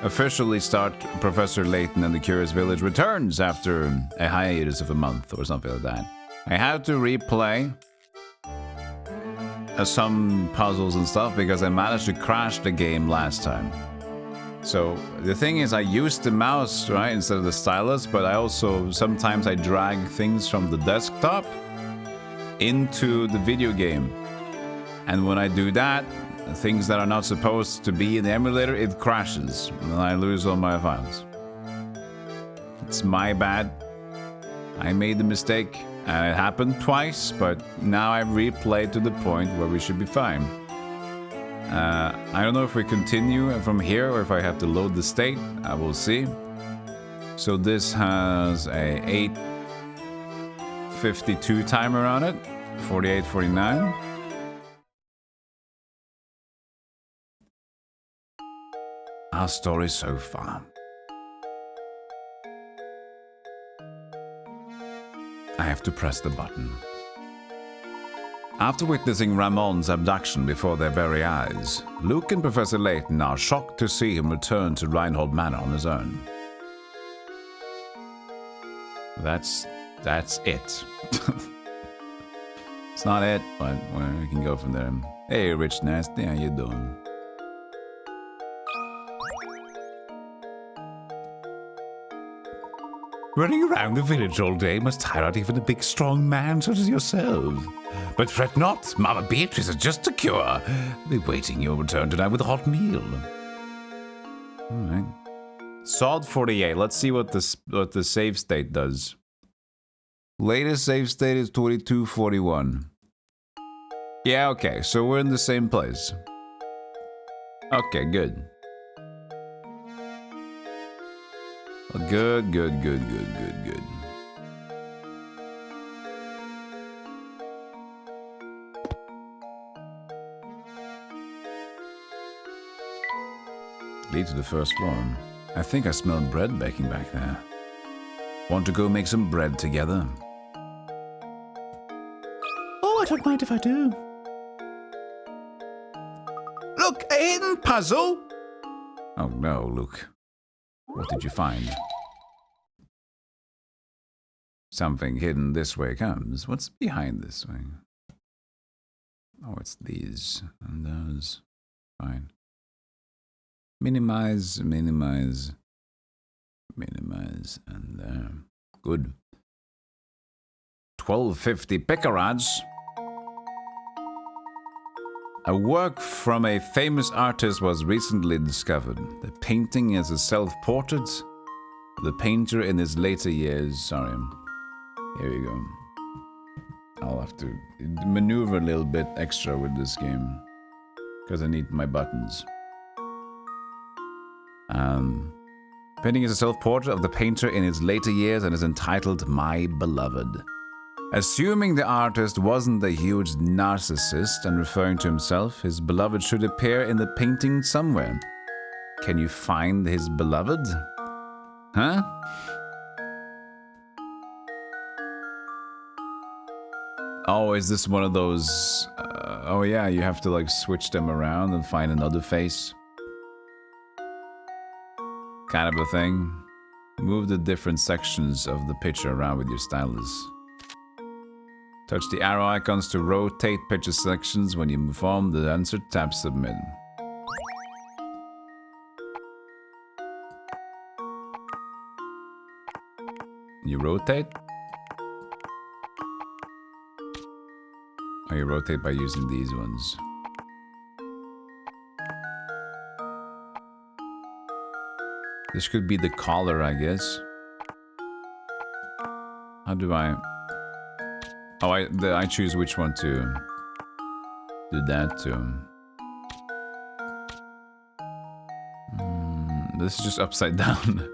officially start Professor Layton and the Curious Village returns after a hiatus of a month or something like that. I had to replay some puzzles and stuff because I managed to crash the game last time. So the thing is, I used the mouse, right, instead of the stylus, but I also sometimes I drag things from the desktop into the video game. And when I do that, things that are not supposed to be in the emulator, it crashes and I lose all my files. It's my bad. I made the mistake and it happened twice, but now I've replayed to the point where we should be fine. I don't know if we continue from here or if I have to load the state. I will see. So this has a 8:52 timer on it, 48:49. Our story so far. I have to press the button. After witnessing Ramon's abduction before their very eyes, Luke and Professor Layton are shocked to see him return to Reinhold Manor on his own. That's it. It's not it, but we can go from there. Hey, Rich Nasty, how you doing? Running around the village all day must tire out even a big, strong man such as yourself. But fret not, Mama Beatrice is just a cure. I'll be waiting your return tonight with a hot meal. All right. Sod 48. Let's see what the save state does. Latest save state is 2241. Yeah, okay, so we're in the same place. Okay, good. Good. Lead to the first floor. I think I smell bread baking back there. Want to go make some bread together? Oh, I don't mind if I do. Look, a hidden puzzle! Oh no, Luke. What did you find? Something hidden this way comes. What's behind this way? Oh, it's these and those. Fine. Minimize, and good. 1250 picarads. A work from a famous artist was recently discovered. The painting is a self-portrait. The painter in his later years. Sorry. Here we go. I'll have to maneuver a little bit extra with this game because I need my buttons. Painting is a self-portrait of the painter in his later years and is entitled My Beloved. Assuming the artist wasn't a huge narcissist and referring to himself, his beloved should appear in the painting somewhere. Can you find his beloved? Huh? Oh, is this one of those... oh yeah, you have to like switch them around and find another face. Kind of a thing. Move the different sections of the picture around with your stylus. Touch the arrow icons to rotate picture sections. When you perform the answer, tap submit. You rotate? Or you rotate by using these ones. This could be the collar, I guess. How do I... Oh, I choose which one to do that to. This is just upside down.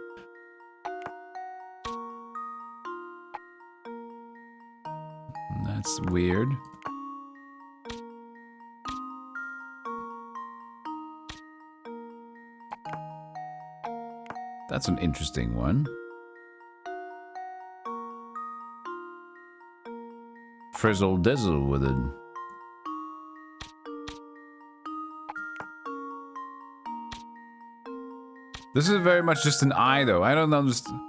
That's weird. That's an interesting one. Frizzle dizzle with it. This is very much just an eye, though. I don't understand.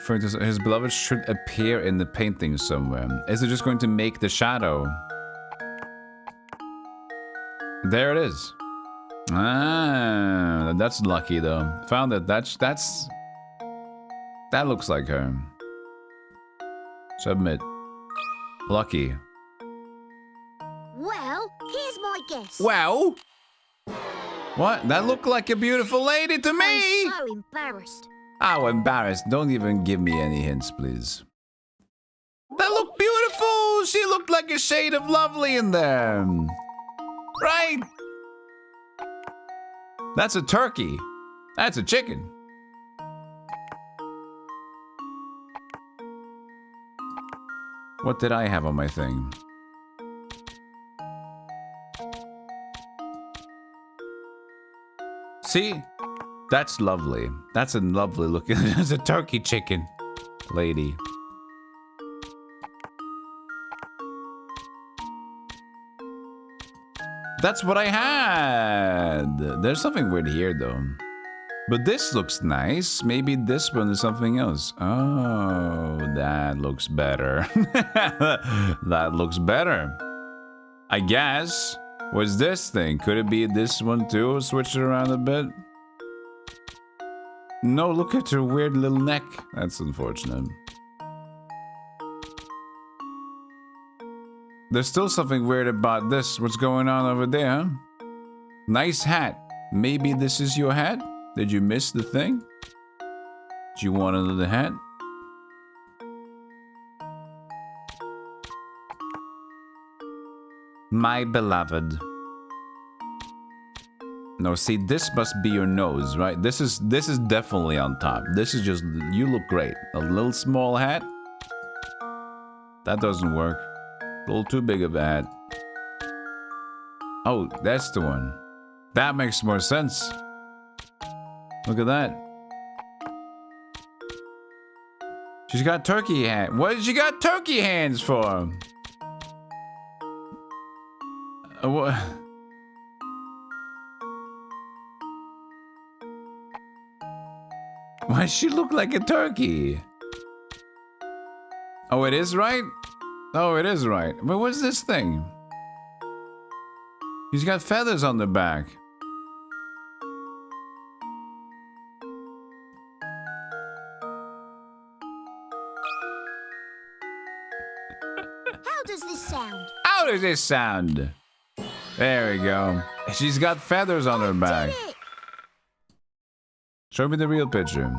For his beloved should appear in the painting somewhere. Is it just going to make the shadow? There it is. Ah, that's lucky though. Found it. That looks like her. Submit. Lucky. Well, here's my guess. Well? What? That looked like a beautiful lady to me! I'm so embarrassed. Oh, embarrassed. Don't even give me any hints, please. That looked beautiful! She looked like a shade of lovely in there. Right? That's a turkey. That's a chicken. What did I have on my thing? See? That's lovely. That's a lovely looking... That's a turkey chicken lady. That's what I had. There's something weird here, though. But this looks nice. Maybe this one is something else. Oh, that looks better. That looks better. I guess. What's this thing? Could it be this one, too? Switch it around a bit. No, look at her weird little neck. That's unfortunate. There's still something weird about this. What's going on over there, huh? Nice hat. Maybe this is your hat? Did you miss the thing? Do you want another hat? My beloved. No, see, this must be your nose, right? This is definitely on top. This is just, you look great. A little small hat? That doesn't work. A little too big of a hat. Oh, that's the one. That makes more sense. Look at that. She's got turkey hand. What did she got turkey hands for? What? Why does she look like a turkey? Oh, it is right? Oh, it is right. But what's this thing? He's got feathers on the back. How does this sound? How does this sound? There we go. She's got feathers on her back. Show me the real picture.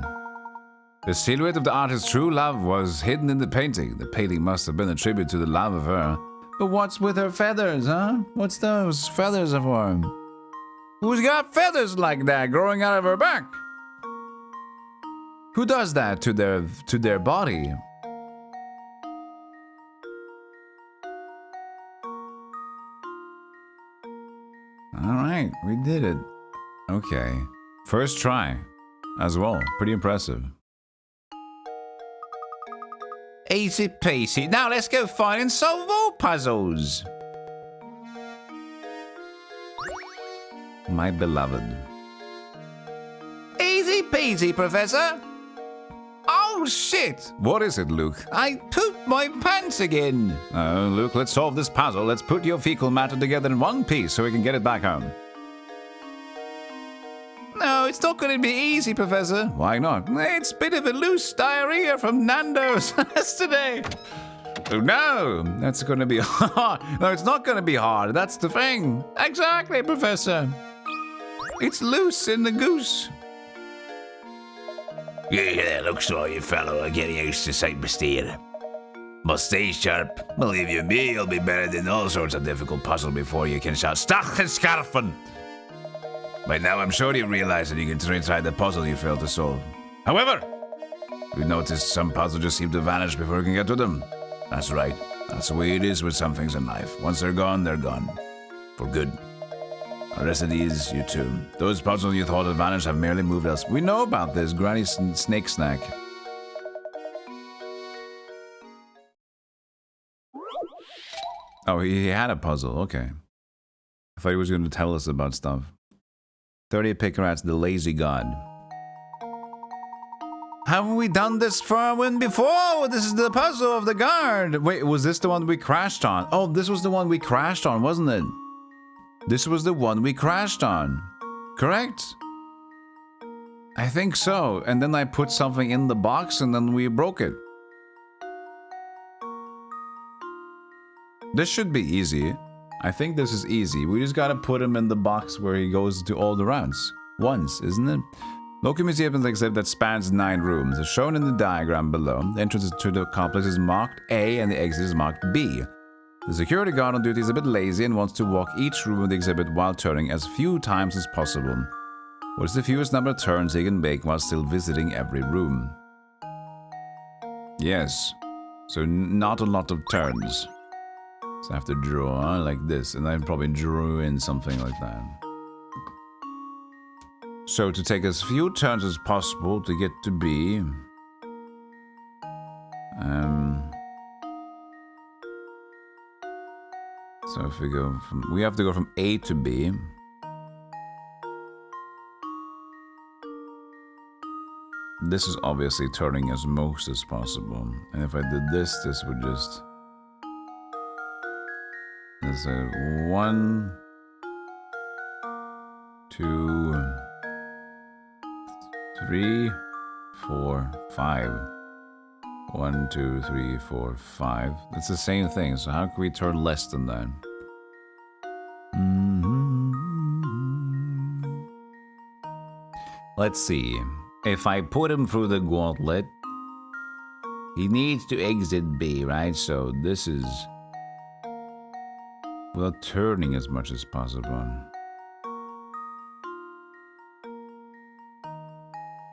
The silhouette of the artist's true love was hidden in the painting. The painting must have been a tribute to the love of her. But what's with her feathers, huh? What's those feathers for? Who's got feathers like that growing out of her back? Who does that to their body? All right, we did it. Okay. First try as well. Pretty impressive. Easy peasy. Now let's go find and solve more puzzles. My beloved. Easy peasy, Professor. Oh, shit. What is it, Luke? I pooped my pants again. Oh, Luke, let's solve this puzzle. Let's put your fecal matter together in one piece so we can get it back home. No, it's not going to be easy, Professor. Why not? It's a bit of a loose diarrhea from Nando's yesterday. Oh, no, that's going to be hard. No, it's not going to be hard. That's the thing. Exactly, Professor. It's loose in the goose. Yeah, looks like you fellow are getting used to Saint Bastille. But stay sharp. Believe you me, you'll be better than all sorts of difficult puzzles before you can shout Stach and Scarfen. By now, I'm sure you realize that you can retry the puzzle you failed to solve. However, we noticed some puzzles just seem to vanish before we can get to them. That's right. That's the way it is with some things in life. Once they're gone, they're gone. For good. The rest of these, you too. Those puzzles you thought had vanished have merely moved us. We know about this, Granny Snake Snack. Oh, he had a puzzle. Okay. I thought he was going to tell us about stuff. 30 picker rats, the lazy god. Haven't we done this one before? This is the puzzle of the guard. Wait, was this the one we crashed on? Oh, this was the one we crashed on, wasn't it? This was the one we crashed on. Correct? I think so. And then I put something in the box and then we broke it. This should be easy. I think this is easy. We just gotta put him in the box where he goes to all the rounds. Once, isn't it? Local museum is an exhibit that spans 9 rooms. As shown in the diagram below, the entrance to the complex is marked A and the exit is marked B. The security guard on duty is a bit lazy and wants to walk each room of the exhibit while turning as few times as possible. What is the fewest number of turns he can make while still visiting every room? Yes. So not a lot of turns. So I have to draw like this, and I probably drew in something like that. So to take as few turns as possible to get to B. So if we go from, we have to go from A to B. This is obviously turning as most as possible. And if I did this, this would just... There's a 1, 2, 3, 4, 5. 1, 2, 3, 4, 5. It's the same thing, so how can we turn less than that? Let's see. If I put him through the gauntlet, he needs to exit B, right? So this is... without turning as much as possible.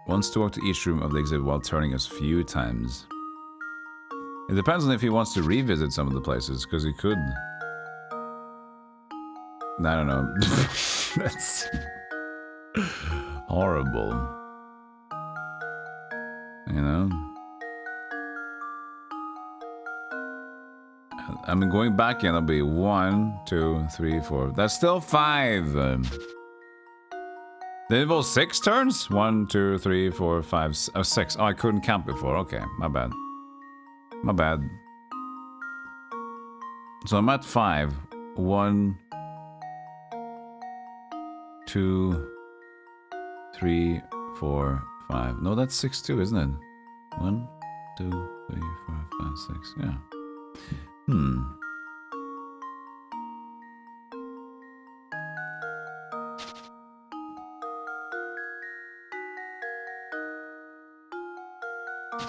Wants to walk to each room of the exhibit while turning as few times. It depends on if he wants to revisit some of the places, because he could. I don't know. That's horrible. You know? I mean, going back in, it'll be 1, 2, 3, 4. That's still 5. Did it involve 6 turns? 1, 2, 3, 4, 5, 6. Oh, I couldn't count before. Okay, my bad. My bad. So I'm at 5. 1, 2, 3, 4, 5. No, that's 6 too, isn't it? 1, 2, 3, 4, 5, 6. Yeah.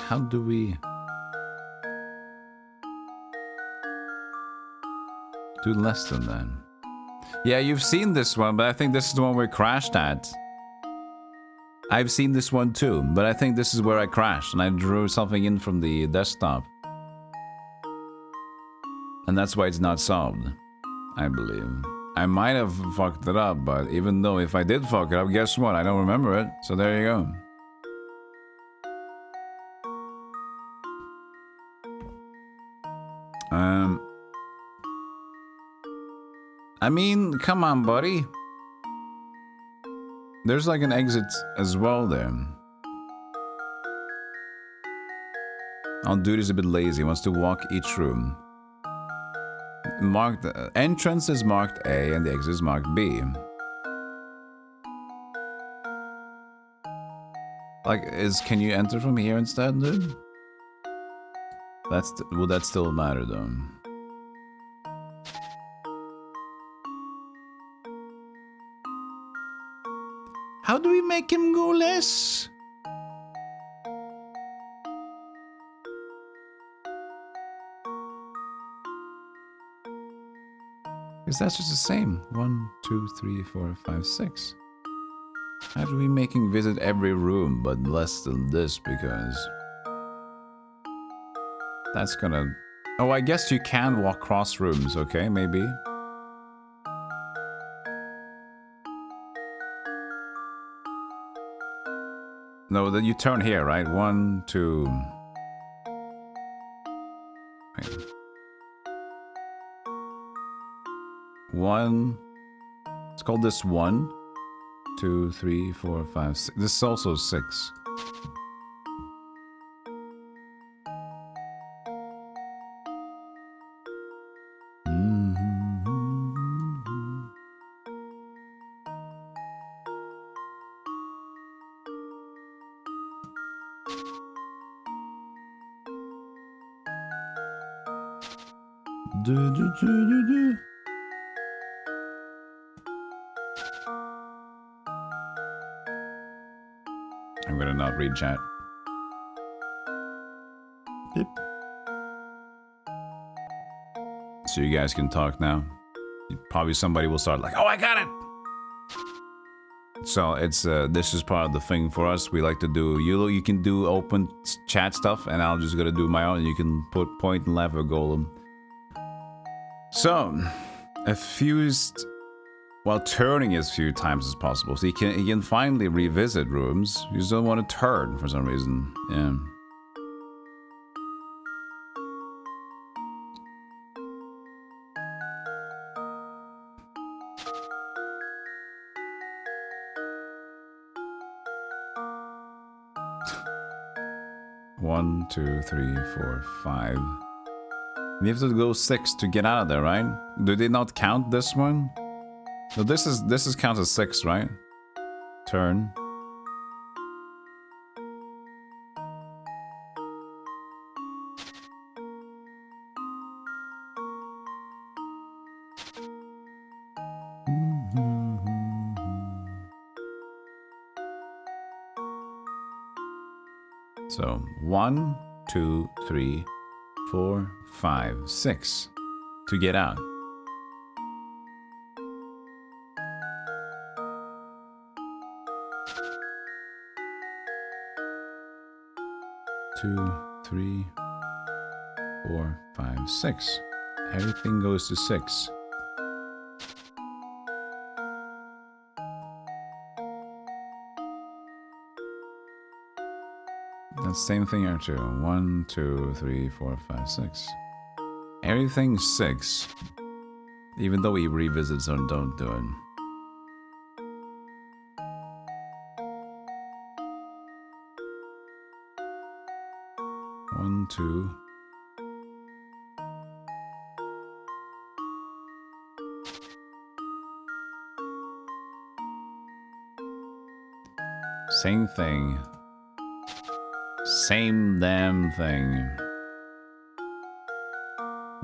How do we do less than that? Yeah, you've seen this one, but I think this is the one we crashed at. I've seen this one too, but I think this is where I crashed and I drew something in from the desktop. And that's why it's not solved, I believe. I might have fucked it up, but even though if I did fuck it up, guess what? I don't remember it, so there you go. I mean, come on, buddy. There's like an exit as well there. On duty's a bit lazy, wants to walk each room. Marked entrance is marked A and the exit is marked B. Like, can you enter from here instead, dude? Would that still matter though? How do we make him go less? Because that's just the same. 1, 2, 3, 4, 5, 6. How do we make him visit every room but less than this? Because that's gonna... Oh, I guess you can walk cross rooms, okay, maybe. No, then you turn here, right? 1, 2... Wait. 1... Let's call this 1, 2, 3, 4, 5, 6. This is also 6. I'm gonna not read chat. Beep. So you guys can talk now. Probably somebody will start like, oh, I got it! So it's this is part of the thing for us. We like to do, you can do open chat stuff, and I'll just gonna do my own. You can put point and lever golem. So, a fused while turning as few times as possible. So he can finally revisit rooms. You just don't want to turn for some reason. Yeah. One, 2, 3, 4, 5. You have to go 6 to get out of there, right? Do they not count this one? No, this is counts as 6, right? Turn. So 1, 2, 3, 4, 5, 6 to get out. Two, 3, 4, 5, 6. Everything goes to 6. That's the same thing here too. 1, 2, 3, 4, 5, 6. Everything's 6. Even though he revisits or don't do it. One, 2. Same thing. Same damn thing.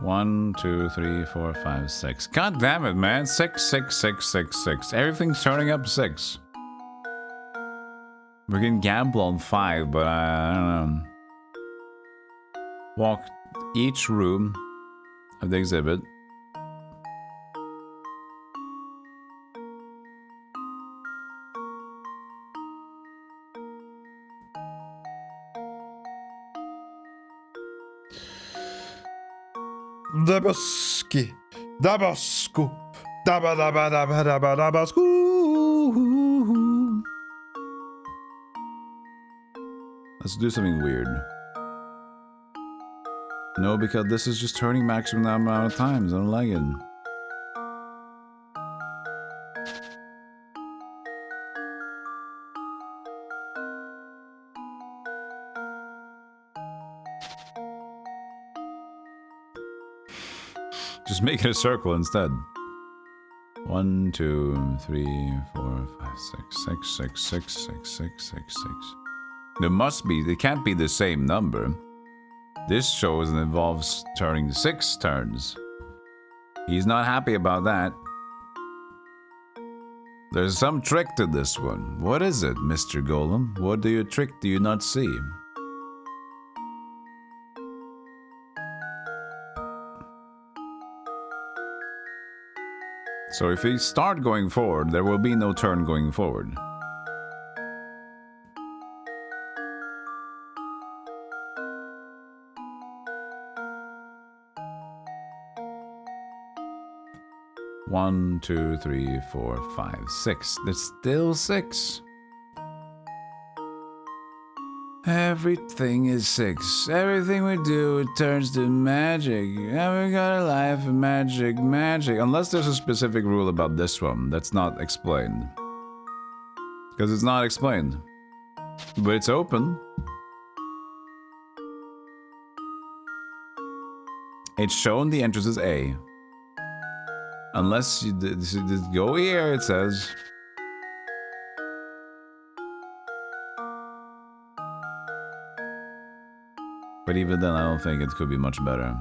1, 2, 3, 4, 5, 6. God damn it, man. 6, 6, 6, 6, 6. Everything's turning up 6. We can gamble on 5, but I don't know. Walk each room of the exhibit. Dabaski, Dabasco, Daba Daba Daba Daba Dabasco. Let's do something weird. No, because this is just turning maximum amount of times. I don't like it. Just make it a circle instead. 1, 2, 3, 4, 5, 6, 6, 6, 6, 6, 6, 6, 6. There must be, it can't be the same number. This shows and involves turning 6 turns. He's not happy about that. There's some trick to this one. What is it, Mr. Golem? What trick do you not see? So if we start going forward, there will be no turn going forward. One, 2, 3, 4, 5, 6. There's still 6. Everything is 6. Everything we do, it turns to magic. Every got a life of magic, magic. Unless there's a specific rule about this one that's not explained. Because it's not explained. But it's open. It's shown the entrance is A. Unless you go here, it says. But even then, I don't think it could be much better.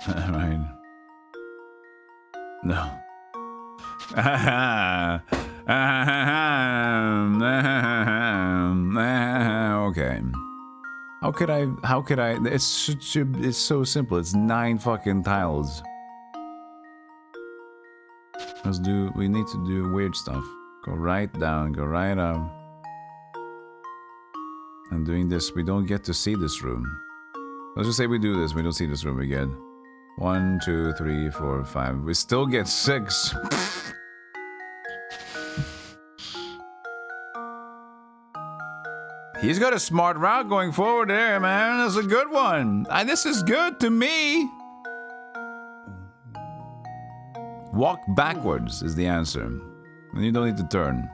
Right. No. Okay. How could I, it's so simple. It's 9 fucking tiles. We need to do weird stuff. Go right down, go right up. And doing this, we don't get to see this room. Let's just say we do this, we don't see this room again. 1, 2, 3, 4, 5. We still get 6. He's got a smart route going forward there, man. That's a good one. This is good to me. Walk backwards is the answer. And you don't need to turn.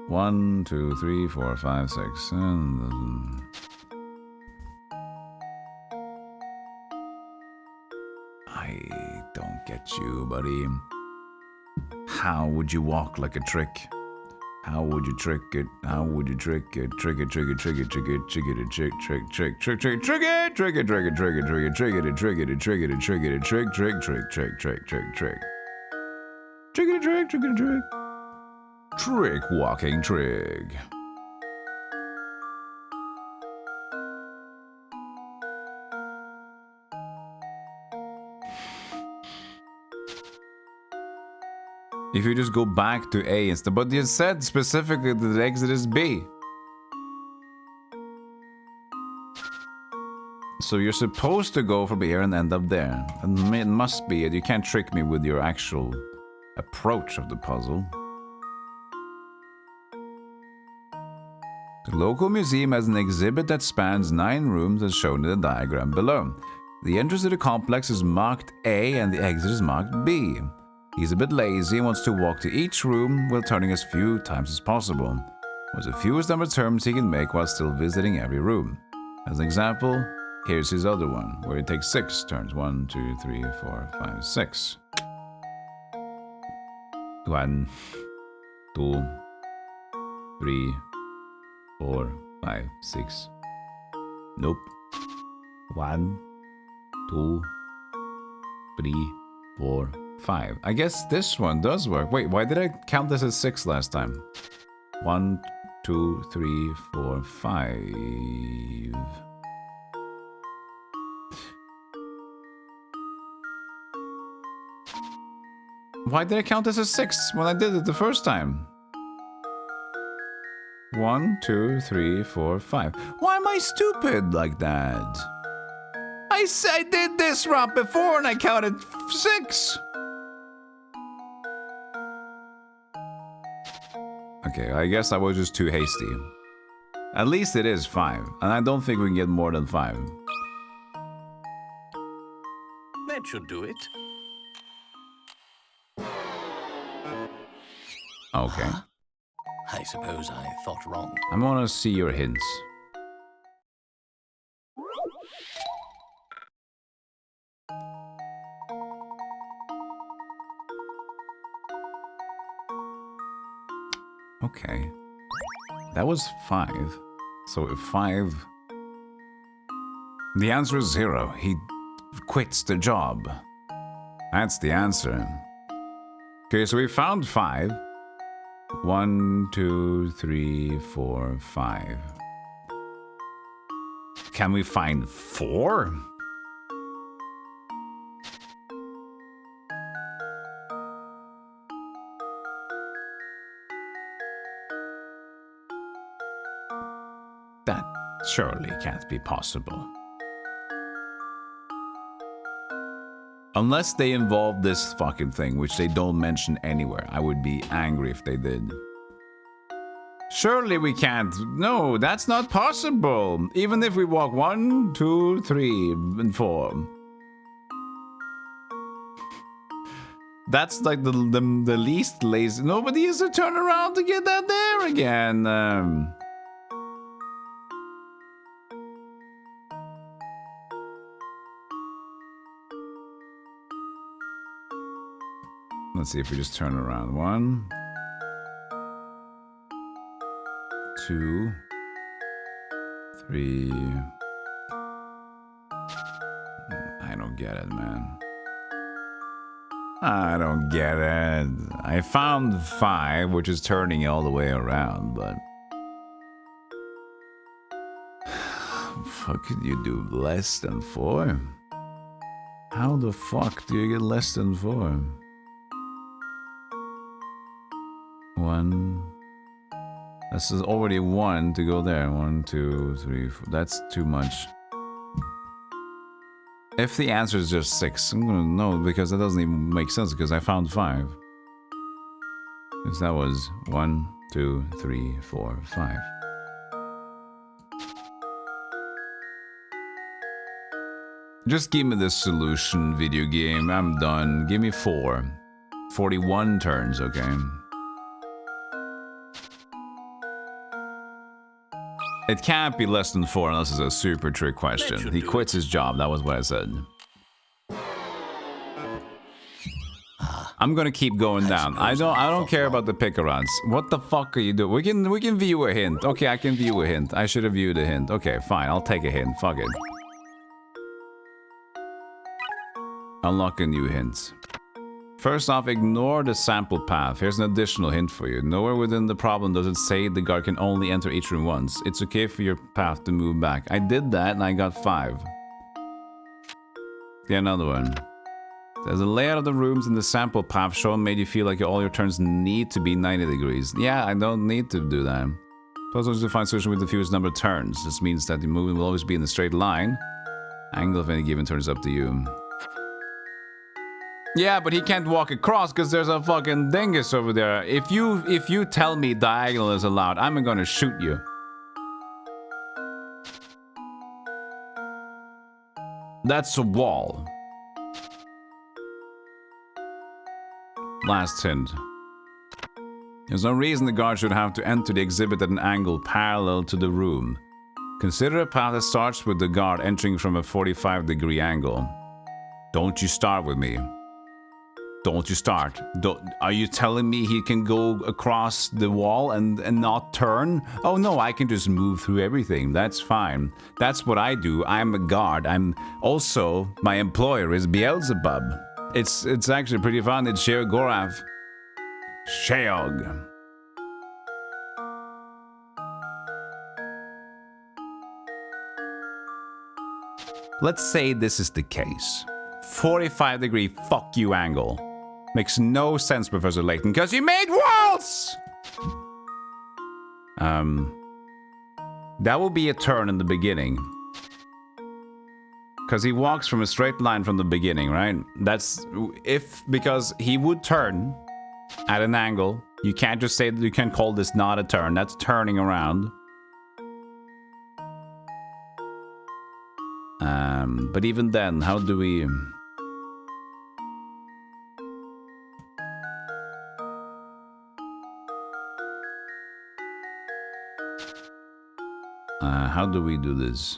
One, 2, 3, 4, 5, 6. I don't get you, buddy. How would you walk like a trick? How would you trick it? How would you trick it? Trick it, trick it, trick it, trick it, trick it, trick, trick, trick, trick, trick, trick it, trick it, trick it, trick it, trick it, trick it, trick it, trick it, trick it, trick, trick, trick, trick, trick, trick, trick. Trick it, trick, trick it, trick. Trick walking trig. If you just go back to A instead, but you said specifically that the exit is B. So you're supposed to go from here and end up there. And it must be it. You can't trick me with your actual approach of the puzzle. The local museum has an exhibit that spans 9 rooms as shown in the diagram below. The entrance to the complex is marked A and the exit is marked B. He's a bit lazy and wants to walk to each room while turning as few times as possible. What's the fewest number of turns he can make while still visiting every room? As an example, here's his other one, where he takes 6 turns. 1, 2, 3, 4, 5, 6. 1, 2, 3, 4, 5, 6. Nope. 1, 2, 3, 4, 5. I guess this one does work. Wait, why did I count this as 6 last time? 1, 2, 3, 4, 5. Why did I count this as 6 when I did it the first time? 1, 2, 3, 4, 5. Why am I stupid like that? I did this route before and I counted 6. Okay, I guess I was just too hasty. At least it is 5, and I don't think we can get more than 5. That should do it. Okay. I suppose I thought wrong. I'm gonna see your hints. Okay. That was 5. So if 5... The answer is 0. He quits the job. That's the answer. Okay, so we found 5. 1, 2, 3, 4, 5. Can we find 4? That surely can't be possible. Unless they involve this fucking thing, which they don't mention anywhere. I would be angry if they did. Surely we can't. No, that's not possible. Even if we walk 1, 2, 3, and 4. That's like the least lazy. Nobody has to turn around to get that there again. Let's see if we just turn around. 1, 2, 3. I don't get it, man. I don't get it. I found 5, which is turning all the way around, but... Fuck, could you do less than 4? How the fuck do you get less than 4? 1... This is already 1 to go there. 1, 2, 3, 4. That's too much. If the answer is just 6, I'm gonna know because that doesn't even make sense because I found 5. Because that was 1, 2, 3, 4, 5. Just give me the solution, video game. I'm done. Give me 4. 41 turns, okay? It can't be less than 4 unless it's a super trick question. He quits his job, that was what I said. I'm gonna keep going down. I don't care about the picarods. What the fuck are you doing? We can view a hint. Okay, I can view a hint. I should have viewed a hint. Okay, fine, I'll take a hint. Fuck it. Unlock a new hint. First off, ignore the sample path. Here's an additional hint for you. Nowhere within the problem does it say the guard can only enter each room once. It's okay for your path to move back. I did that and I got 5. Get another one. There's a layout of the rooms in the sample path shown made you feel like all your turns need to be 90 degrees. Yeah, I don't need to do that. Puzzles to find solution with the fewest number of turns. This means that the movement will always be in a straight line. Angle of any given turn is up to you. Yeah, but he can't walk across because there's a fucking dingus over there. If you tell me diagonal is allowed, I'm gonna shoot you. That's a wall. Last hint. There's no reason the guard should have to enter the exhibit at an angle parallel to the room. Consider a path that starts with the guard entering from a 45-degree angle. Don't you start with me. Don't you start. Are you telling me he can go across the wall and not turn? Oh no, I can just move through everything. That's fine. That's what I do. I'm a guard. I'm also, my employer is Beelzebub. It's actually pretty fun. It's Sheogorath. Sheog. Let's say this is the case. 45-degree fuck you angle. Makes no sense, Professor Layton, because you made walls! That will be a turn in the beginning. Because he walks from a straight line from the beginning, right? That's... because he would turn at an angle. You can't just say that you can call this not a turn. That's turning around. But even then, how do we... how do we do this?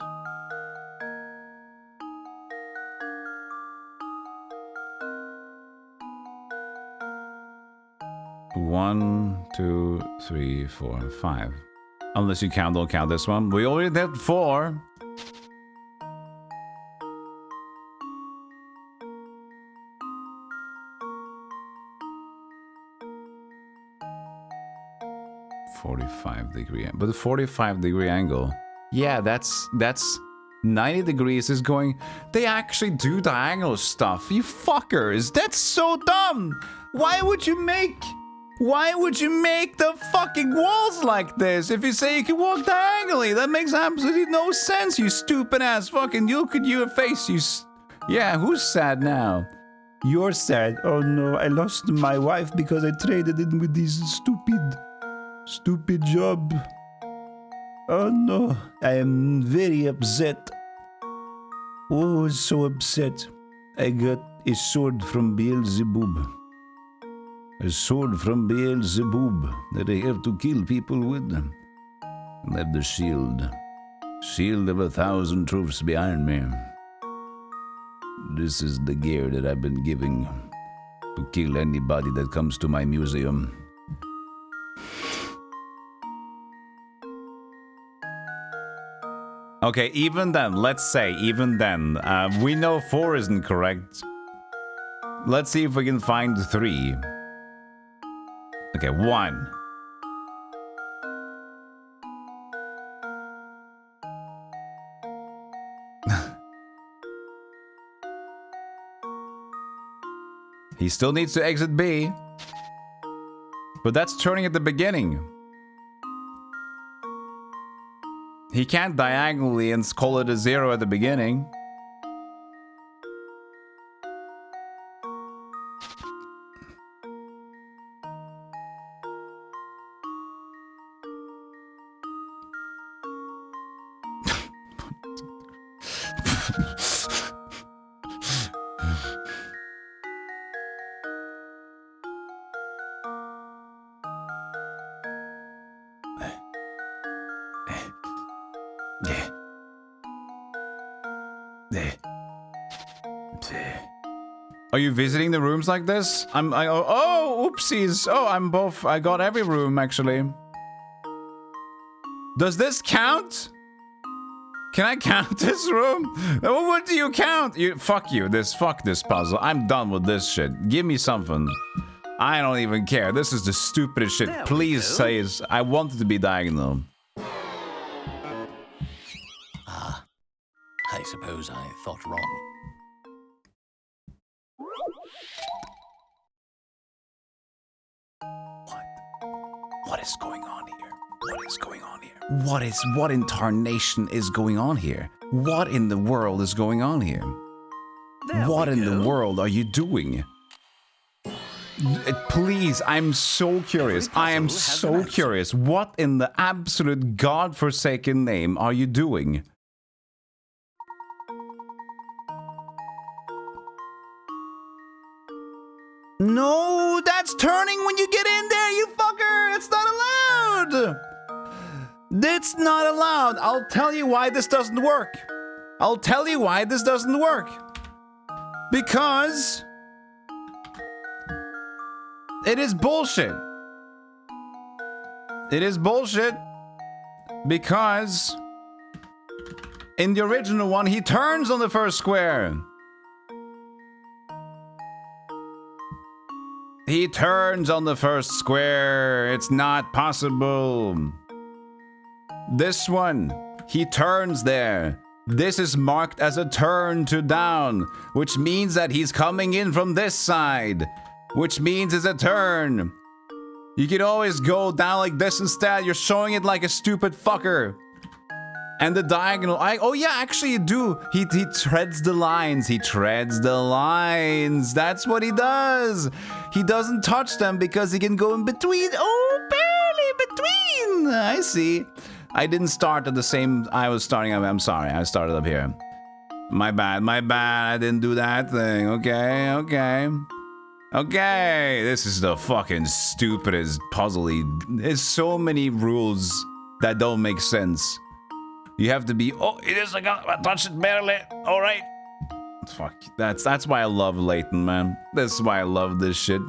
One, 2, 3, 4, 5. Unless you don't count this one. We already did 4. .45-degree, but the 45-degree angle. Yeah, that's 90 degrees is going... They actually do diagonal stuff, you fuckers! That's so dumb! Why would you make the fucking walls like this if you say you can walk diagonally? That makes absolutely no sense, you stupid ass fucking... Look at your face, you... Yeah, who's sad now? You're sad. Oh no, I lost my wife because I traded in with these stupid... Stupid job. Oh no, I am very upset. Oh, so upset. I got a sword from Beelzebub. A sword from Beelzebub that I have to kill people with. I have the shield. Shield of 1,000 troops behind me. This is the gear that I've been giving to kill anybody that comes to my museum. Okay, even then, let's say, even then, we know 4 isn't correct. Let's see if we can find 3. Okay, 1. He still needs to exit B. But that's turning at the beginning. He can't diagonally and call it a 0 at the beginning. Are you visiting the rooms like this? Oh, oopsies. Oh, I got every room, actually. Does this count? Can I count this room? What do you count? Fuck this puzzle. I'm done with this shit. Give me something. I don't even care. This is the stupidest shit. Please say it. I want it to be diagonal. Ah, I suppose I thought wrong. What is going on here? What is going on here? What in tarnation is going on here? What in the world is going on here? What in the world are you doing? Please, I'm so curious. I am so curious. What in the absolute godforsaken name are you doing? No, that's turning when you get in there, you fucker! It's not allowed! It's not allowed! I'll tell you why this doesn't work. I'll tell you why this doesn't work. Because it is bullshit. It is bullshit because in the original one, he turns on the first square. He turns on the first square. It's not possible. This one, he turns there. This is marked as a turn to down, which means that he's coming in from this side, which means it's a turn. You could always go down like this instead. You're showing it like a stupid fucker. And the diagonal, oh yeah, actually you do. He treads the lines. He treads the lines. That's what he does. He doesn't touch them because he can go in between. Oh, barely between. I see. I didn't start at the same, I was starting up, I'm sorry. I started up here. My bad. I didn't do that thing. Okay. This is the fucking stupidest puzzle. There's so many rules that don't make sense. You have to be, oh, it is, I touched it barely. All right. Fuck, that's why I love Layton, man. That's why I love this shit.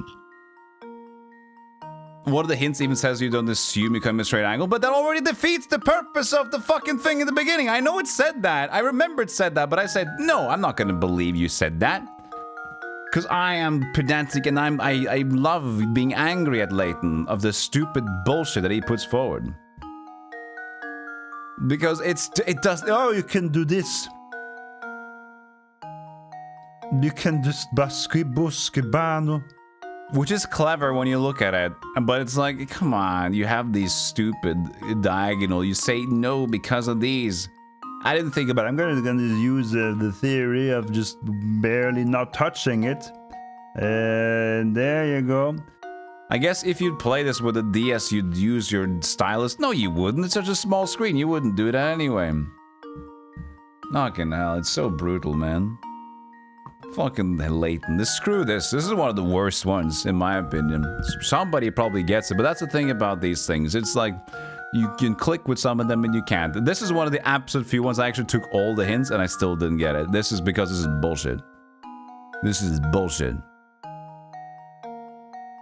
One of the hints even says you don't assume you come in a straight angle, but that already defeats the purpose of the fucking thing in the beginning. I know it said that. I remember it said that, but I said, no, I'm not gonna believe you said that. Because I am pedantic and I love being angry at Layton of the stupid bullshit that he puts forward. Because it does, oh, you can do this. You can just basketball. Which is clever when you look at it, but it's like, come on, you have these stupid diagonal. You say no because of these. I didn't think about it. I'm gonna use the theory of just barely not touching it. And there you go. I guess if you'd play this with a DS, you'd use your stylus. No, you wouldn't. It's such a small screen. You wouldn't do that anyway. Fucking hell, it's so brutal, man. Fucking Layton. Screw this. This is one of the worst ones, in my opinion. Somebody probably gets it, but that's the thing about these things. It's like, you can click with some of them and you can't. This is one of the absolute few ones I actually took all the hints and I still didn't get it. This is because this is bullshit. This is bullshit.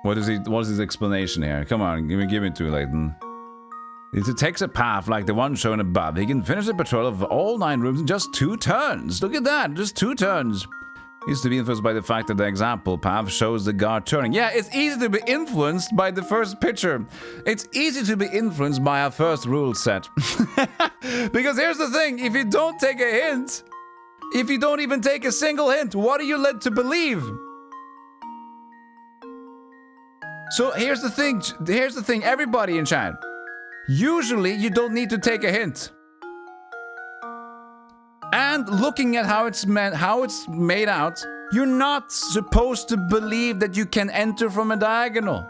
What is his explanation here? Come on, give me to Layton. If it takes a path like the one shown above, he can finish the patrol of all 9 rooms in just 2 turns. Look at that, just 2 turns. He's to be influenced by the fact that the example path shows the guard turning. Yeah, it's easy to be influenced by the first picture. It's easy to be influenced by our first rule set. Because here's the thing, if you don't take a hint, if you don't even take a single hint, what are you led to believe? So here's the thing, everybody in chat. Usually you don't need to take a hint. And looking at how it's made out, you're not supposed to believe that you can enter from a diagonal.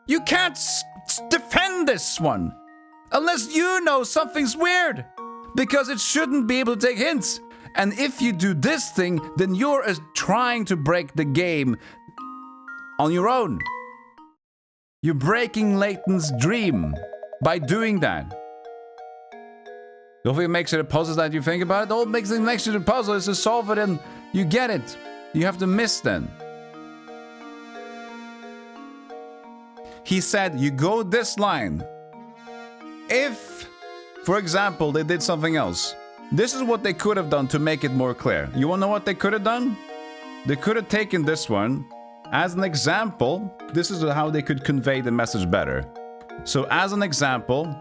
You can't defend this one unless you know something's weird, because it shouldn't be able to take hints. And if you do this thing, then you're trying to break the game on your own. You're breaking Layton's dream by doing that. Don't think it makes it a puzzle that you think about it. All makes it a puzzle is to solve it and you get it. You have to miss then. He said you go this line. If, for example, they did something else. This is what they could have done to make it more clear. You want to know what they could have done? They could have taken this one as an example. This is how they could convey the message better. So as an example,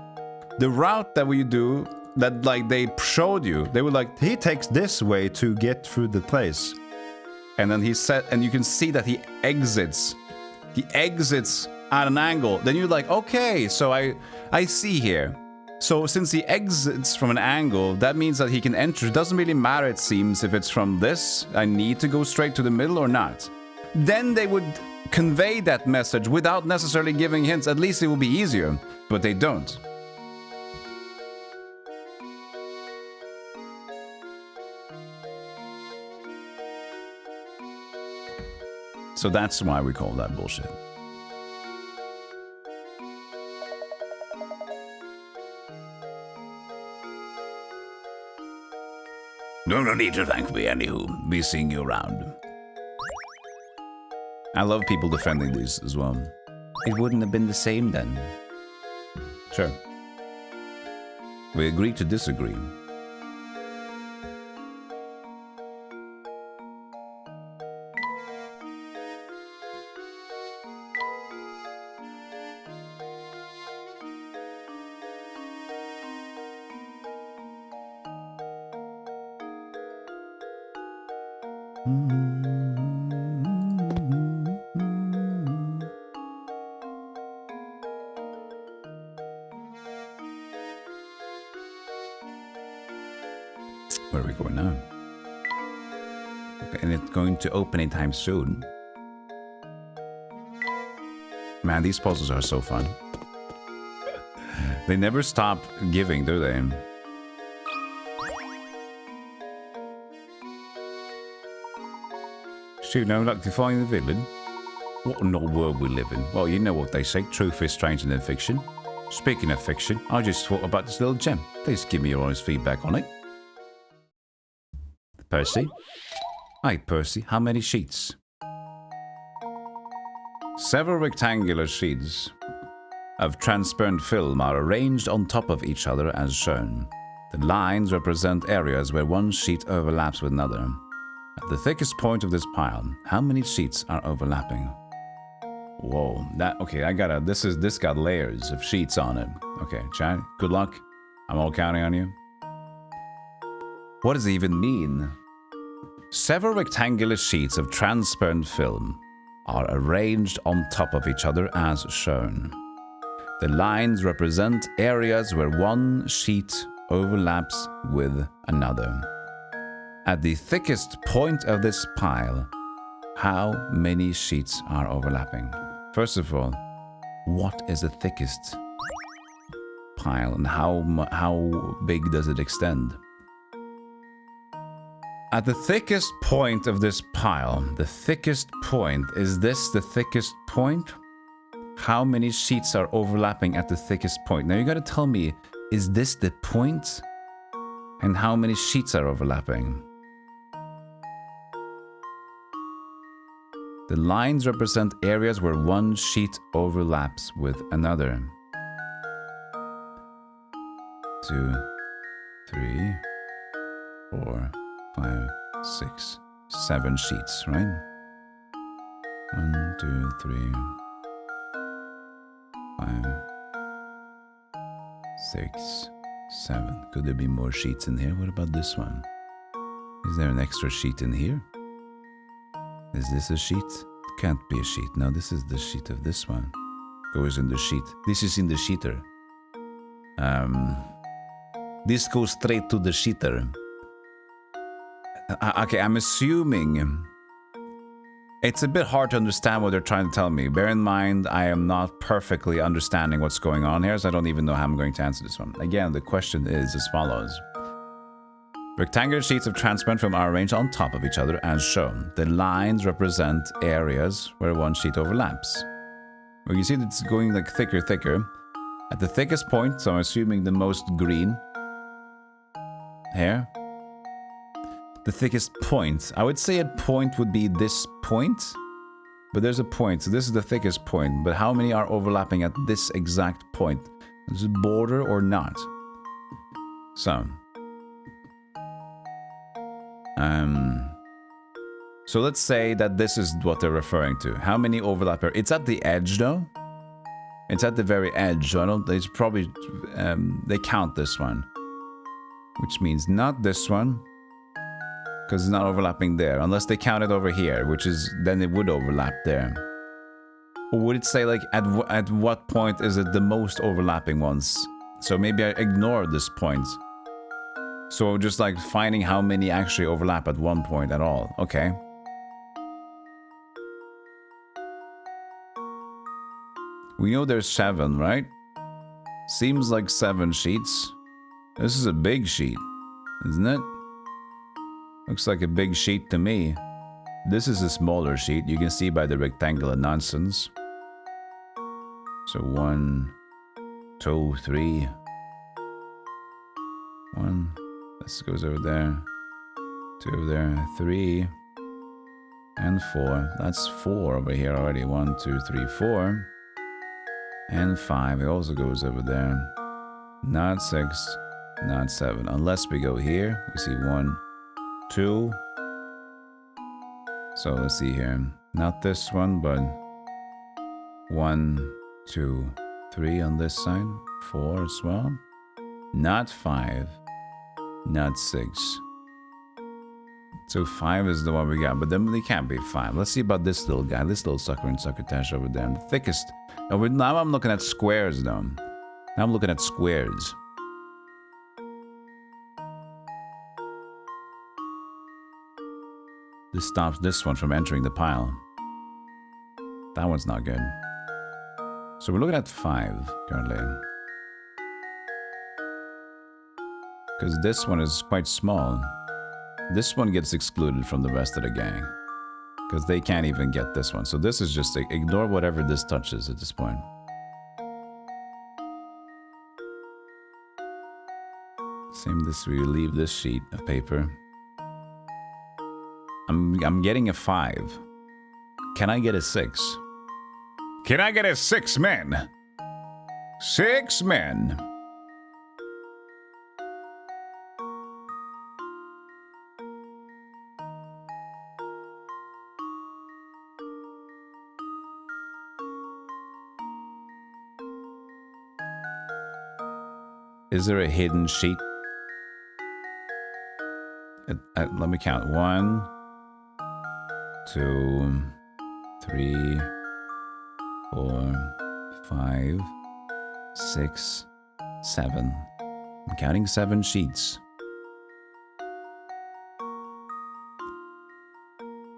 the route that we do, that like they showed you, they were like, He takes this way to get through the place. and then he said, and you can see that he exits at an angle. Then you're like, okay, so I see here. So since he exits from an angle, that means that he can enter. It doesn't really matter, it seems, if it's from this, I need to go straight to the middle or not. Then they would convey that message without necessarily giving hints. At least it will be easier, but they don't. So that's why we call that bullshit. No need to thank me, anywho. Be seeing you around. I love people defending these as well. It wouldn't have been the same then. Sure. We agree to disagree. Where are we going now? Okay, and it's going to open anytime soon. Man, these puzzles are so fun. They never stop giving, do they? Shoot, no luck to find the villain. What an old world we live in. Well, you know what they say, truth is stranger than fiction. Speaking of fiction, I just thought about this little gem. Please give me your honest feedback on it. Percy? Hi, Percy. How many sheets? Several rectangular sheets of transparent film are arranged on top of each other as shown. The lines represent areas where one sheet overlaps with another. At the thickest point of this pile, how many sheets are overlapping? Whoa, this got layers of sheets on it. Okay, chat, good luck. I'm all counting on you. What does it even mean? Several rectangular sheets of transparent film are arranged on top of each other as shown. The lines represent areas where one sheet overlaps with another. At the thickest point of this pile, how many sheets are overlapping? First of all, what is the thickest pile and how big does it extend? At the thickest point of this pile, the thickest point, is this the thickest point? How many sheets are overlapping at the thickest point? Now you gotta tell me, is this the point? And how many sheets are overlapping? The lines represent areas where one sheet overlaps with another. 2, 3, 4, 5, 6, 7 sheets, right? 1, 2, 3, 5, 6, 7. Could there be more sheets in here? What about this one? Is there an extra sheet in here? Is this a sheet? It can't be a sheet. No, this is the sheet of this one. Goes in the sheet. This is in the sheeter. This goes straight to the sheeter. Okay, I'm assuming... It's a bit hard to understand what they're trying to tell me. Bear in mind, I am not perfectly understanding what's going on here, so I don't even know how I'm going to answer this one. Again, the question is as follows. Rectangular sheets of transparent film are arranged on top of each other as shown. The lines represent areas where one sheet overlaps. Well, you see it's going like thicker. At the thickest point, so I'm assuming the most green here. The thickest point. I would say a point would be this point, but there's a point. So this is the thickest point, but how many are overlapping at this exact point? Is it border or not? So let's say that this is what they're referring to. How many overlap are... It's at the edge though. It's at the very edge, so I don't... It's probably... they count this one. Which means not this one. Because it's not overlapping there. Unless they count it over here, which is... Then it would overlap there. Or would it say like at what point is it the most overlapping ones? So maybe I ignore this point. So just like finding how many actually overlap at one point at all. Okay. We know there's 7, right? Seems like 7 sheets. This is a big sheet, isn't it? Looks like a big sheet to me. This is a smaller sheet. You can see by the rectangular nonsense. So 1, 2, 3. 1. This goes over there. 2 over there. 3. And 4. That's 4 over here already. 1, 2, 3, 4. And 5. It also goes over there. Not 6. Not 7. Unless we go here. We see 1, 2. So let's see here. Not this one, but 1, 2, 3 on this side. 4 as well. Not 5. Not 6. So 5 is the one we got, but then they can't be 5. Let's see about this little guy, this little sucker and succotash over there. The thickest. Now I'm looking at squares though. Now I'm looking at squares. This stops this one from entering the pile. That one's not good. So we're looking at 5 currently. Because this one is quite small. This one gets excluded from the rest of the gang. Because they can't even get this one. So this is just like, ignore whatever this touches at this point. Same this, we leave this sheet of paper. I'm getting a 5. Can I get a 6? Can I get a 6 men? 6 men. Is there a hidden sheet? Let me count. 1, 2, 3, 4, 5, 6, 7. I'm counting 7 sheets.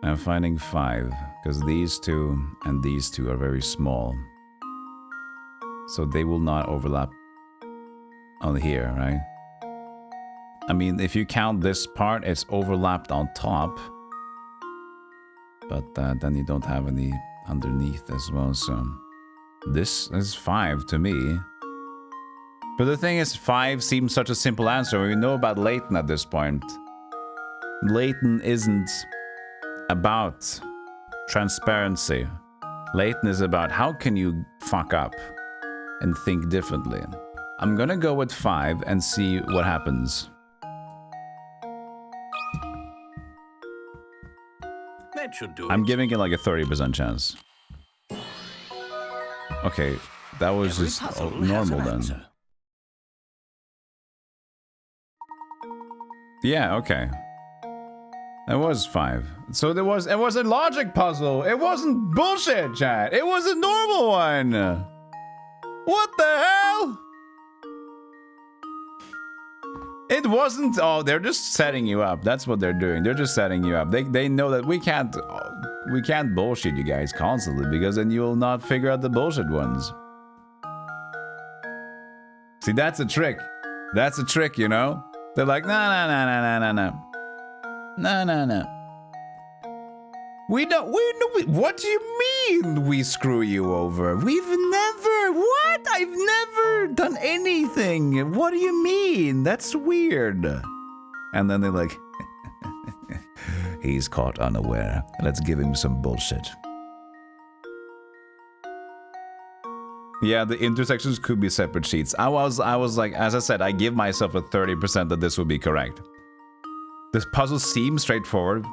I'm finding 5 because these two and these two are very small. So they will not overlap on here, right? I mean, if you count this part, it's overlapped on top. But then you don't have any underneath as well, so... This is 5 to me. But the thing is, 5 seems such a simple answer. We know about Layton at this point. Layton isn't about transparency. Layton is about how can you fuck up and think differently. I'm gonna go with 5 and see what happens. That should do I'm it. giving it like a 30% chance. Okay, that was Every just puzzle has normal an then. answer. Yeah, okay. It was 5. So it was a logic puzzle. It wasn't bullshit, chat. It was a normal one. What the hell? It wasn't. Oh, they're just setting you up. That's what they're doing. They're just setting you up. They know that we can't bullshit you guys constantly, because then you will not figure out the bullshit ones. See, that's a trick. That's a trick, you know? They're like, no. What do you mean we screw you over? I've never done anything. What do you mean? That's weird. And then they're like, he's caught unaware. Let's give him some bullshit. Yeah, the intersections could be separate sheets. I was like, as I said, I give myself a 30% that this would be correct. This puzzle seems straightforward.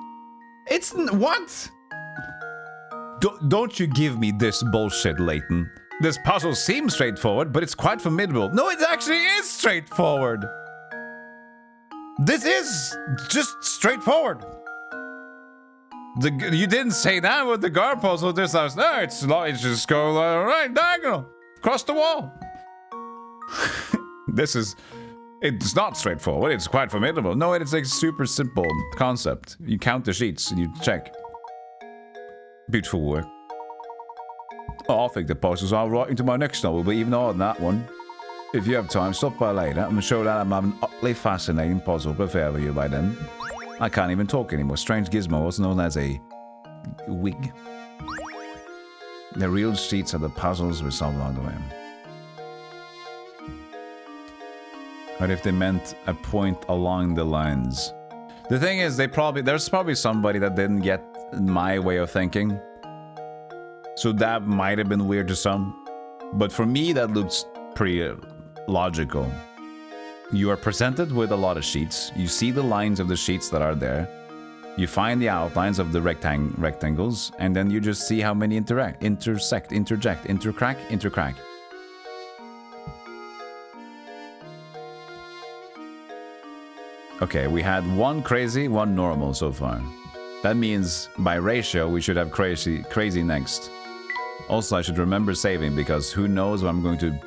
It's what? Don't you give me this bullshit, Layton. This puzzle seems straightforward, but it's quite formidable. No, it actually is straightforward. This is just straightforward. You didn't say that with the guard puzzle. This house. No, it's just go right diagonal across the wall. It's not straightforward. It's quite formidable. No, it's a super simple concept. You count the sheets and you check. Beautiful work. Oh, I think the puzzles I'll write into my next novel will be even harder than that one. If you have time, stop by later. I'm sure that I'm having an utterly fascinating puzzle prepared for you by then. I can't even talk anymore. Strange gizmo, also known as a wig. The real sheets are the puzzles we solve along the way. What if they meant a point along the lines? The thing is, there's probably somebody that didn't get my way of thinking. So that might have been weird to some. But for me, that looks pretty logical. You are presented with a lot of sheets. You see the lines of the sheets that are there. You find the outlines of the rectangles, and then you just see how many intersect, interject, intercrack. Okay, we had one crazy, one normal so far. That means, by ratio, we should have crazy next. Also, I should remember saving, because who knows when I'm going to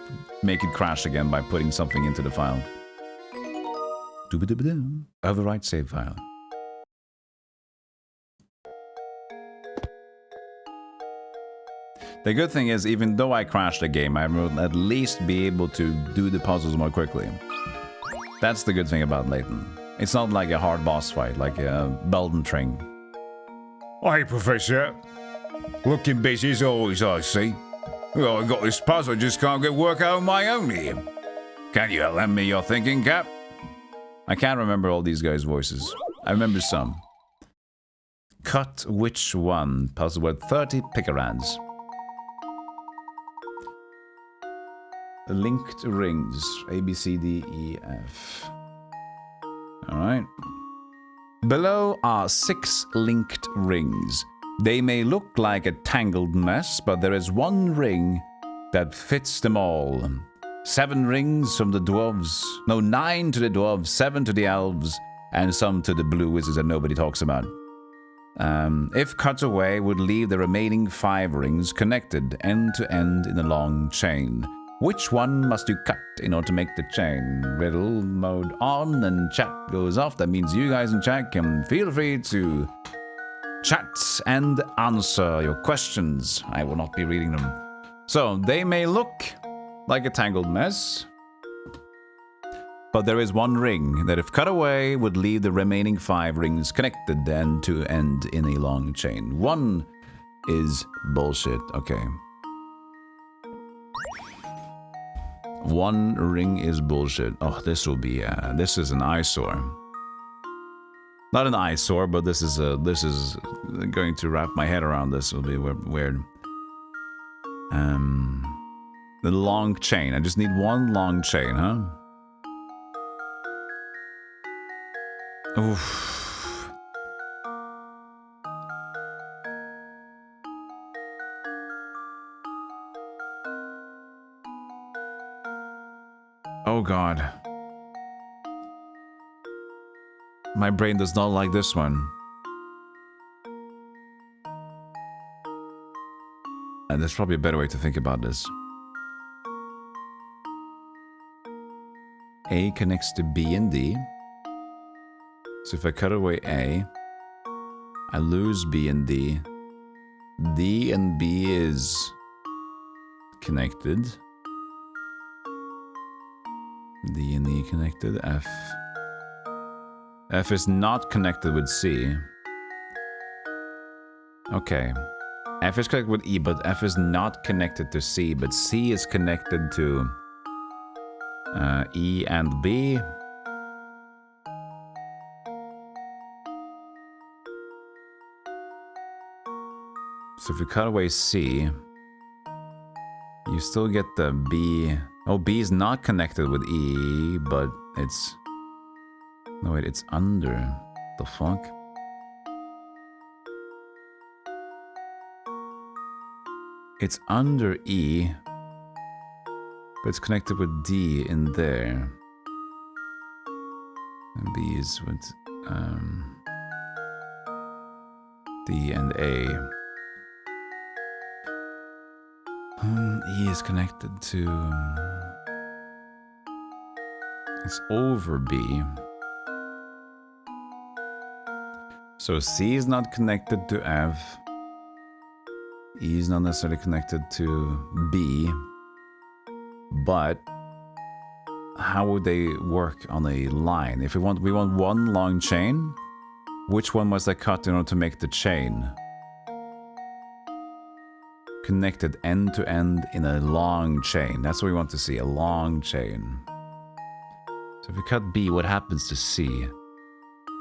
make it crash again by putting something into the file. Overwrite save file. The good thing is, even though I crashed the game, I will at least be able to do the puzzles more quickly. That's the good thing about Layton. It's not like a hard boss fight, like a Belden Tring. Hey, Professor. Looking busy as always, I see. Well, I got this puzzle, I just can't get work out on my own here. Can you lend me your thinking cap? I can't remember all these guys' voices. I remember some. Cut which one? Puzzle word 30 picarads. Linked rings. A, B, C, D, E, F. Alright. Below are 6 linked rings. They may look like a tangled mess, but there is one ring that fits them all. 7 rings from the dwarves. No, 9 to the dwarves, 7 to the elves, and some to the blue wizards that nobody talks about. If cut away, would leave the remaining 5 rings connected end to end in a long chain. Which one must you cut in order to make the chain? Riddle mode on and chat goes off. That means you guys in chat can feel free to chat and answer your questions. I will not be reading them. So, they may look like a tangled mess. But there is one ring that if cut away would leave the remaining 5 rings connected end to end in a long chain. 1 is bullshit. Okay. 1 ring is bullshit. Oh, this will be this is an eyesore. Not an eyesore, but this is going to wrap my head around. This will be weird. The long chain. I just need 1 long chain, huh? Oof. Oh god. My brain does not like this one. And there's probably a better way to think about this. A connects to B and D. So if I cut away A, I lose B and D. D and B is connected. D and E connected. F. F is not connected with C. Okay. F is connected with E, but F is not connected to C, but C is connected to E and B. So if you cut away C, you still get the B. Oh, B is not connected with E, but it's... No, wait, it's under. The fuck? It's under E, but it's connected with D in there. And B is with D and A. E is connected to... It's over B. So C is not connected to F. E is not necessarily connected to B. But how would they work on a line? If we want 1 long chain, which one must I cut in order to make the chain? Connected end to end in a long chain. That's what we want to see, a long chain. So if we cut B, what happens to C?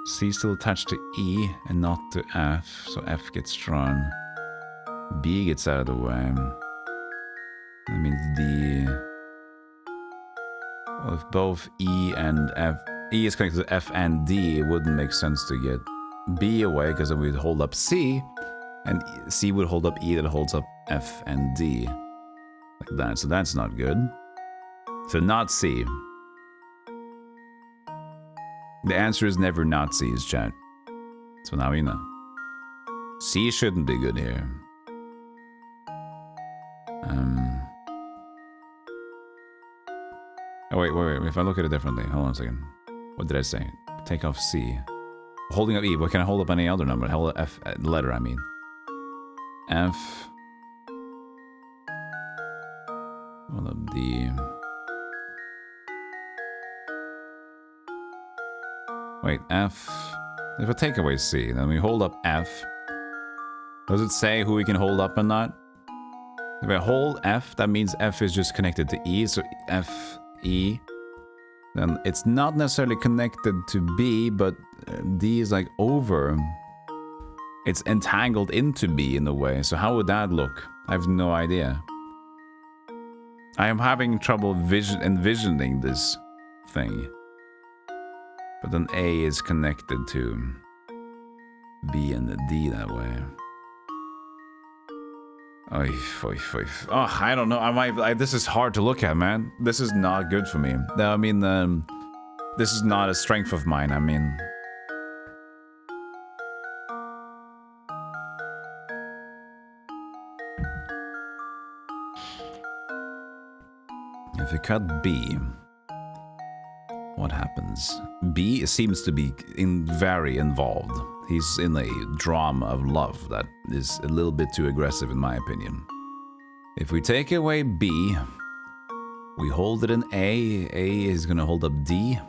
C is still attached to E and not to F, so F gets drawn. B gets out of the way. That means D. Well, if both E and F... E is connected to F and D, it wouldn't make sense to get B away, because then we'd hold up C, and C would hold up E that holds up F and D. Like that, so that's not good. So not C. The answer is never not C's, chat. So now we know. C shouldn't be good here. Oh wait. If I look at it differently, hold on a second. What did I say? Take off C. Holding up E. What can I hold up any other number? Hold up F letter. I mean. F. Hold up D. Wait, F. If I take away C, then we hold up F. Does it say who we can hold up and not? If I hold F, that means F is just connected to E, so F, E. Then it's not necessarily connected to B, but D is like over. It's entangled into B in a way, so how would that look? I have no idea. I am having trouble envisioning this thing. But then A is connected to B and D that way. Oh, I don't know. This is hard to look at, man. This is not good for me. I mean, this is not a strength of mine. I mean, if you cut B, what happens? B seems to be very involved. He's in a drama of love that is a little bit too aggressive in my opinion. If we take away B, We hold it in A. A is gonna hold up D.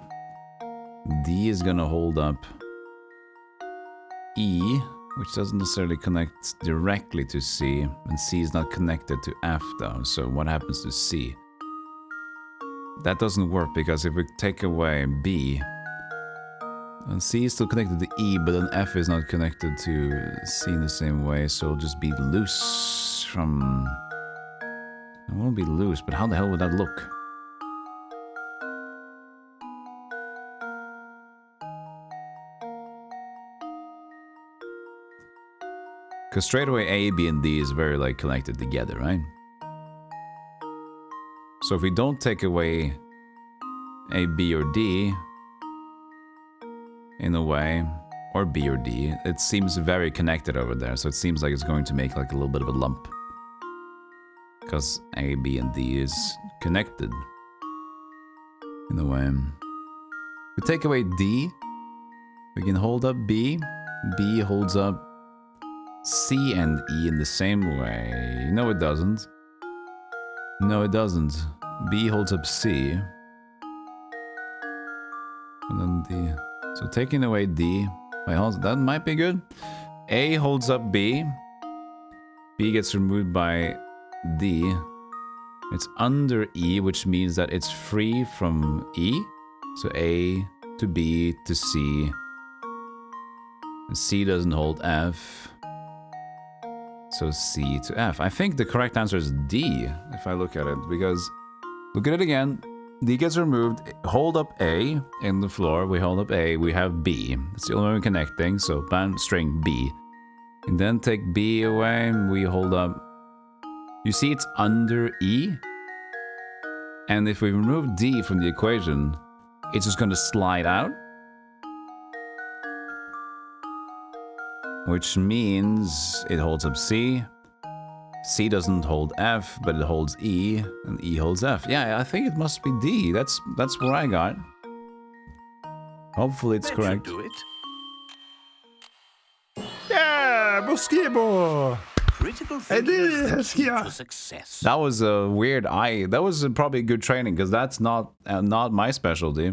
D is gonna hold up E, which doesn't necessarily connect directly to C, and C is not connected to F though, so what happens to C? That doesn't work because if we take away B, and C is still connected to E, but then F is not connected to C in the same way, so it'll just be loose from... It won't be loose, but how the hell would that look? Because straight away A, B, and D is very like connected together, right? So if we don't take away A, B, or D, in a way, or B or D, it seems very connected over there. So it seems like it's going to make like a little bit of a lump. Because A, B, and D is connected. In a way. If we take away D, we can hold up B. B holds up C and E in the same way. No, it doesn't. No, it doesn't. B holds up C. And then D. So taking away D. Wait, hold on, that might be good. A holds up B. B gets removed by D. It's under E, which means that it's free from E. So A to B to C. And C doesn't hold F. So C to F. I think the correct answer is D, if I look at it, because look at it again. D gets removed, hold up A in the floor, we hold up A, we have B. That's the only one connecting, so band string B. And then take B away, we hold up... You see it's under E? And if we remove D from the equation, it's just going to slide out. Which means it holds up C. C doesn't hold F, but it holds E, and E holds F. Yeah, I think it must be D. That's what I got. Hopefully it's correct. Do it. Yeah, Boskibo! Critical thinking is the key to success. That was a weird eye. That was probably good training, because that's not my specialty.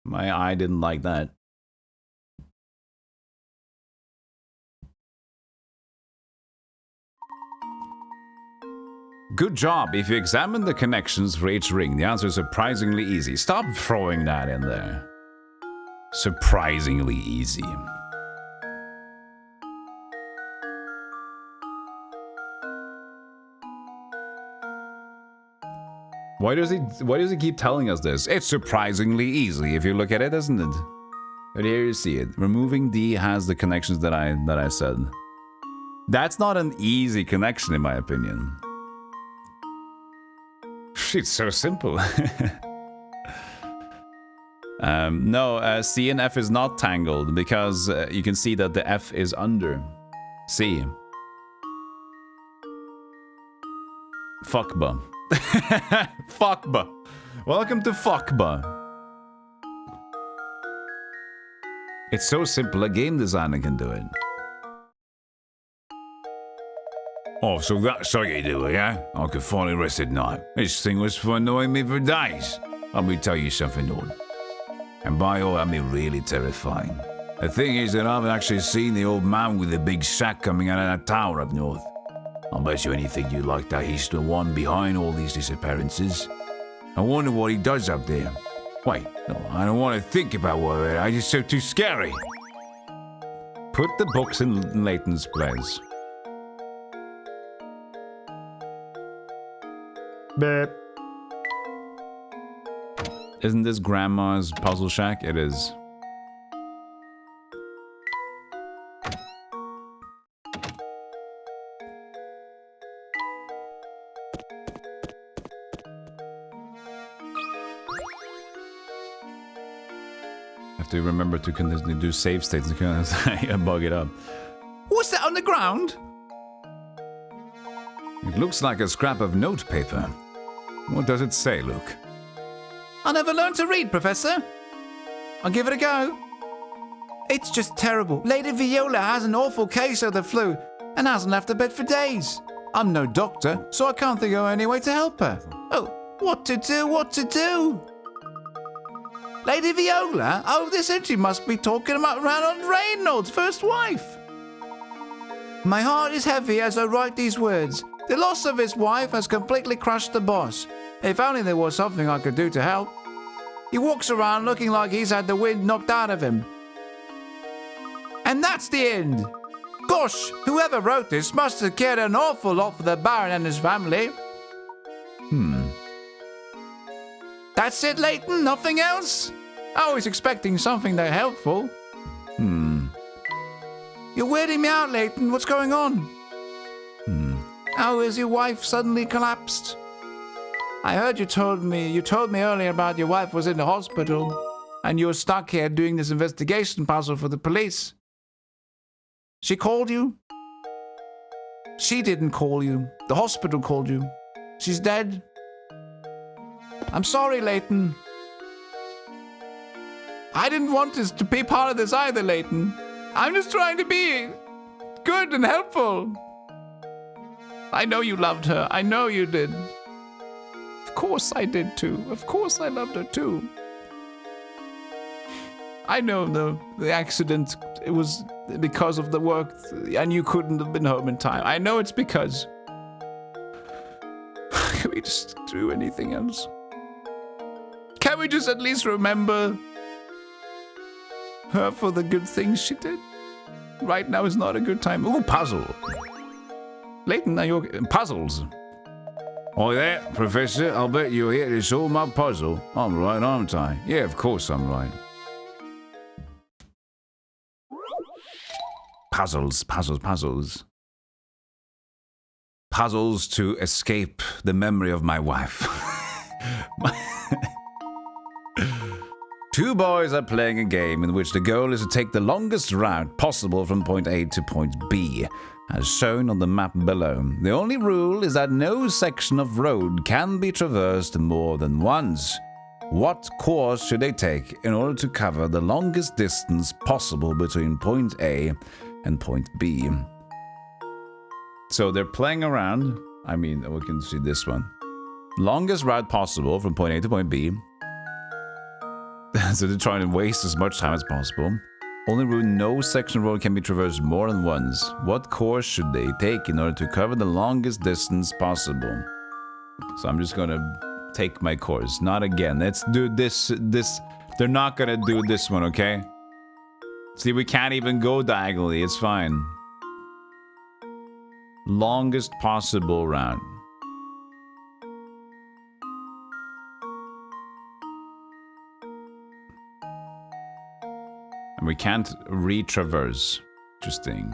My eye didn't like that. Good job. If you examine the connections for each ring, the answer is surprisingly easy. Stop throwing that in there. Surprisingly easy. Why does he keep telling us this? It's surprisingly easy if you look at it, isn't it? But here you see it. Removing D has the connections that I said. That's not an easy connection in my opinion. It's so simple. No, C and F is not tangled because you can see that the F is under C. Fuckba. Fuckba. Welcome to Fuckba. It's so simple, a game designer can do it. Oh, so that's how you do it, yeah? I could finally rest at night. This thing was for annoying me for days. Let me tell you something, Lord. And by all, I mean really terrifying. The thing is that I haven't actually seen the old man with the big sack coming out of that tower up north. I'll bet you anything you like that he's the one behind all these disappearances. I wonder what he does up there. Wait, no, I don't want to think about what it's just so too scary. Put the books in Layton's place. Beep. Isn't this Grandma's puzzle shack? It is. Have to remember to continuously do save states and bug it up. What's that on the ground? It looks like a scrap of notepaper. What does it say, Luke? I never learned to read, Professor. I'll give it a go. It's just terrible. Lady Viola has an awful case of the flu and hasn't left her bed for days. I'm no doctor, so I can't think of any way to help her. Oh, What to do? What to do? Lady Viola? Oh, this entry must be talking about Ronald Reynolds' first wife. My heart is heavy as I write these words. The loss of his wife has completely crushed the boss. If only there was something I could do to help. He walks around looking like he's had the wind knocked out of him. And that's the end. Gosh, whoever wrote this must have cared an awful lot for the Baron and his family. That's it, Layton? Nothing else? I was expecting something that helpful. You're weirding me out, Layton. What's going on? How has your wife suddenly collapsed? I heard you told me earlier about your wife was in the hospital and you're stuck here doing this investigation puzzle for the police. She called you? She didn't call you. The hospital called you. She's dead. I'm sorry, Layton. I didn't want this to be part of this either, Layton. I'm just trying to be good and helpful. I know you loved her. I know you did. Of course I did too. Of course I loved her too. I know the accident, it was because of the work and you couldn't have been home in time. I know it's because. Can we just do anything else? Can we just at least remember her for the good things she did? Right now is not a good time. Ooh, puzzle. Layton, are you puzzles? Oh yeah, Professor, I'll bet you're here to solve my puzzle. I'm right, aren't I? Yeah, of course I'm right. Puzzles, puzzles, puzzles. Puzzles to escape the memory of my wife. Two boys are playing a game in which the goal is to take the longest route possible from point A to point B, as shown on the map below. The only rule is that no section of road can be traversed more than once. What course should they take in order to cover the longest distance possible between point A and point B? So they're playing around. I mean, we can see this one. Longest route possible from point A to point B. So they're trying to waste as much time as possible. Only rule, no section of road can be traversed more than once. What course should they take in order to cover the longest distance possible? So I'm just gonna take my course. Not again. Let's do this. They're not gonna do this one, okay? See, we can't even go diagonally. It's fine. Longest possible route. And we can't retraverse. Interesting.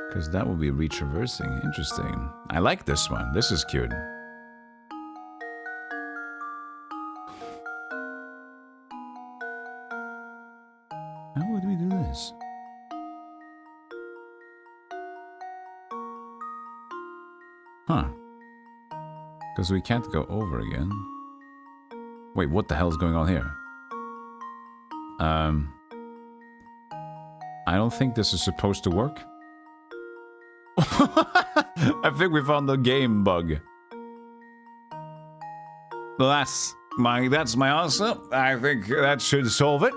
Because that will be retraversing. Interesting. I like this one. This is cute. How would we do this? Huh. Because we can't go over again. Wait, what the hell is going on here? I don't think this is supposed to work. I think we found the game bug. Well, that's my answer. I think that should solve it.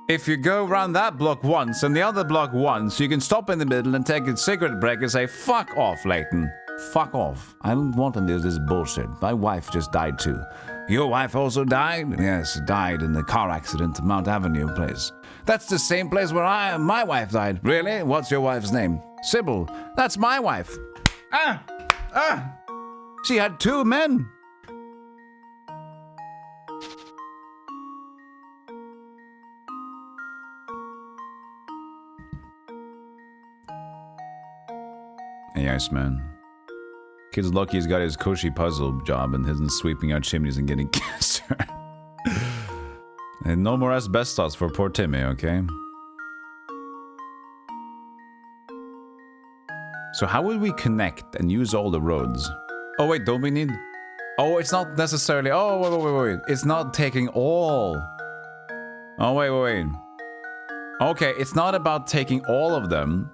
If you go around that block once and the other block once, you can stop in the middle and take a cigarette break and say, "Fuck off, Layton. Fuck off. I don't want to do this bullshit. My wife just died too." Your wife also died? Yes, died in the car accident at Mount Avenue place. That's the same place where my wife died. Really? What's your wife's name? Sybil. That's my wife. She had two men. Hey, Iceman. Kid's lucky he's got his cushy puzzle job and isn't sweeping out chimneys and getting cancer. And no more asbestos for poor Timmy, okay? So how would we connect and use all the roads? Oh wait, don't we need... Oh, it's not necessarily... Oh, wait. It's not taking all. Oh, wait. Okay, it's not about taking all of them.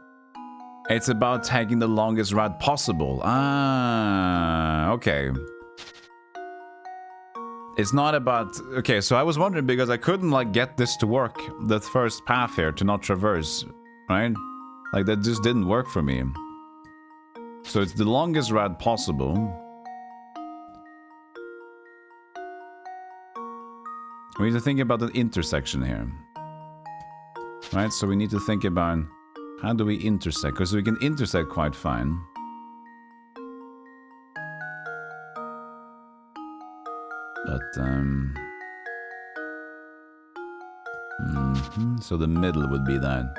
It's about taking the longest route possible. Ah, okay. It's not about... Okay, so I was wondering because I couldn't, like, get this to work. The first path here to not traverse, right? Like, that just didn't work for me. So it's the longest route possible. We need to think about the intersection here. Right, so we need to think about... How do we intersect? Because we can intersect quite fine. But, so the middle would be that.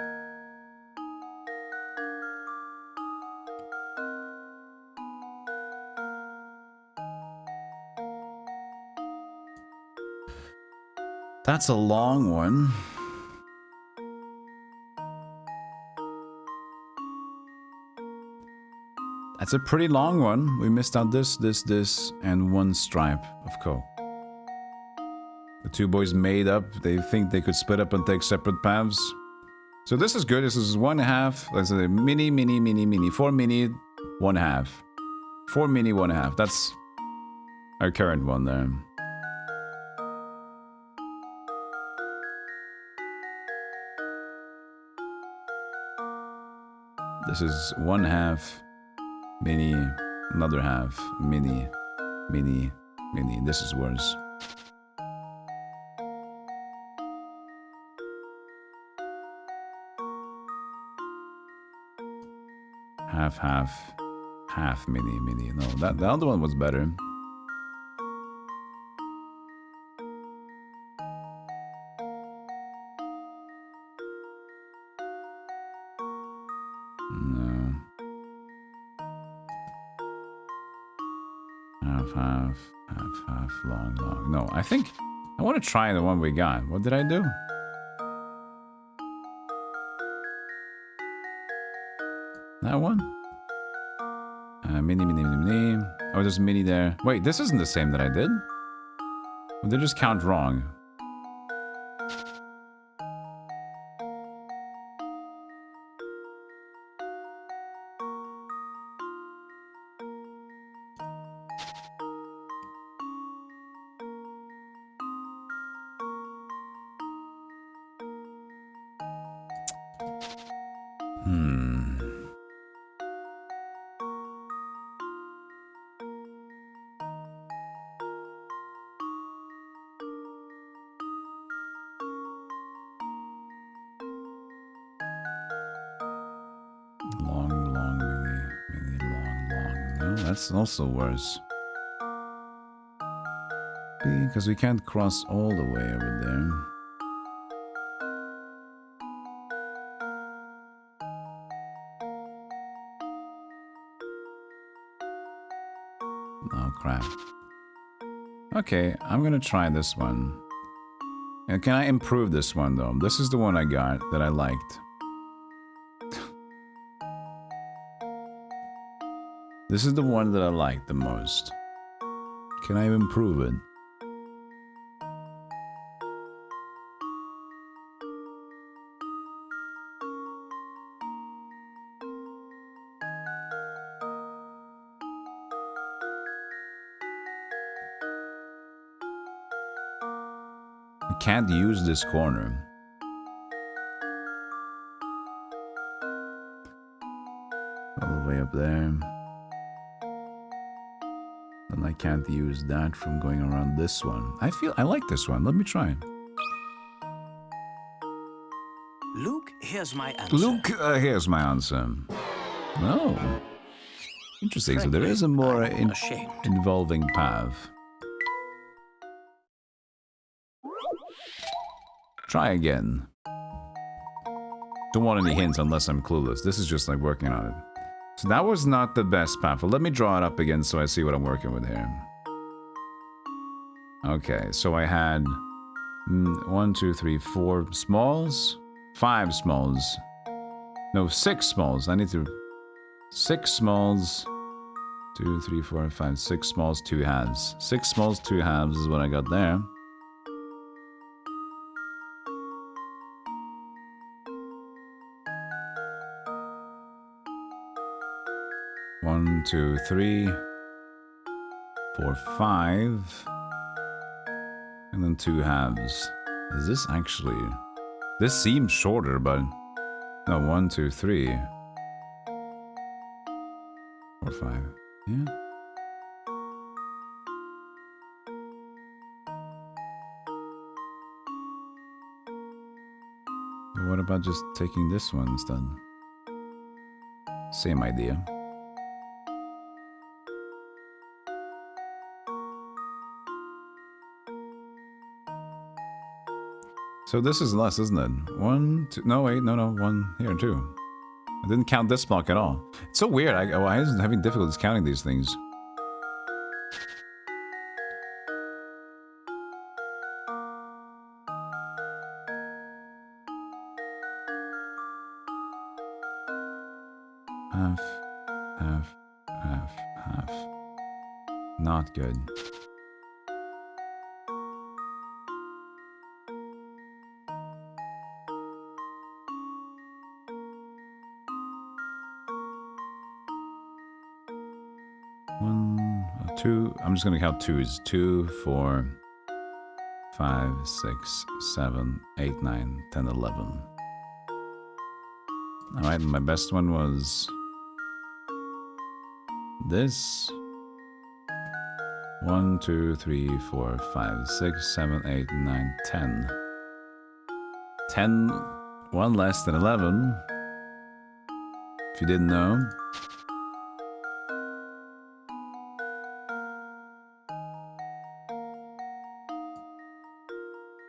That's a long one. That's a pretty long one. We missed out this, and one stripe of coke. The two boys made up. They think they could split up and take separate paths. So this is good. This is 1/2. Let's say mini. 4 mini, 1/2. 4 mini, 1/2. That's our current one there. This is 1/2. Mini, another half, mini. This is worse. Half, mini. No, the other one was better. No. Half, long. No, I think I want to try the one we got. What did I do? That one? Mini. Oh, there's mini there. Wait, this isn't the same that I did? Well, they just count wrong. That's also worse. Because we can't cross all the way over there. Oh, crap. Okay, I'm gonna try this one. And can I improve this one, though? This is the one I got that I liked. This is the one that I like the most. Can I improve it? I can't use this corner. All the way up there. And I can't use that from going around this one. I like this one. Let me try it. Luke, here's my answer. Luke, here's my answer. Oh. Interesting. So there is a more involving path. Try again. Don't want any hints unless I'm clueless. This is just like working on it. So that was not the best path. But let me draw it up again so I see what I'm working with here. Okay, so I had 1, 2, 3, 4 smalls, 5 smalls. No, 6 smalls. I need to 6 smalls, 2, 3, 4, 5, 6 smalls, 2 halves. 6 smalls, 2 halves is what I got there. One, 2, 3, 4, 5, and then 2 halves. Is this actually? This seems shorter, but no. 1, 2, 3, 4, 5. Yeah. What about just taking this one instead? Same idea. So this is less, isn't it? 1, 2, no wait, no, 1 here too. I didn't count this block at all. It's so weird. I was having difficulties counting these things. Half, half, half, half. Not good. Two. I'm just gonna count twos. 2, 4, 5, 6, 7, 8, 9, 10, 11. Alright, my best one was this. 1, 2, 3, 4, 5, 6, 7, 8, 9, 10. 10, one less than 11. If you didn't know.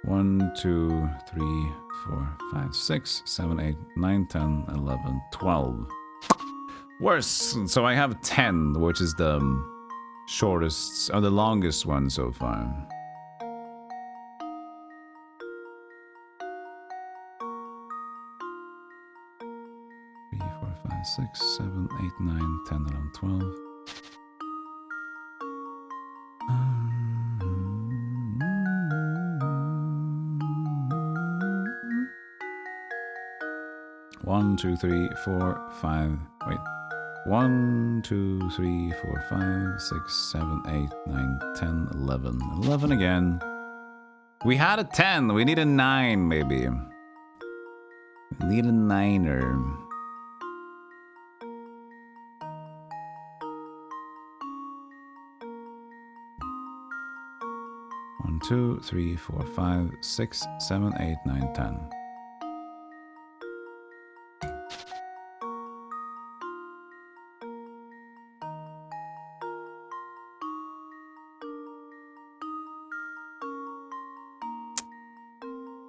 One, 2, 3, 4, 5, 6, 7, 8, 9, 10, 11, 12. Worse. So I have 10, which is the shortest, or the longest one so far. Three, 4, 5, 6, 7, 8, 9, 10, 11, 12. 1, 2, 3, 4, 5. Wait. 1, 2, 3, 4, 5, 6, 7, 8, 9, 10, 11. 11 again. We had a 10. We need a 9, maybe. We need a 9er. One, 2, 3, 4, 5, 6, 7, 8, 9, 10.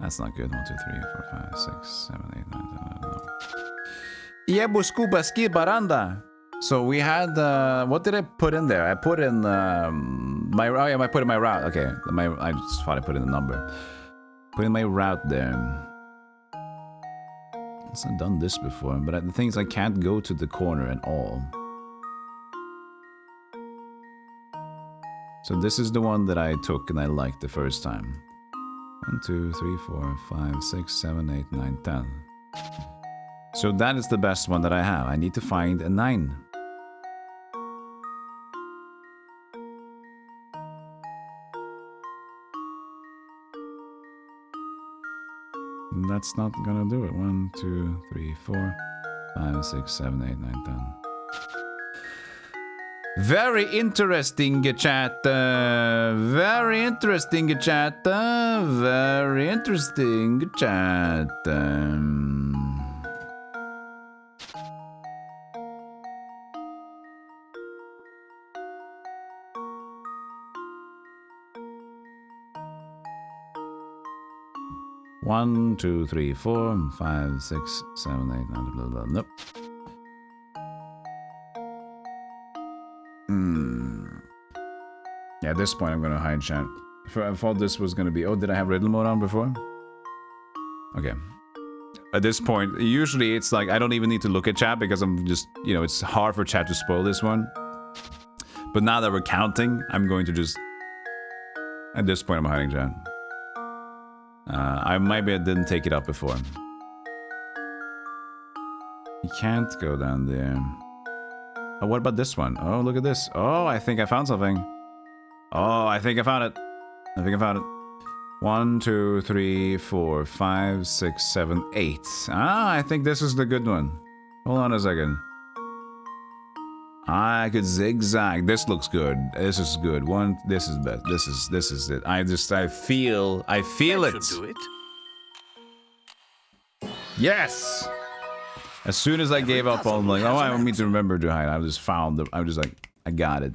That's not good. 1, 2, 3, 4, 5, 6, 7, 8, 9, 10, 11. Yeah, buscuba ski baranda. So we had, what did I put in there? I put in my, oh yeah, I put in my route. Okay, I just thought I put in the number. Put in my route there. I've done this before, but the thing is I can't go to the corner at all. So this is the one that I took and I liked the first time. 1, 2, 3, 4, 5, 6, 7, 8, 9, 10. So that is the best one that I have. I need to find a 9. That's not gonna do it. 1, 2, 3, 4, 5, 6, 7, 8, 9, 10. Very interesting, chat. Very interesting, chat. Very interesting, chat. One, 2, 3, 4, 5, 6, 7, 8, 9, blah, blah, blah. Nope. Yeah, at this point I'm gonna hide chat. I thought this was gonna be... Oh, did I have riddle mode on before? Okay. At this point, usually it's like I don't even need to look at chat because I'm just... You know, it's hard for chat to spoil this one. But now that we're counting, I'm going to just... At this point, I'm hiding, chat. Maybe I didn't take it up before. You can't go down there. Oh, what about this one? Oh, look at this. Oh, I think I found something. Oh, I think I found it. I think I found it. 1, 2, 3, 4, 5, 6, 7, 8. Ah, I think this is the good one. Hold on a second. I could zigzag. This looks good. This is good. This is best. This is it. I feel it. Should do it. Yes. As soon as I gave up on like, oh, I don't need to remember to hide. I just found I was just like, I got it.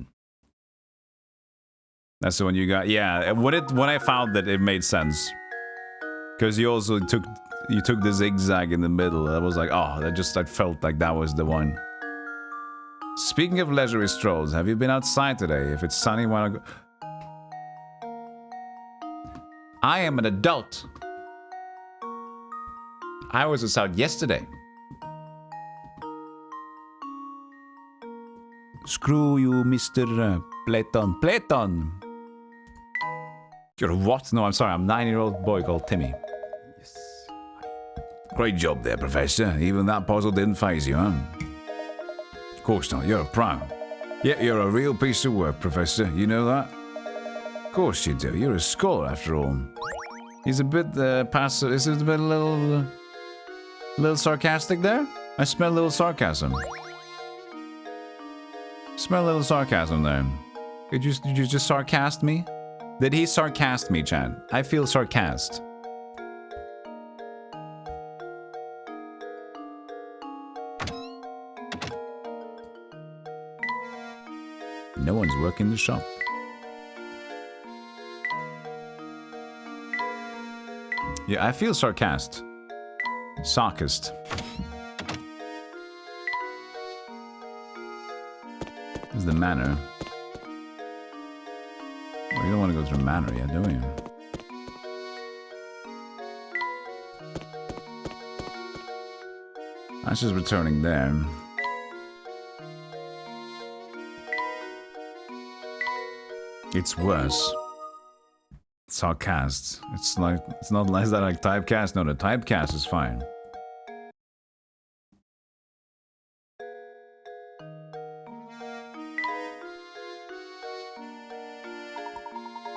That's the one you got. Yeah. When I found that, it made sense. Because you also took the zigzag in the middle. I was like, oh, I felt like that was the one. Speaking of leisurely strolls, have you been outside today? If it's sunny, why not go? I am an adult. I was out yesterday. Screw you, Mr. Layton. Layton! You're a what? No, I'm sorry. I'm a 9-year-old boy called Timmy. Yes. Great job there, Professor. Even that puzzle didn't faze you, huh? Of course not. You're a pro. Yeah, you're a real piece of work, Professor. You know that? Of course you do. You're a scholar, after all. He's a bit passive. Is it a bit a little sarcastic there? I smell a little sarcasm. Smell a little sarcasm there. Did you just sarcast me? Did he sarcast me, Chad? I feel sarcast. No one's working the shop. Yeah, I feel sarcast. Sarcast. This is the manor. Well, you don't want to go through manor yet, do you? That's just returning there. It's worse. Sarcast. It's not is that like typecast? No, the typecast is fine.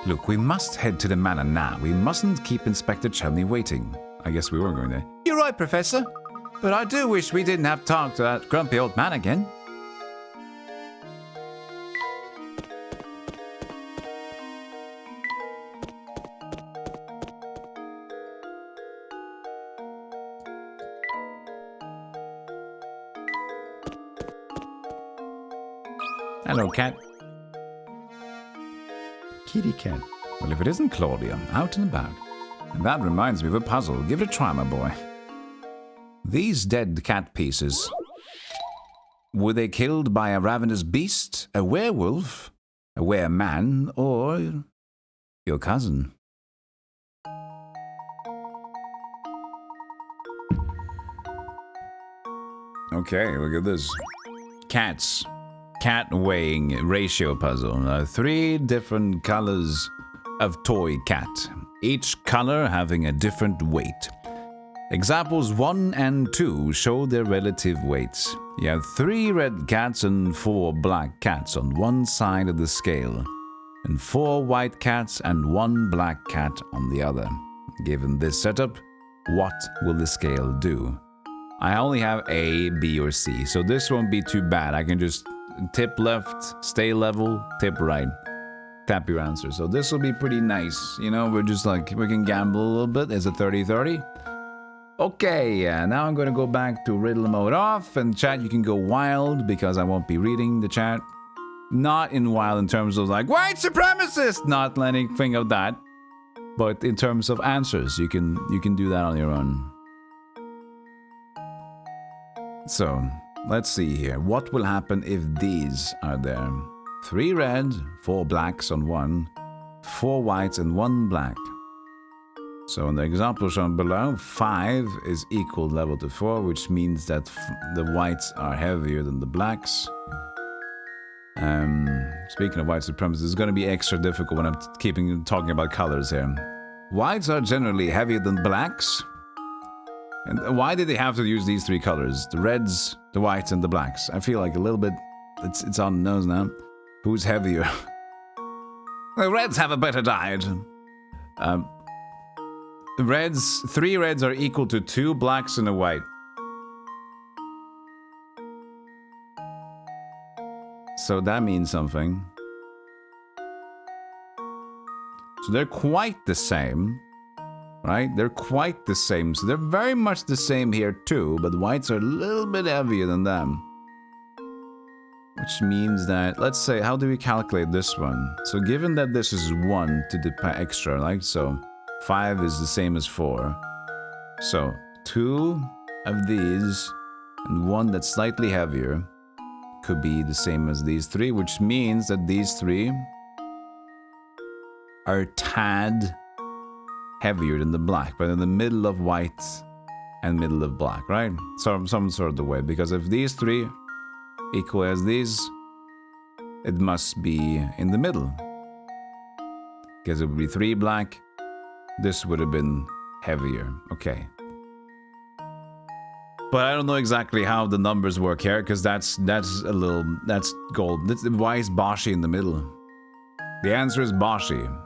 Look, we must head to the manor now. We mustn't keep Inspector Chelney waiting. I guess we were going there. You're right, Professor. But I do wish we didn't have to talk to that grumpy old man again. Hello, cat. Kitty cat. Well, if it isn't Claudia, out and about. And that reminds me of a puzzle. Give it a try, my boy. These dead cat pieces. Were they killed by a ravenous beast, a werewolf, a wereman, or your cousin? Okay, look at this. Cats. Cat weighing ratio puzzle. 3 different colors of toy cat. Each color having a different weight. Examples 1 and 2 show their relative weights. You have 3 red cats and 4 black cats on one side of the scale, and 4 white cats and 1 black cat on the other. Given this setup, what will the scale do? I only have A, B, or C, so this won't be too bad. I can just tip left, stay level, tip right. Tap your answer. So this will be pretty nice. You know, we're just like, we can gamble a little bit. Is it 30-30? Okay, now I'm going to go back to riddle mode off, and chat, you can go wild because I won't be reading the chat. Not in wild in terms of like, white supremacist! Not anything of that. But in terms of answers, you can do that on your own. So, let's see here. What will happen if these are there? 3 red, 4 blacks on one, 4 whites and 1 black. So in the example shown below, 5 is equal level to 4, which means that the whites are heavier than the blacks. Speaking of white supremacy, it's going to be extra difficult when I'm talking about colors here. Whites are generally heavier than blacks. And why did they have to use these three colors? The reds, the whites, and the blacks. I feel like a little bit... It's on the nose now. Who's heavier? The reds have a better diet. Reds... 3 reds are equal to 2 blacks and a white. So that means something. So they're quite the same. Right? They're quite the same. So they're very much the same here too, but whites are a little bit heavier than them. Which means that, let's say, how do we calculate this one? So given that this is 1 to the extra, like so, 5 is the same as 4. So 2 of these and 1 that's slightly heavier could be the same as these 3, which means that these 3 are a tad heavier than the black, but in the middle of white and middle of black, right? So some sort of the way, because if these 3 equal as these, it must be in the middle. Because it would be 3 black, this would have been heavier. Okay. But I don't know exactly how the numbers work here, because that's gold. Why is Boshi in the middle? The answer is Boshi.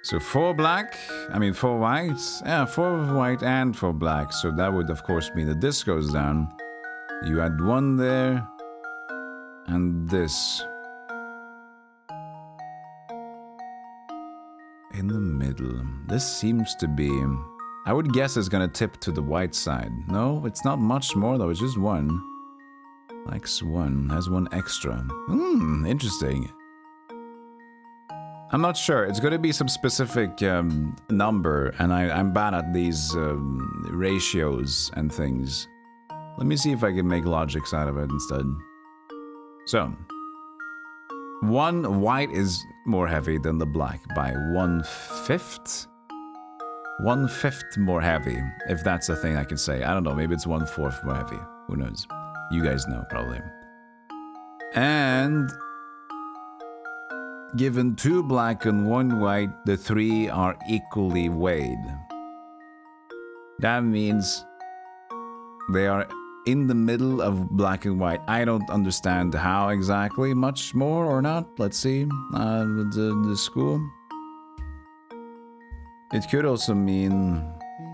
So 4 black, 4 white, yeah, 4 white and 4 black. So that would of course mean that this goes down. You add 1 there, and this. In the middle. This seems to be, I would guess it's gonna tip to the white side. No, it's not much more though, it's just 1. Likes 1, has 1 extra. Interesting. I'm not sure. It's going to be some specific number, and I'm bad at these ratios and things. Let me see if I can make logics out of it instead. So, 1 white is more heavy than the black by 1/5? 1/5 more heavy, if that's a thing I can say. I don't know, maybe it's 1/4 more heavy. Who knows? You guys know, probably. And given 2 black and 1 white, the 3 are equally weighed. That means they are in the middle of black and white. I don't understand how exactly, much more or not. Let's see. The school. It could also mean...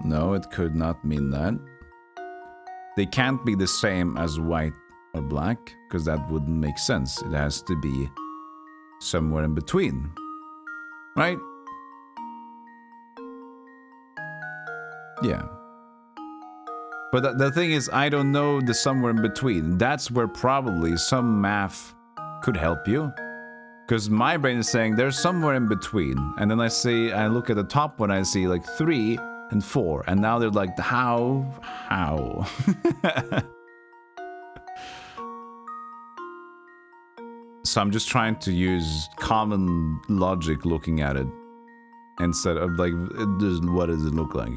No, it could not mean that. They can't be the same as white or black, because that wouldn't make sense. It has to be somewhere in between, right? Yeah. But the thing is, I don't know the somewhere in between. That's where probably some math could help you. Because my brain is saying there's somewhere in between. And then I look at the top one, I see like 3 and 4. And now they're like, how? So I'm just trying to use common logic looking at it instead of like, what does it look like?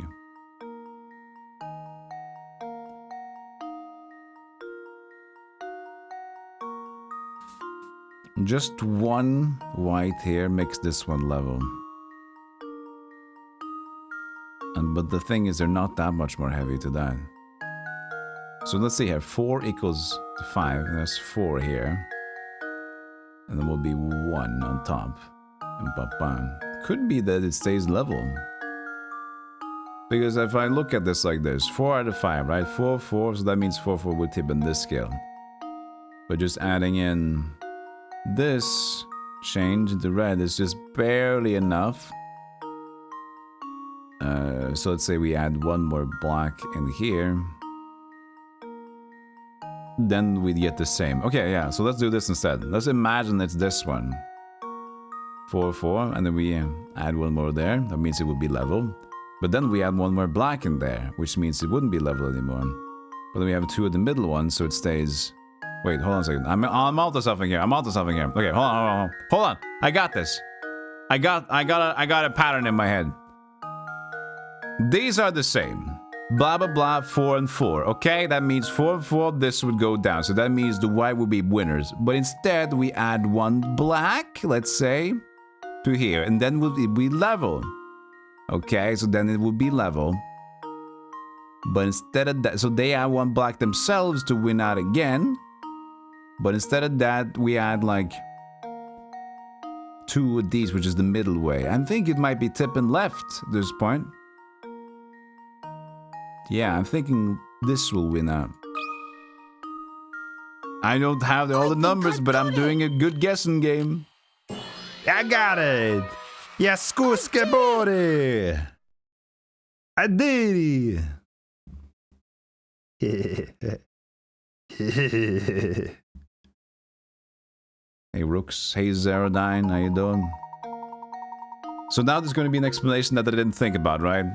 Just 1 white here makes this one level. But the thing is, they're not that much more heavy to that. So let's see here, 4 equals to 5, and there's 4 here. And then will be 1 on top. And ba-bam. Could be that it stays level. Because if I look at this like this, 4 out of 5, right? 4, 4, so that means 4, 4 would tip in this scale. But just adding in this change, the red, is just barely enough. So let's say we add 1 more black in here. Then we get the same. Okay, yeah, so let's do this instead. Let's imagine it's this one. 4, 4, and then we add 1 more there. That means it would be level. But then we add 1 more black in there, which means it wouldn't be level anymore. But then we have 2 of the middle ones, so it stays... Wait, hold on a second. I'm onto something here. Okay, hold on. I got this. I got a pattern in my head. These are the same. blah, blah, blah, 4 and 4. Okay, that means 4 and 4, this would go down. So that means the white would be winners. But instead, we add 1 black, let's say, to here. And then it would be level. Okay, so then it would be level. But instead of that, so they add 1 black themselves to win out again. But instead of that, we add like 2 of these, which is the middle way. I think it might be tipping left at this point. Yeah, I'm thinking this will win out. I don't have all the numbers, but I'm doing a good guessing game. I got it! Jaskuskebori! I did it! Hey Rooks, hey Zerodine, how you doing? So now there's going to be an explanation that I didn't think about, right?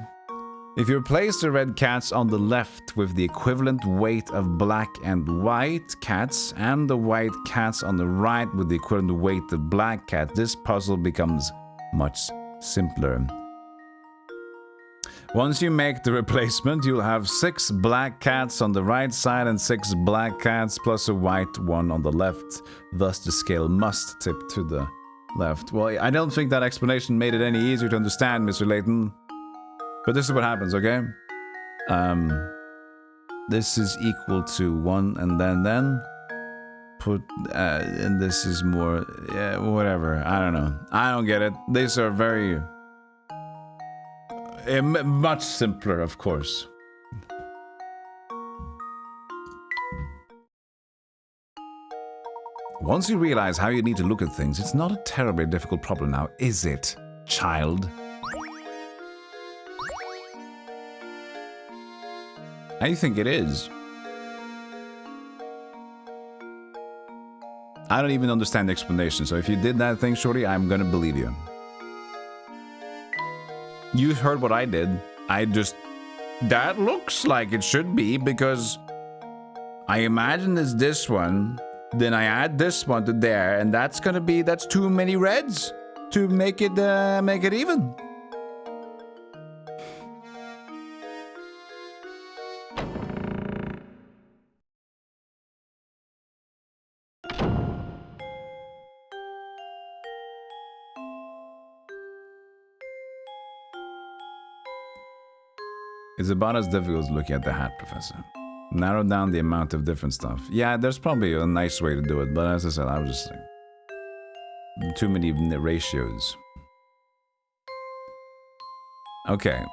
If you replace the red cats on the left with the equivalent weight of black and white cats, and the white cats on the right with the equivalent weight of black cats, this puzzle becomes much simpler. Once you make the replacement, you'll have 6 black cats on the right side and 6 black cats plus a white one on the left. Thus, the scale must tip to the left. Well, I don't think that explanation made it any easier to understand, Mr. Layton. But this is what happens, okay? This is equal to 1 and then put, and this is more, yeah, whatever. I don't know. I don't get it. These are very, much simpler, of course. Once you realize how you need to look at things, it's not a terribly difficult problem now, is it, child? I think it is. I don't even understand the explanation, so if you did that thing, Shorty, I'm gonna believe you. You heard what I did. That looks like it should be, because I imagine it's this one, then I add this one to there, and that's too many reds to make it even. It's about as difficult as looking at the hat, Professor. Narrow down the amount of different stuff. Yeah, there's probably a nice way to do it, but as I said, I was just like, too many ratios. Okay.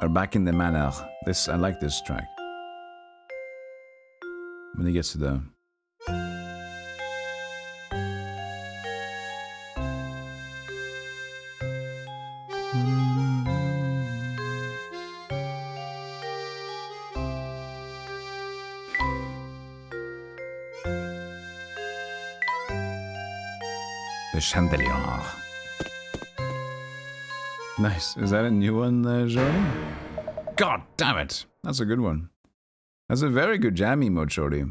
We're back in the manor. I like this track. When he gets to the... The chandelier. Nice. Is that a new one, Jordy? God damn it. That's a good one. That's a very good jam emote, Jordy.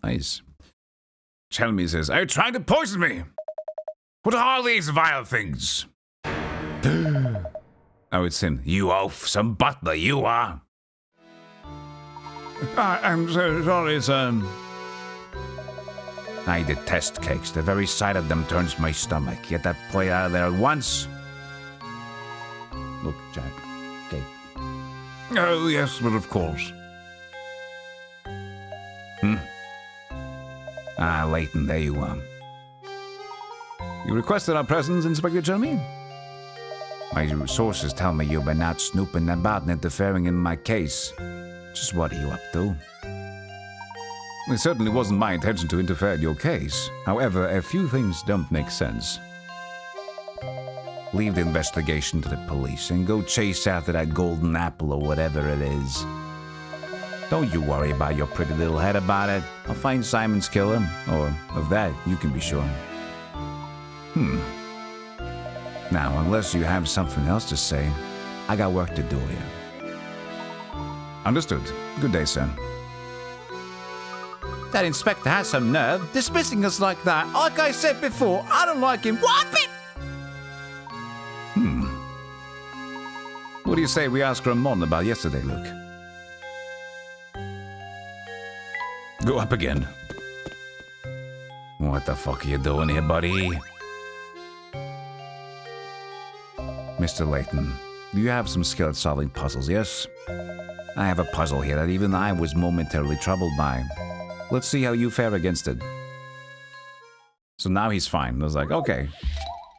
Nice. Chelmy says, "Are you trying to poison me? What are all these vile things?" Oh, it's him. You oaf, some butler, you are. I'm so sorry, sir. I detest cakes. The very sight of them turns my stomach. Get that boy out of there at once. Look, Jack. Cake. Oh, yes, but of course. Ah, Layton, there you are. You requested our presence, Inspector Jeremy? My sources tell me you've been out snooping about and interfering in my case. Just what are you up to? It certainly wasn't my intention to interfere in your case. However, a few things don't make sense. Leave the investigation to the police and go chase after that golden apple or whatever it is. Don't you worry about your pretty little head about it. I'll find Simon's killer, or of that you can be sure. Now, unless you have something else to say, I got work to do here. Understood. Good day, sir. That inspector has some nerve, dismissing us like that. Like I said before, I don't like him. What? What do you say we ask Ramon about yesterday, Luke? Go up again. What the fuck are you doing here, buddy? Mr. Layton, you have some skill at solving puzzles, yes? I have a puzzle here that even I was momentarily troubled by. Let's see how you fare against it. So now he's fine. I was like, okay,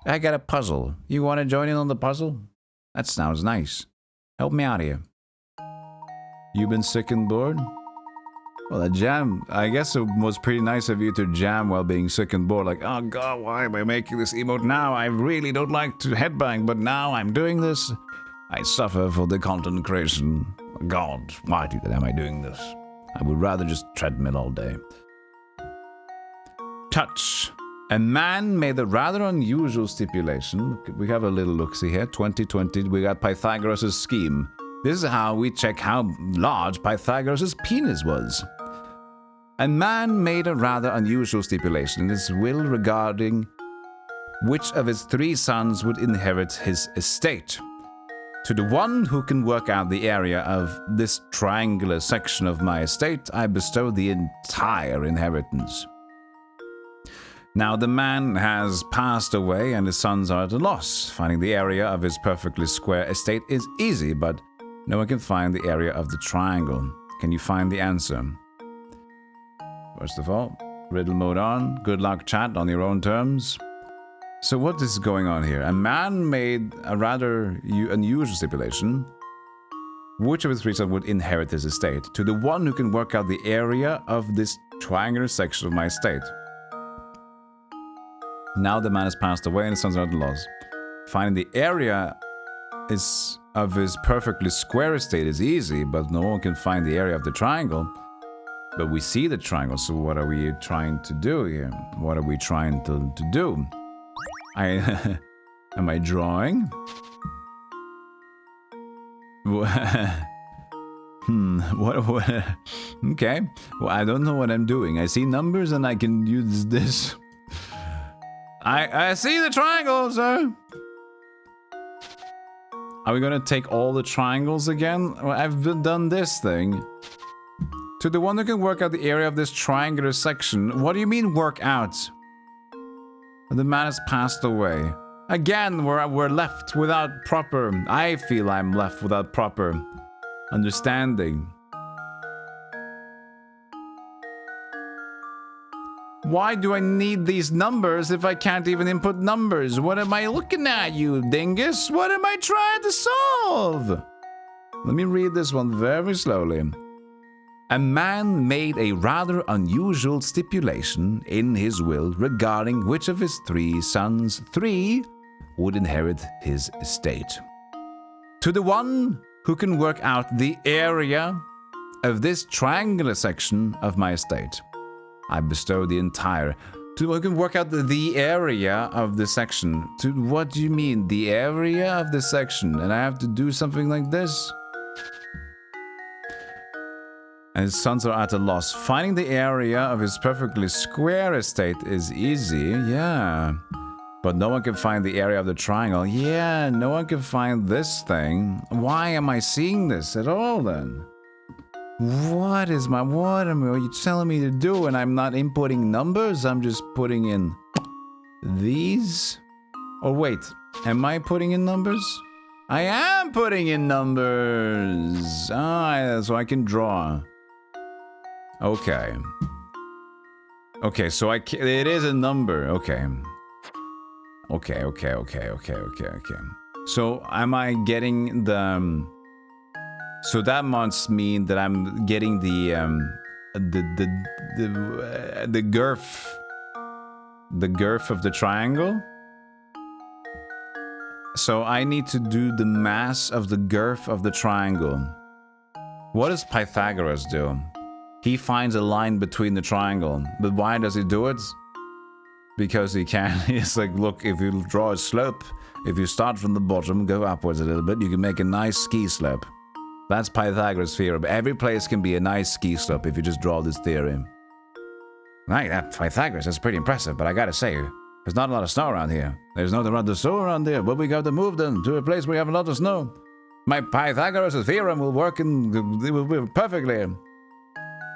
I got a puzzle. You want to join in on the puzzle? That sounds nice. Help me out here. You been sick and bored? Well, that jam, I guess it was pretty nice of you to jam while being sick and bored. Like, oh god, why am I making this emote now? I really don't like to headbang, but now I'm doing this. I suffer for the content creation. God, why am I doing this? I would rather just treadmill all day. Touch. A man made a rather unusual stipulation. We have a little look-see here. 2020, we got Pythagoras' scheme. This is how we check how large Pythagoras' penis was. A man made a rather unusual stipulation in his will regarding which of his 3 sons would inherit his estate. To the one who can work out the area of this triangular section of my estate, I bestow the entire inheritance. Now the man has passed away and his sons are at a loss. Finding the area of his perfectly square estate is easy, but no one can find the area of the triangle. Can you find the answer? First of all, riddle mode on. Good luck, chat, on your own terms. So what is going on here? A man made a rather unusual stipulation. Which of his 3 sons would inherit his estate? To the one who can work out the area of this triangular section of my estate. Now the man has passed away and his sons are at a loss. Finding the area of his perfectly square estate is easy, but no one can find the area of the triangle. But we see the triangle, so what are we trying to do here? What are we trying to do? Am I drawing? What? Okay. Well, I don't know what I'm doing. I see numbers and I can use this. I see the triangle, sir. Are we gonna take all the triangles again? Well, I've done this thing. To the one who can work out the area of this triangular section. What do you mean work out? The man has passed away. Again, we're left without proper... I feel I'm left without proper understanding. Why do I need these numbers if I can't even input numbers? What am I looking at, you dingus? What am I trying to solve? Let me read this one very slowly. A man made a rather unusual stipulation in his will regarding which of his 3 sons, 3, would inherit his estate. To the one who can work out the area of this triangular section of my estate, I bestow the entire... To who can work out the area of the section. To what do you mean, the area of the section? And I have to do something like this? And his sons are at a loss. Finding the area of his perfectly square estate is easy, yeah. But no one can find the area of the triangle. Yeah, no one can find this thing. Why am I seeing this at all then? What are you telling me to do? And I'm not inputting numbers, I'm just putting in these? Oh wait, am I putting in numbers? I am putting in numbers! Ah, so I can draw. Okay. Okay, so it is a number. Okay. Okay. So am I getting the... So that must mean that I'm getting the girth of the triangle? So I need to do the mass of the girth of the triangle. What does Pythagoras do? He finds a line between the triangle. But why does he do it? Because he can. It's like, look, if you draw a slope, if you start from the bottom, go upwards a little bit, you can make a nice ski slope. That's Pythagoras' theorem. Every place can be a nice ski slope if you just draw this theorem. Right, that Pythagoras, that's pretty impressive, but I gotta say, there's not a lot of snow around here. There's not a lot of snow around here, but we got to move them to a place where we have a lot of snow. My Pythagoras' theorem will work perfectly.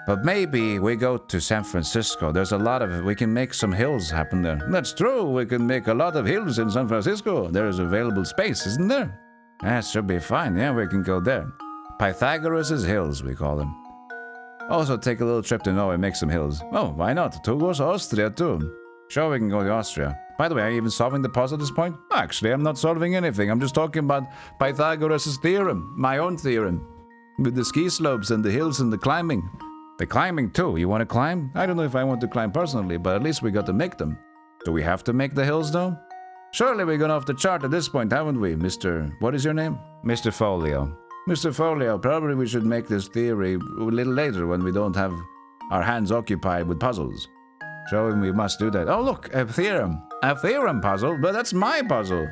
But maybe we go to San Francisco. There's a lot of... We can make some hills happen there. That's true. We can make a lot of hills in San Francisco. There is available space, isn't there? That should be fine. Yeah, we can go there. Pythagoras' hills, we call them. Also, take a little trip to Norway, make some hills. Oh, why not? To go to Austria, too. Sure, we can go to Austria. By the way, are you even solving the puzzle at this point? Actually, I'm not solving anything. I'm just talking about Pythagoras' theorem. My own theorem. With the ski slopes and the hills and the climbing. The climbing, too. You want to climb? I don't know if I want to climb personally, but at least we got to make them. Do we have to make the hills, though? Surely we're gone off the chart at this point, haven't we, Mr... What is your name? Mr. Folio. Mr. Folio, probably we should make this theory a little later when we don't have our hands occupied with puzzles. Showing we must do that. Oh, look, a theorem. A theorem puzzle? But that's my puzzle.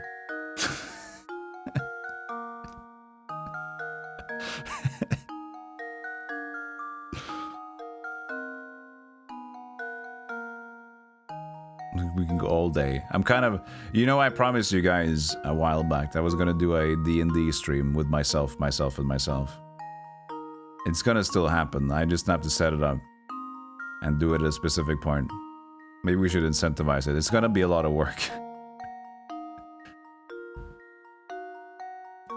We can go all day. I'm kind of... You know, I promised you guys a while back that I was going to do a D&D stream with myself. It's going to still happen. I just have to set it up and do it at a specific point. Maybe we should incentivize it. It's going to be a lot of work.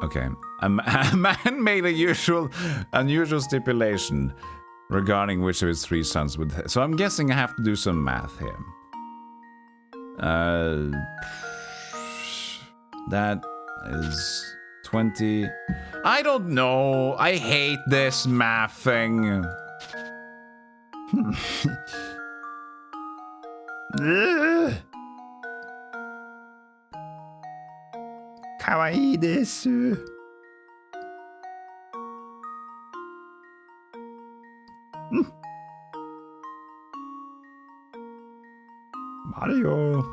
Okay. A man made a unusual stipulation regarding which of his 3 sons would... So I'm guessing I have to do some math here. That is 20. I don't know. I hate this math thing. Kawaii desu. Mario.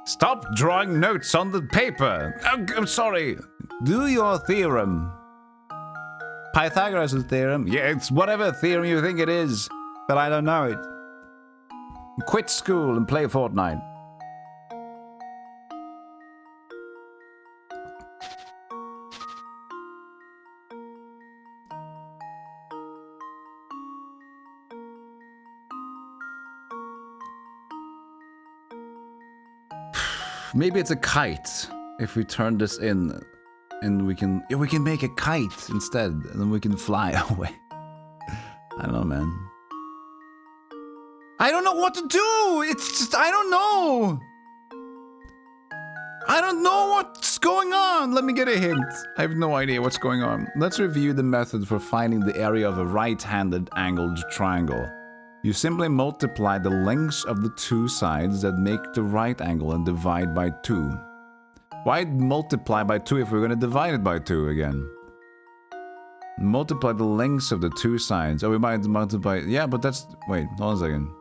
Stop drawing notes on the paper. Oh, I'm sorry. Do your theorem. Pythagoras' theorem? Yeah, it's whatever theorem you think it is, but I don't know it. Quit school and play Fortnite. Maybe it's a kite. If we turn this in, and we can make a kite instead, and then we can fly away. I don't know, man. I don't know what to do. It's just I don't know. I don't know what's going on. Let me get a hint. I have no idea what's going on. Let's review the method for finding the area of a right-handed angled triangle. You simply multiply the lengths of the 2 sides that make the right angle and divide by 2. Why multiply by 2 if we're going to divide it by 2 again? Multiply the lengths of the 2 sides. Oh, we might multiply... Yeah, but that's... Wait, hold on a second.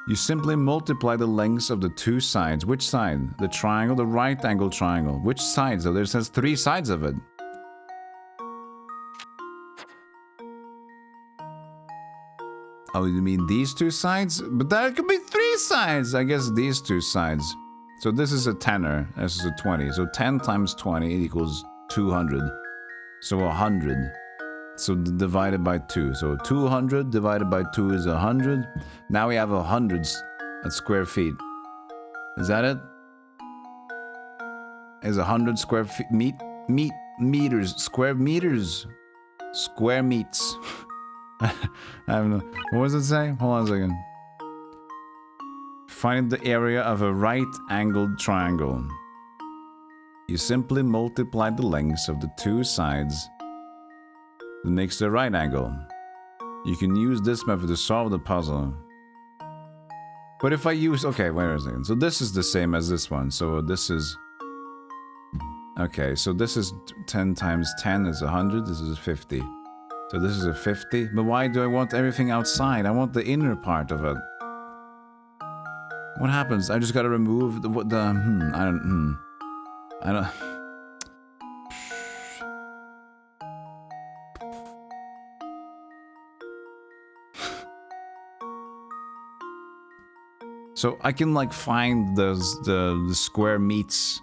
You simply multiply the lengths of the 2 sides. Which side? The triangle, the right angle triangle. Which sides? So there says 3 sides of it. Oh, you mean these 2 sides? But there could be 3 sides! I guess these 2 sides. So this is a tenner, this is a 20. So 10 times 20 equals 200. So 100. So divided by 2. So 200 divided by 2 is 100. Now we have 100 square feet. Is that it? Is 100 square feet... meters. Square meters. Square meets. I don't know. What does it say? Hold on a second. Find the area of a right-angled triangle. You simply multiply the lengths of the 2 sides that makes the right angle. You can use this method to solve the puzzle. But if I use... Okay, wait a second. So this is the same as this one. So this is... Okay, so this is 10 times 10 is 100. This is 50. So this is a 50, but why do I want everything outside? I want the inner part of it. What happens? I just gotta remove the I don't. So I can like find the square meets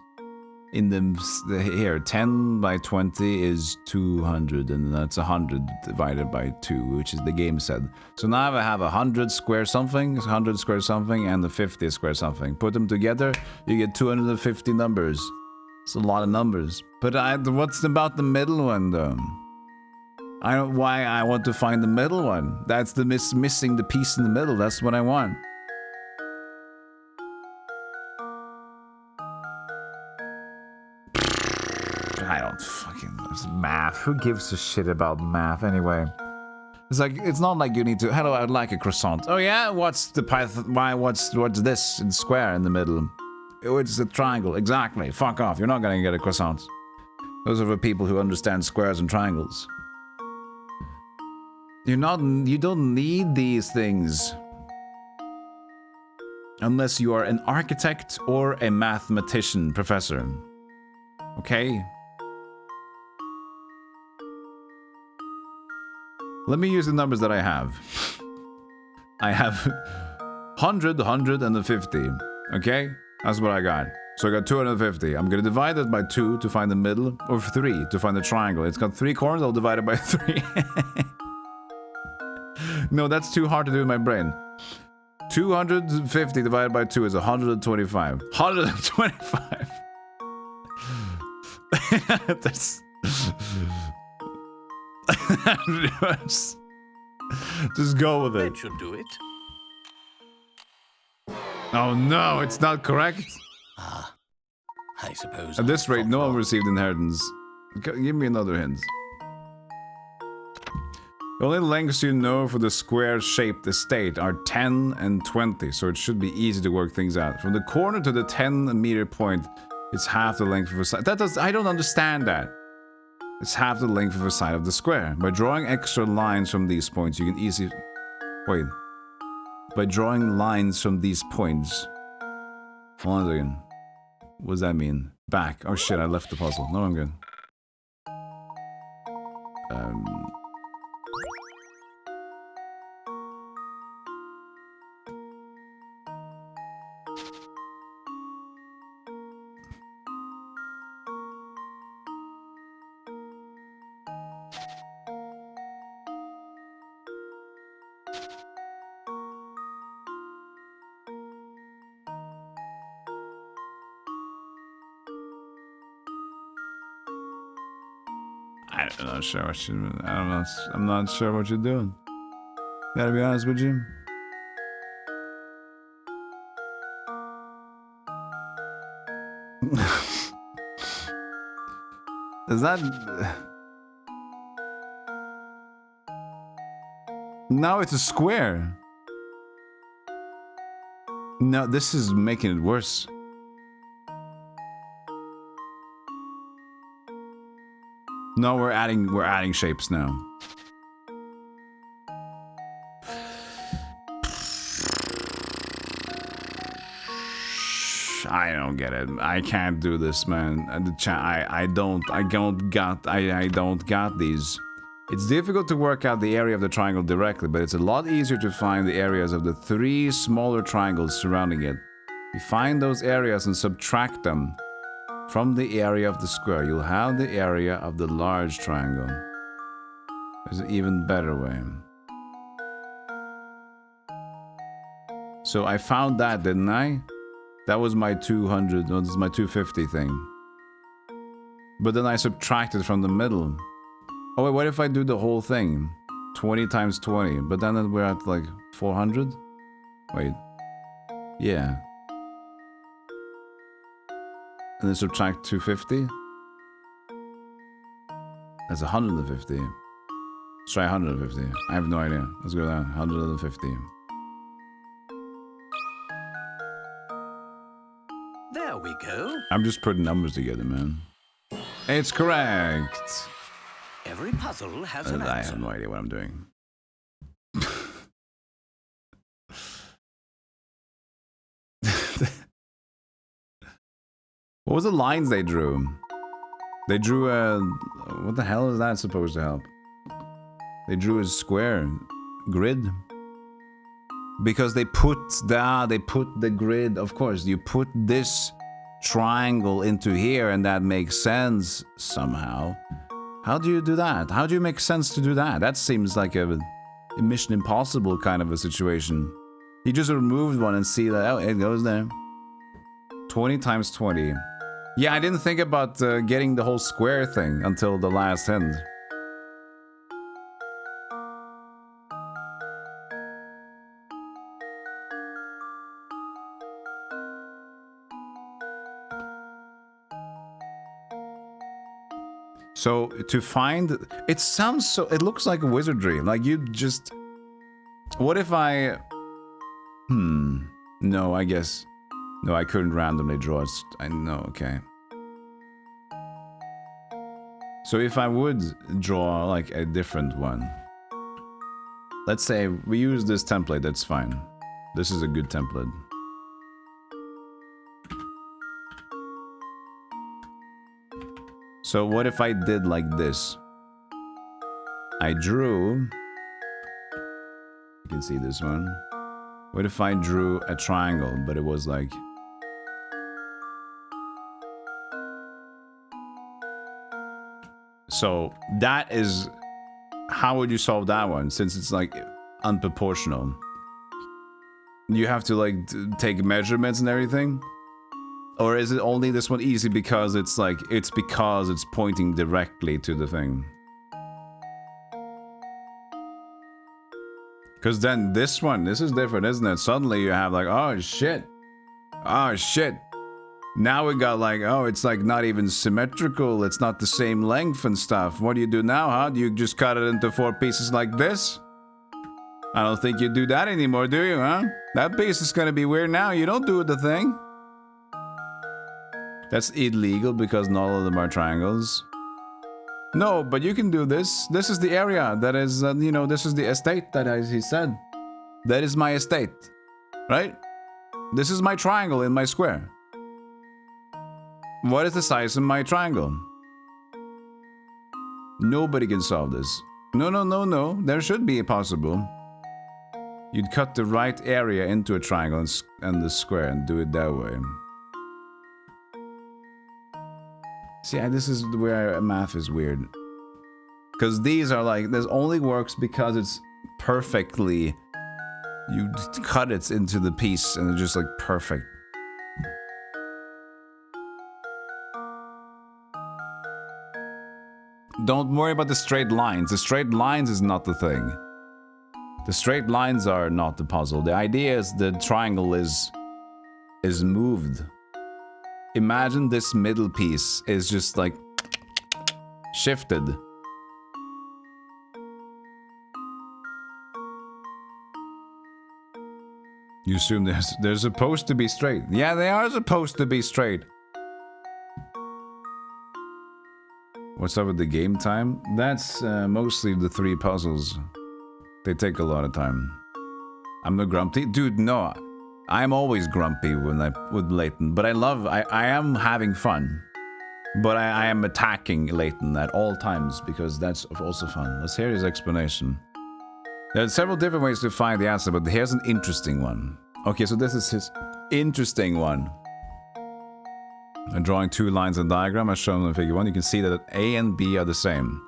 in the here. 10 by 20 is 200, and that's 100 divided by 2, which is the game said. So now I have 100 square something, 100 square something, and the 50 square something. Put them together, you get 250 numbers. It's a lot of numbers. But what's about the middle one though? I don't why I want to find the middle one. That's the missing the piece in the middle. That's what I want. I don't fucking... It's math. Who gives a shit about math anyway? It's like, it's not like you need to... Hello, I'd like a croissant. Oh yeah? What's the python... Why, what's this in square in the middle? Oh, it's a triangle. Exactly. Fuck off. You're not gonna get a croissant. Those are the people who understand squares and triangles. You don't need these things. Unless you are an architect or a mathematician, professor. Okay? Let me use the numbers that I have. I have 100, 100, and the 50. Okay? That's what I got. So I got 250. I'm gonna divide it by 2 to find the middle, or 3 to find the triangle. It's got 3 corners, I'll divide it by 3. No, that's too hard to do in my brain. 250 divided by 2 is 125. 125. That's... Just go with it. That should do it. Oh no, it's not correct. Ah, I suppose. At this rate, no one will. received inheritance. Give me another hint. The only lengths you know for the square-shaped estate are 10 and 20, so it should be easy to work things out. From the corner to the 10-meter point, it's half the length of a side. I don't understand that. It's half the length of a side of the square. By drawing extra lines from these points, you can easily... Wait. By drawing lines from these points... Hold on a second. What does that mean? Back. Oh shit, I left the puzzle. No, I'm good. I'm not sure what you... I'm not sure what you're doing. Gotta be honest with you. Is that... Now it's a square. No, this is making it worse. No, we're adding shapes now. I don't get it. I can't do this, man. I don't got these. It's difficult to work out the area of the triangle directly, but it's a lot easier to find the areas of the 3 smaller triangles surrounding it. You find those areas and subtract them from the area of the square. You'll have the area of the large triangle. There's an even better way. So I found that, didn't I? That was my 200, no, this is my 250 thing. But then I subtracted from the middle. Oh wait, what if I do the whole thing? 20 times 20, but then we're at like 400? Wait. Yeah. And then subtract 250? That's 150. Let's try 150. I have no idea. Let's go down. 150. There we go. I'm just putting numbers together, man. It's correct. Every puzzle has an I answer. have no idea what I'm doing. What was the lines they drew? They drew a... What the hell is that supposed to help? They drew a square grid. Because they put the grid, of course, you put this triangle into here and that makes sense somehow. How do you do that? How do you make sense to do that? That seems like a Mission Impossible kind of a situation. You just removed one and see that, oh, it goes there. 20 times 20. Yeah, I didn't think about getting the whole square thing until the last end. So to find, it sounds so, it looks like a wizardry. Like you just, what if I, no, I guess, no, I couldn't randomly draw it. I know, okay. So if I would draw like a different one, let's say we use this template, that's fine. This is a good template. So what if I did like this? I drew, you can see this one. What if I drew a triangle, but it was like, so that is, how would you solve that one? Since it's like unproportional. You have to like take measurements and everything? Or is it only this one easy because it's like, it's because it's pointing directly to the thing? Because then this one, this is different, isn't it? Suddenly you have like, oh shit. Oh shit. Now we got like, oh, it's like not even symmetrical. It's not the same length and stuff. What do you do now, huh? Do you just cut it into 4 pieces like this? I don't think you do that anymore, do you, huh? That piece is gonna be weird now. You don't do the thing. That's illegal because not all of them are triangles. No, but you can do this. This is the area that is, you know, this is the estate that he said. That is my estate, right? This is my triangle in my square. What is the size of my triangle? Nobody can solve this. No, no, no, no. There should be a possible. You'd cut the right area into a triangle and the square and do it that way. See, this is where math is weird. Because these are like, this only works because it's perfectly, you cut it into the piece and it's just like perfect. Don't worry about the straight lines. The straight lines is not the thing. The straight lines are not the puzzle. The idea is the triangle is moved. Imagine this middle piece is just like shifted. You assume they're supposed to be straight. Yeah, they are supposed to be straight. What's up with the game time? That's mostly the 3 puzzles. They take a lot of time. I'm not grumpy. Dude, no. I'm always grumpy with Layton, but I am having fun. But I am attacking Layton at all times because that's also fun. Let's hear his explanation. There are several different ways to find the answer, but here's an interesting one. Okay, so this is his interesting one. I'm drawing 2 lines in the diagram as shown in figure 1. You can see that A and B are the same.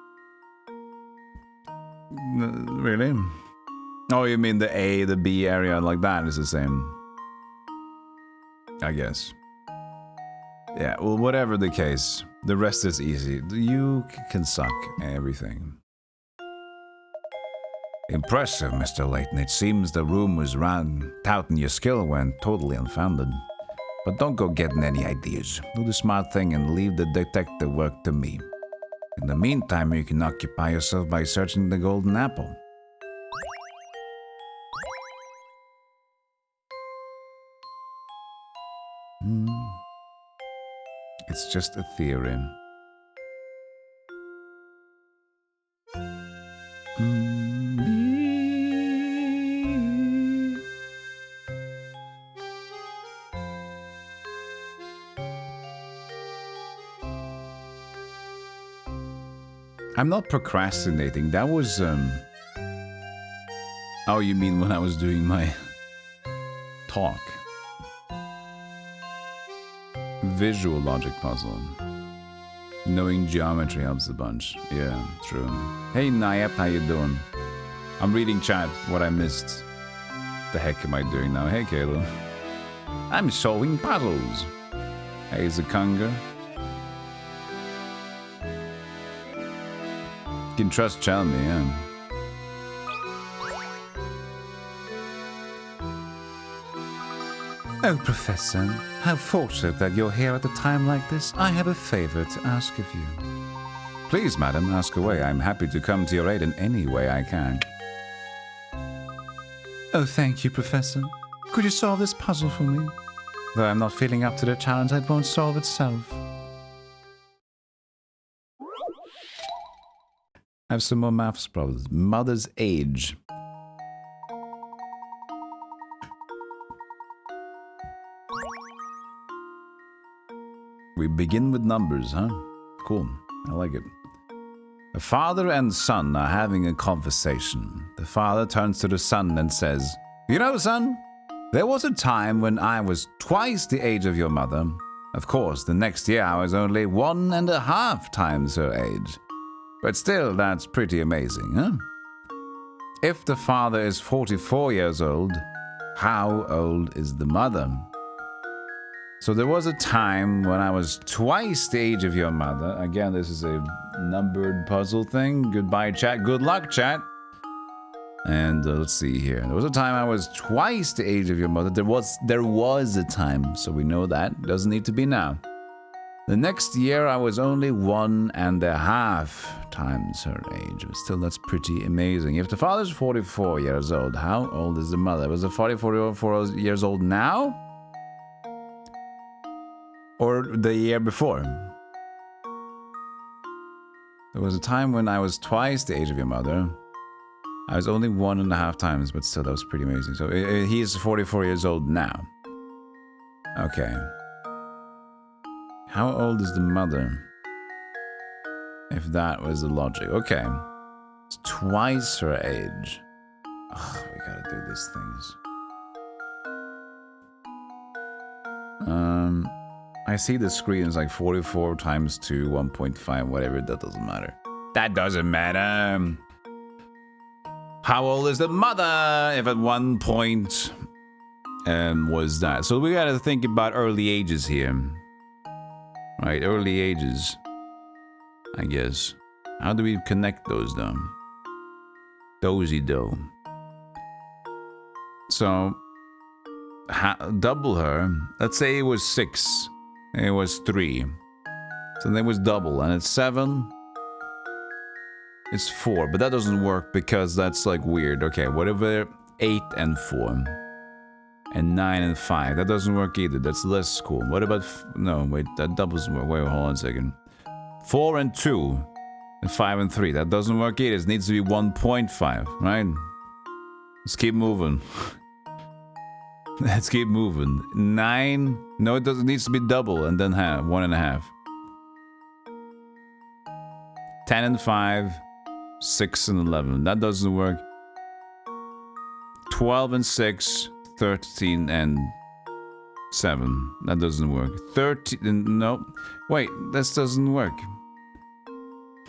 Really? Oh, you mean the A, the B area like that is the same? I guess. Yeah, well, whatever the case, the rest is easy. You can suck everything. Impressive, Mr. Layton. It seems the rumors around touting your skill went totally unfounded. But don't go getting any ideas. Do the smart thing and leave the detective work to me. In the meantime, you can occupy yourself by searching the golden apple. It's just a theory. I'm not procrastinating. That was, Oh, you mean when I was doing my talk? Visual logic puzzle. Knowing geometry helps a bunch. Yeah, true. Hey, Nayep, how you doing? I'm reading chat, what I missed. The heck am I doing now? Hey, Kayla. I'm solving puzzles. Hey, Zakunga. You can trust Chalmy, yeah. Oh, Professor, how fortunate that you're here at a time like this. I have a favor to ask of you. Please, madam, ask away. I'm happy to come to your aid in any way I can. Oh, thank you, Professor. Could you solve this puzzle for me? Though I'm not feeling up to the challenge, it won't solve itself. I have some more maths problems. Mother's age. We begin with numbers, huh? Cool. I like it. A father and son are having a conversation. The father turns to the son and says, "You know, son, there was a time when I was twice the age of your mother. Of course, the next year I was only 1.5 times her age. But still, that's pretty amazing, huh? If the father is 44 years old, how old is the mother?" So there was a time when I was twice the age of your mother. Again, this is a numbered puzzle thing. Goodbye, chat. Good luck, chat. And let's see here. There was a time I was twice the age of your mother. There was a time, so we know that. Doesn't need to be now. The next year I was only 1.5 times her age. But still, that's pretty amazing. If the father's 44 years old, how old is the mother? Was the 44 years old now? Or the year before? There was a time when I was twice the age of your mother. I was only 1.5 times, but still, that was pretty amazing. So he is 44 years old now. Okay. How old is the mother? If that was the logic. Okay. It's twice her age. Ugh, we gotta do these things. I see the screen is like 44 times 2, 1.5, whatever. That doesn't matter. That doesn't matter. How old is the mother? If at one point was that. So we gotta think about early ages here. Right, early ages. I guess. How do we connect those though? Dozy dough. So double her. Let's say it was 6. And it was 3. So then it was double. And it's 7. It's 4. But that doesn't work because that's like weird. Okay, whatever. 8 and 4. And 9 and 5. That doesn't work either. That's less cool. What about... No, wait. That doesn't work. Wait, hold on a second. 4 and 2. And 5 and 3. That doesn't work either. It needs to be 1.5, right? Let's keep moving. Let's keep moving. 9. No, it doesn't. It needs to be double and then half. 1.5. 10 and 5. 6 and 11. That doesn't work. 12 and 6. 13 and 7. That doesn't work. 13. No. Wait, this doesn't work.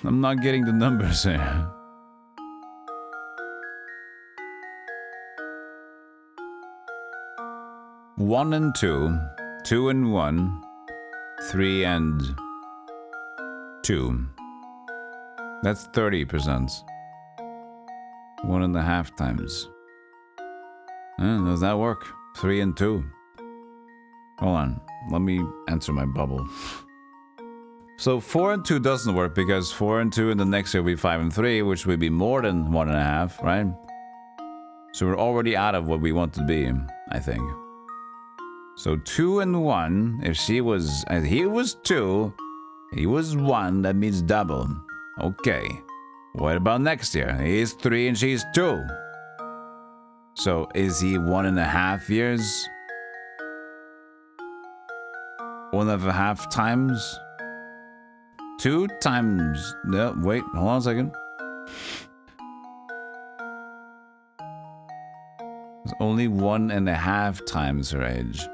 I'm not getting the numbers here. One and 2, 2 and 1, 3 and 2. That's 30%. 1.5 times. Does that work? 3 and 2. Hold on. Let me answer my bubble. So 4 and 2 doesn't work because 4 and 2 in the next year will be 5 and 3, which would be more than 1.5, right? So we're already out of what we want to be, I think. So 2 and 1, if he was 2, he was 1, that means double. Okay. What about next year? He is 3 and she's 2. So is he 1.5 years? 1.5 times? 2 times... No, wait, hold on a second. It's only 1.5 times her age.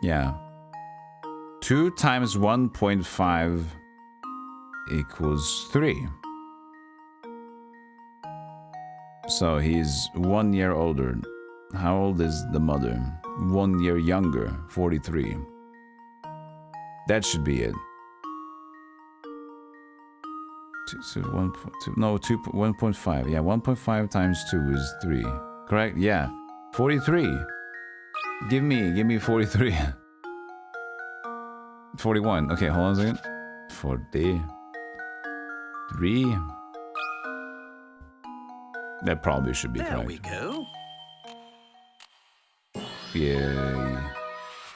Yeah. 2 times 1.5 equals 3. So he's 1 year older. How old is the mother? 1 year younger, 43. That should be it. So 1.2, no, 1.5. Yeah, 1.5 times 2 is 3. Correct? Yeah. 43. Give me 43. 41. Okay, hold on a second. 43. That probably should be correct. There we go. Yay.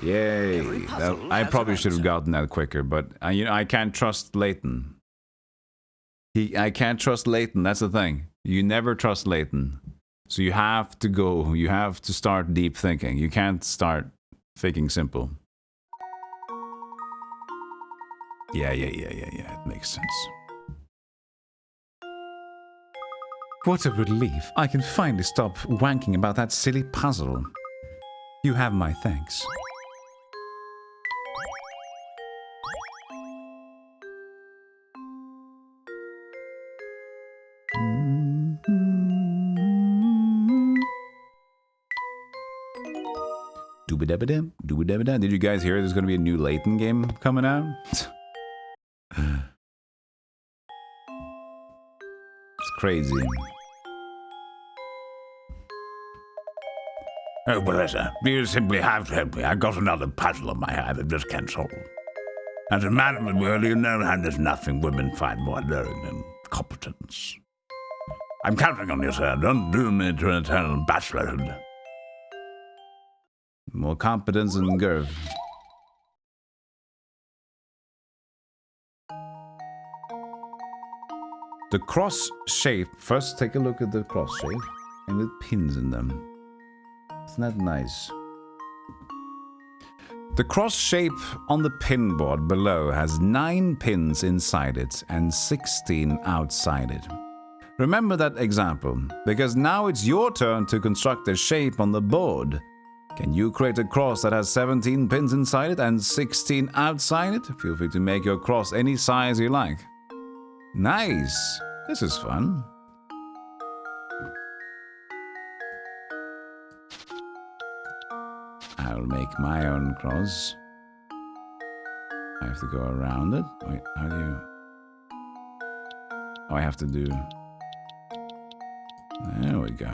Yay. I probably should have gotten that quicker, but you know, I can't trust Layton. I can't trust Layton, that's the thing. You never trust Layton. So you have to start deep thinking. You can't start thinking simple. Yeah, it makes sense. What a relief. I can finally stop wanking about that silly puzzle. You have my thanks. Doobie-dabba-dam, doobie-dabba-dam. Did you guys hear there's going to be a new Layton game coming out? It's crazy. Oh, Professor, you simply have to help me. I've got another puzzle on my head I just can't solve. As a man of the world, you know how there's nothing women find more alluring than competence. I'm counting on you, sir. Don't doom me to an eternal bachelorhood. More competence and girth. The cross shape. First, take a look at the cross shape and with pins in them. Isn't that nice? The cross shape on the pin board below has 9 pins inside it and 16 outside it. Remember that example, because now it's your turn to construct a shape on the board. Can you create a cross that has 17 pins inside it and 16 outside it? Feel free to make your cross any size you like. Nice! This is fun. I'll make my own cross. I have to go around it. Wait, how do you... Oh, I have to do... There we go.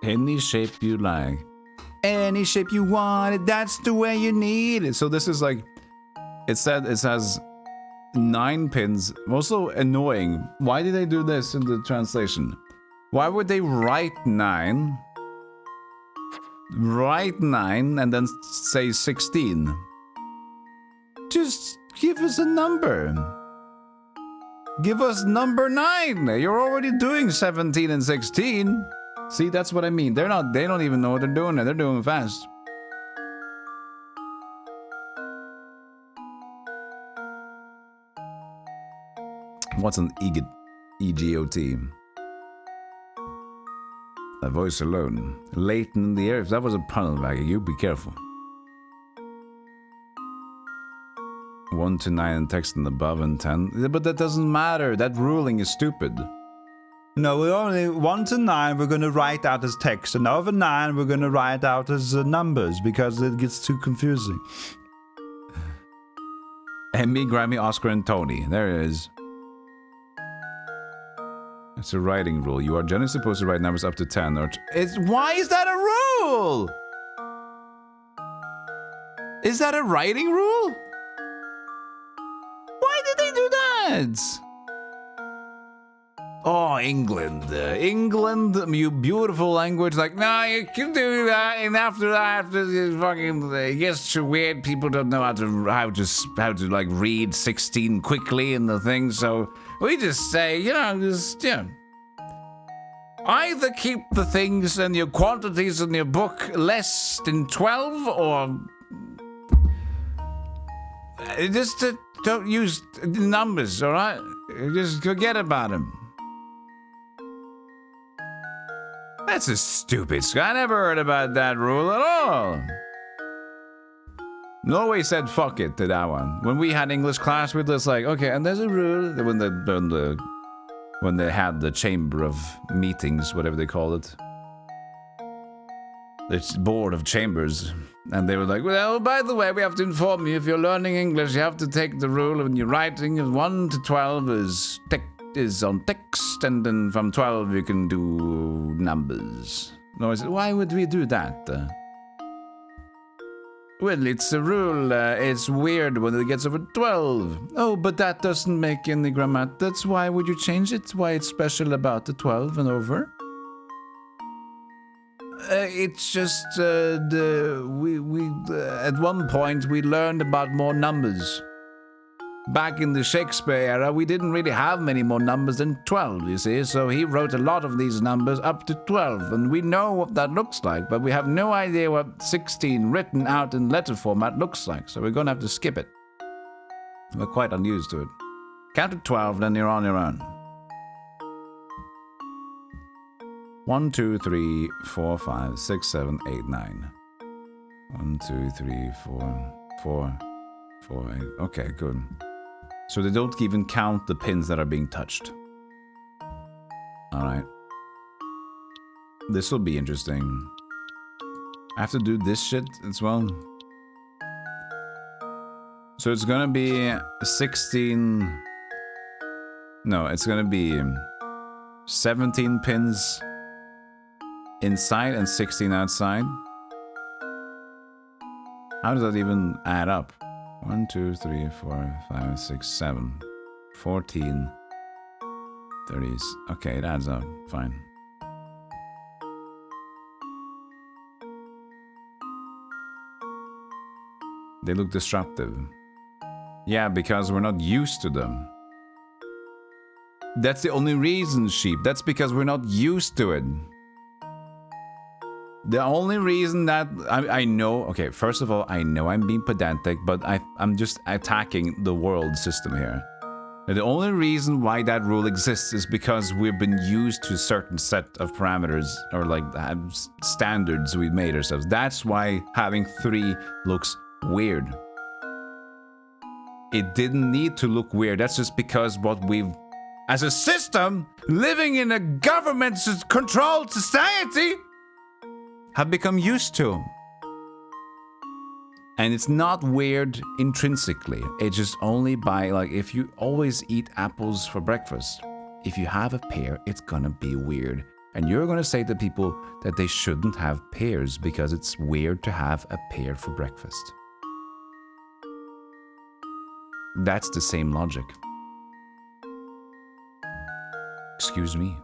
Any shape you like. Any shape you want it, that's the way you need it. So this is like... It has 9 pins. Also annoying. Why did they do this in the translation? Why would they write 9? Write 9 and then say 16. Just give us a number. Give us number 9. You're already doing 17 and 16. See, that's what I mean. They don't even know what they're doing. They're doing fast. What's an EGOT? That voice alone. Layton in the air. If that was a pun, like you be careful. 1 to 9 in text and above and 10. But that doesn't matter. That ruling is stupid. No, we're only 1 to 9 we're going to write out as text, and over 9 we're going to write out as numbers because it gets too confusing. Emmy, Grammy, Oscar, and Tony. There it is. It's a writing rule. You are generally supposed to write numbers up to 10 or... Why is that a rule? Is that a writing rule? Why did they do that? Oh, England. England, you beautiful language. Like, no, you can do that. And after that, fucking, it gets too weird. People don't know how to like read 16 quickly in the thing. So we just say, you know, just, yeah. Either keep the things and your quantities in your book less than 12 or just don't use numbers, all right? Just forget about them. That's a stupid. I never heard about that rule at all. Norway said fuck it to that one. When we had English class, we were just like, okay, and there's a rule when they had the chamber of meetings, whatever they call it. The board of chambers. And they were like, well, by the way, we have to inform you, if you're learning English, you have to take the rule when you're writing 1 to 12 is on text, and then from 12 you can do numbers. No, I said, why would we do that? Well, it's a rule. It's weird when it gets over 12. Oh, but that doesn't make any grammar. That's why would you change it? Why it's special about the 12 and over? It's just at one point we learned about more numbers. Back in the Shakespeare era, we didn't really have many more numbers than 12, you see, so he wrote a lot of these numbers up to 12, and we know what that looks like, but we have no idea what 16 written out in letter format looks like, so we're gonna have to skip it. We're quite unused to it. Count to 12, then you're on your own. 1, 2, 3, 4, 5, 6, 7, 8, 9. 1, 2, 3, 4, 8. Okay, good. So they don't even count the pins that are being touched. Alright. This will be interesting. I have to do this shit as well. So it's gonna be 16... No, it's gonna be 17 pins inside and 16 outside. How does that even add up? 1, 2, 3, 4, 5, 6, 7, 14, 30s. Okay, it adds up. Fine. They look disruptive. Yeah, because we're not used to them. That's the only reason, sheep. That's because we're not used to it. The only reason that I know, okay, first of all, I know I'm being pedantic, but I'm just attacking the world system here. And the only reason why that rule exists is because we've been used to a certain set of parameters, or like standards we made ourselves. That's why having 3 looks weird. It didn't need to look weird. That's just because what we've, as a system, living in a government-controlled society, have become used to. And it's not weird intrinsically. It's just only by, like, if you always eat apples for breakfast, if you have a pear, it's gonna be weird. And you're gonna say to people that they shouldn't have pears because it's weird to have a pear for breakfast. That's the same logic. Excuse me.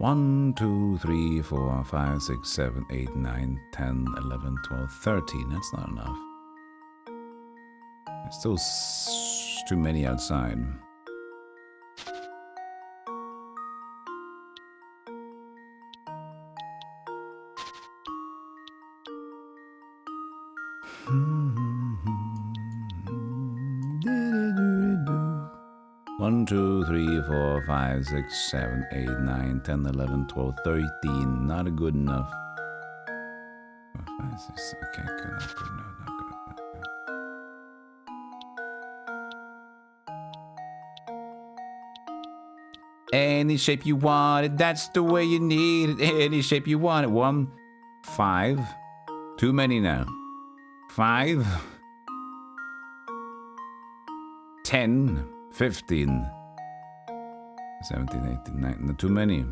One, 2, 3, 4, 5, 6, 7, 8, 9, 10, 11, 12, 13. That's not enough. There's still too many outside. One, 2, 3, 4, 5, 6, 7, 8, 9, 10, 11, 12, 13. Not good enough. 4, 5, 6. Okay, good. Not good enough. Not good. Not good. Any shape you want it. That's the way you need it. Any shape you want it. 1, 5. Too many now. 5. 10. 15, 17, 18, 19, not too many.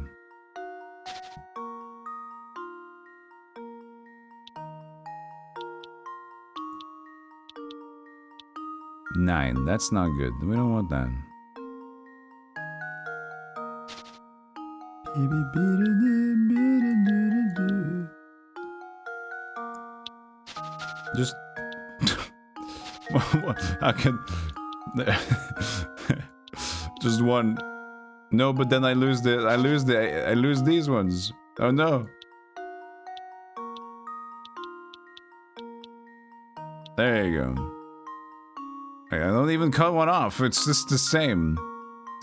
9. That's not good. We don't want that. Just I can just one. No, but then I lose these ones. Oh no. There you go. I don't even cut one off. It's just the same.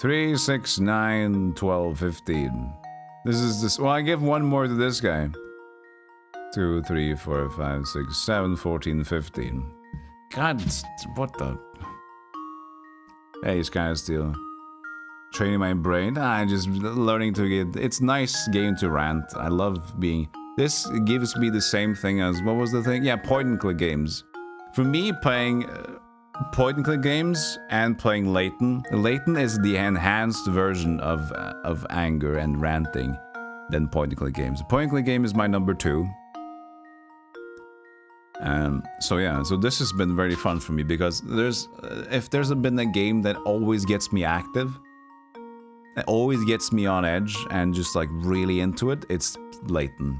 3, 6, 9, 12, 15. This is this. Well, I give one more to this guy. 2, 3, 4, 5, 6, 7, 14, 15. God, what the? Hey, it's kind of still training my brain. I'm just learning to get. It's nice game to rant. I love being. This gives me the same thing as what was the thing? Yeah, point and click games. For me, playing point and click games and playing Layton. Layton is the enhanced version of anger and ranting than point and click games. Point and click game is my number 2. So yeah, so this has been very fun for me because if there's been a game that always gets me active, that always gets me on edge and just like really into it, it's Layton.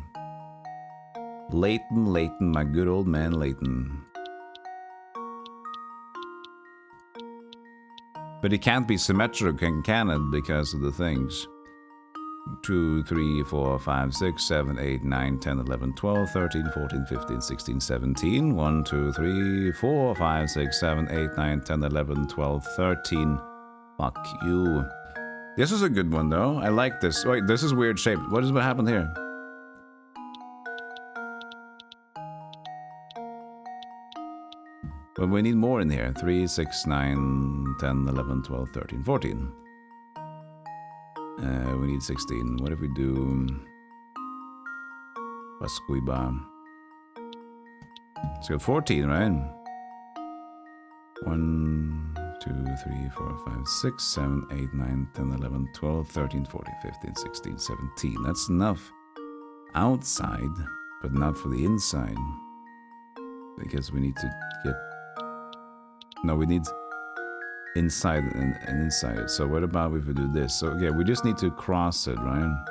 Layton, my good old man Layton. But it can't be symmetrical, can it? Because of the things. 2, 3, 4, 5, 6, 7, 8, 9, 10, 11, 12, 13, 14, 15, 16, 17. 1, 2, 3, 4, 5, 6, 7, 8, 9, 10, 11, 12, 13. Fuck you. This is a good one, though. I like this. Wait, this is weird shaped. What happened here? But we need more in here. 3, 6, 9, 10, 11, 12, 13, 14. We need 16. What if we do... Pascuiba. Let's go 14, right? 1, 2, 3, 4, 5, 6, 7, 8, 9, 10, 11, 12, 13, 14, 15, 16, 17. That's enough outside, but not for the inside. Because we need to get... No, we need inside and inside. So what about if we do this? So okay, we just need to cross it, right?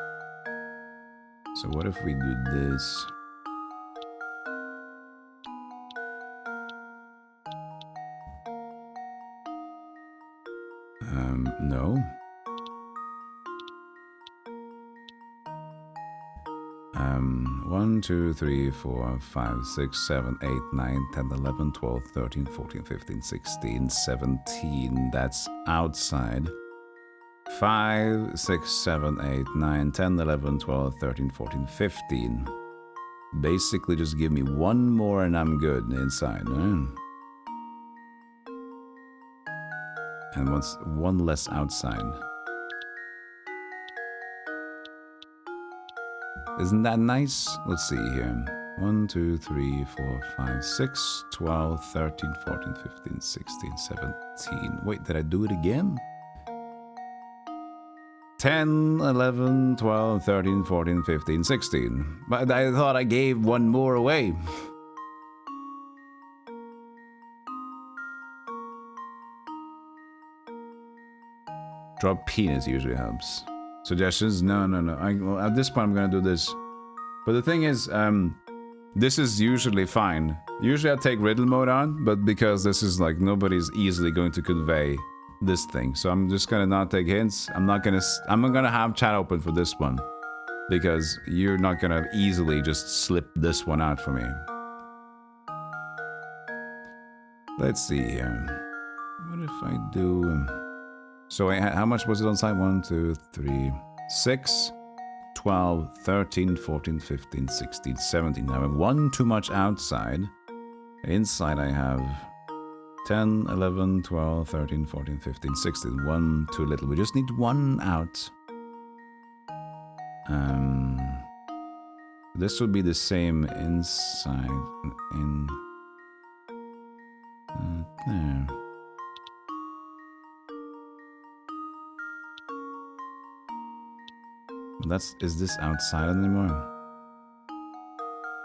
So what if we do this? No. 1, 2, 3, 4, 5, 6, 7, 8, 9, 10, 11, 12, 13, 14, 15, 16, 17. That's outside. 5, 6, 7, 8, 9, 10, 11, 12, 13, 14, 15. Basically, just give me one more and I'm good inside, right? And one less outside. Isn't that nice? Let's see here. 1, 2, 3, 4, 5, 6, 12, 13, 14, 15, 16, 17. Wait, did I do it again? 10, 11, 12, 13, 14, 15, 16. But I thought I gave one more away. Drop penis usually helps. Suggestions? No. Well, at this point, I'm gonna do this. But the thing is, this is usually fine. Usually I take riddle mode on, but because this is like nobody's easily going to convey this thing, so I'm just gonna not take hints. I'm gonna have chat open for this one because you're not gonna easily just slip this one out for me. Let's see here. What if I do? So how much was it on side? 1, 2, 3, 6, 12, 13, 14, 15, 16, 17. I have one too much outside. Inside I have 10, 11, 12, 13, 14, 15, 16. One too little. We just need one out. This would be the same inside in there. Is this outside anymore?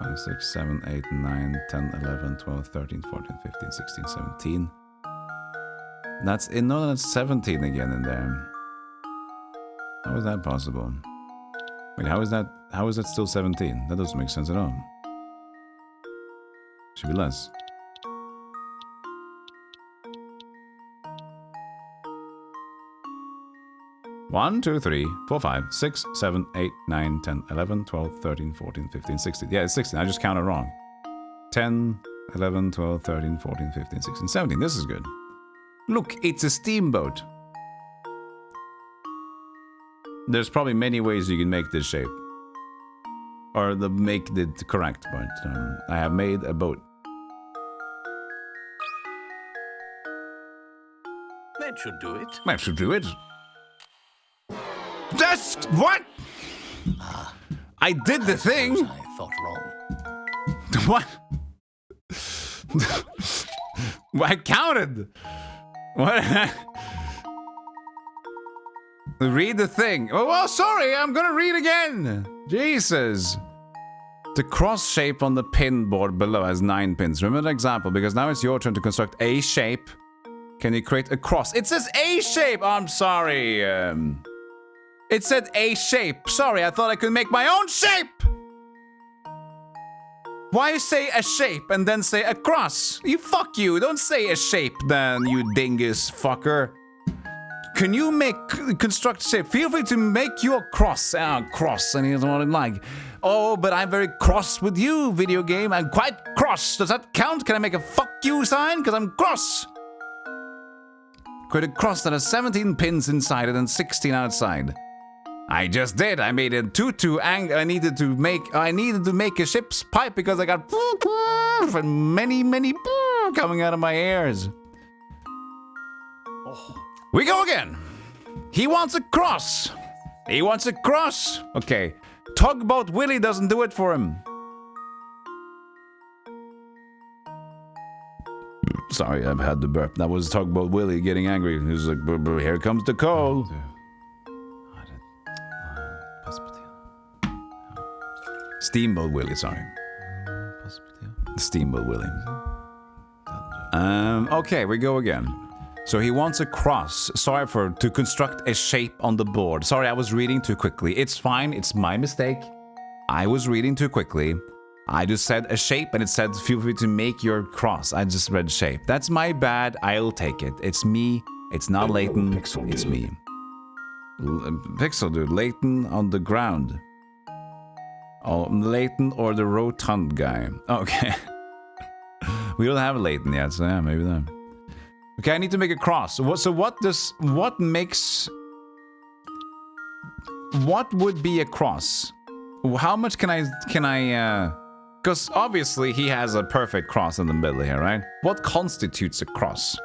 5, 6, 7, 8, 9, 10, 11, 12, 13, 14, 15, 16, 17. That's in. No, that's 17 again in there. How is that possible? Wait, how is that? How is that still 17? That doesn't make sense at all. Should be less. One, 2, 3, 4, 5, 6, 7, 8, 9, 10, 11, 12, 13, 14, 15, 16. Yeah, it's 16. I just counted wrong. 10, 11, 12, 13, 14, 15, 16, 17. This is good. Look, it's a steamboat. There's probably many ways you can make this shape. Or make it correct, but I have made a boat. That should do it. That should do it. That's what? I did the thing. Suppose I thought wrong. What? I counted. What? Read the thing. Oh, well, sorry. I'm gonna read again. Jesus. The cross shape on the pin board below has 9 pins. Remember the example, because now it's your turn to construct a shape. Can you create a cross? It says a shape. Oh, I'm sorry. It said a shape. Sorry, I thought I could make my own shape. Why say a shape and then say a cross? You fuck you. Don't say a shape then, you dingus fucker. Can you construct shape? Feel free to make your cross. Cross. And he doesn't want it like. Oh, but I'm very cross with you, video game. I'm quite cross. Does that count? Can I make a fuck you sign? Because I'm cross. Create a cross that has 17 pins inside it and 16 outside. I just did. I made a tutu. I needed to make a ship's pipe because I got many coming out of my ears. We go again. He wants a cross. He wants a cross. Okay. Tugboat Willie doesn't do it for him. Sorry, I've had the burp. That was Tugboat Willie getting angry. He was like, here comes the coal. Steamboat Willie, sorry. Steamboat Willie. Okay, we go again. So he wants a cross. Sorry to construct a shape on the board. Sorry, I was reading too quickly. It's fine. It's my mistake. I was reading too quickly. I just said a shape and it said feel free to make your cross. I just read shape. That's my bad. I'll take it. It's me. It's not Layton. It's me. Pixel dude. Layton on the ground. Oh, Layton or the rotund guy. Okay. We don't have a Layton yet, so yeah, maybe that. Okay, I need to make a cross. What would be a cross? How much can I, because obviously he has a perfect cross in the middle here, right? What constitutes a cross?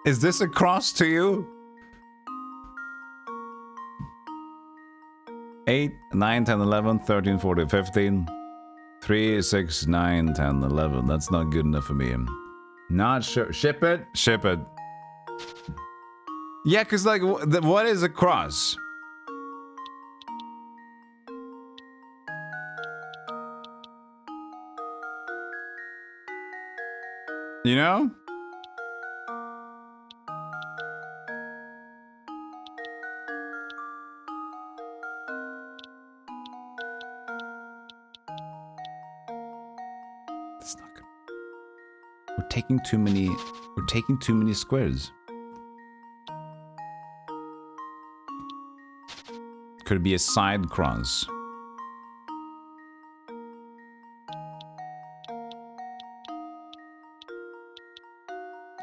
Is this a cross to you? 8, 9, 10, 11, 13, 14, 15. 3, 6, 9, 10, 11. That's not good enough for me. Not sure. Ship it? Ship it. Yeah, because, like, what is a cross? You know? That's not good. We're taking too many squares. Could it be a side cross?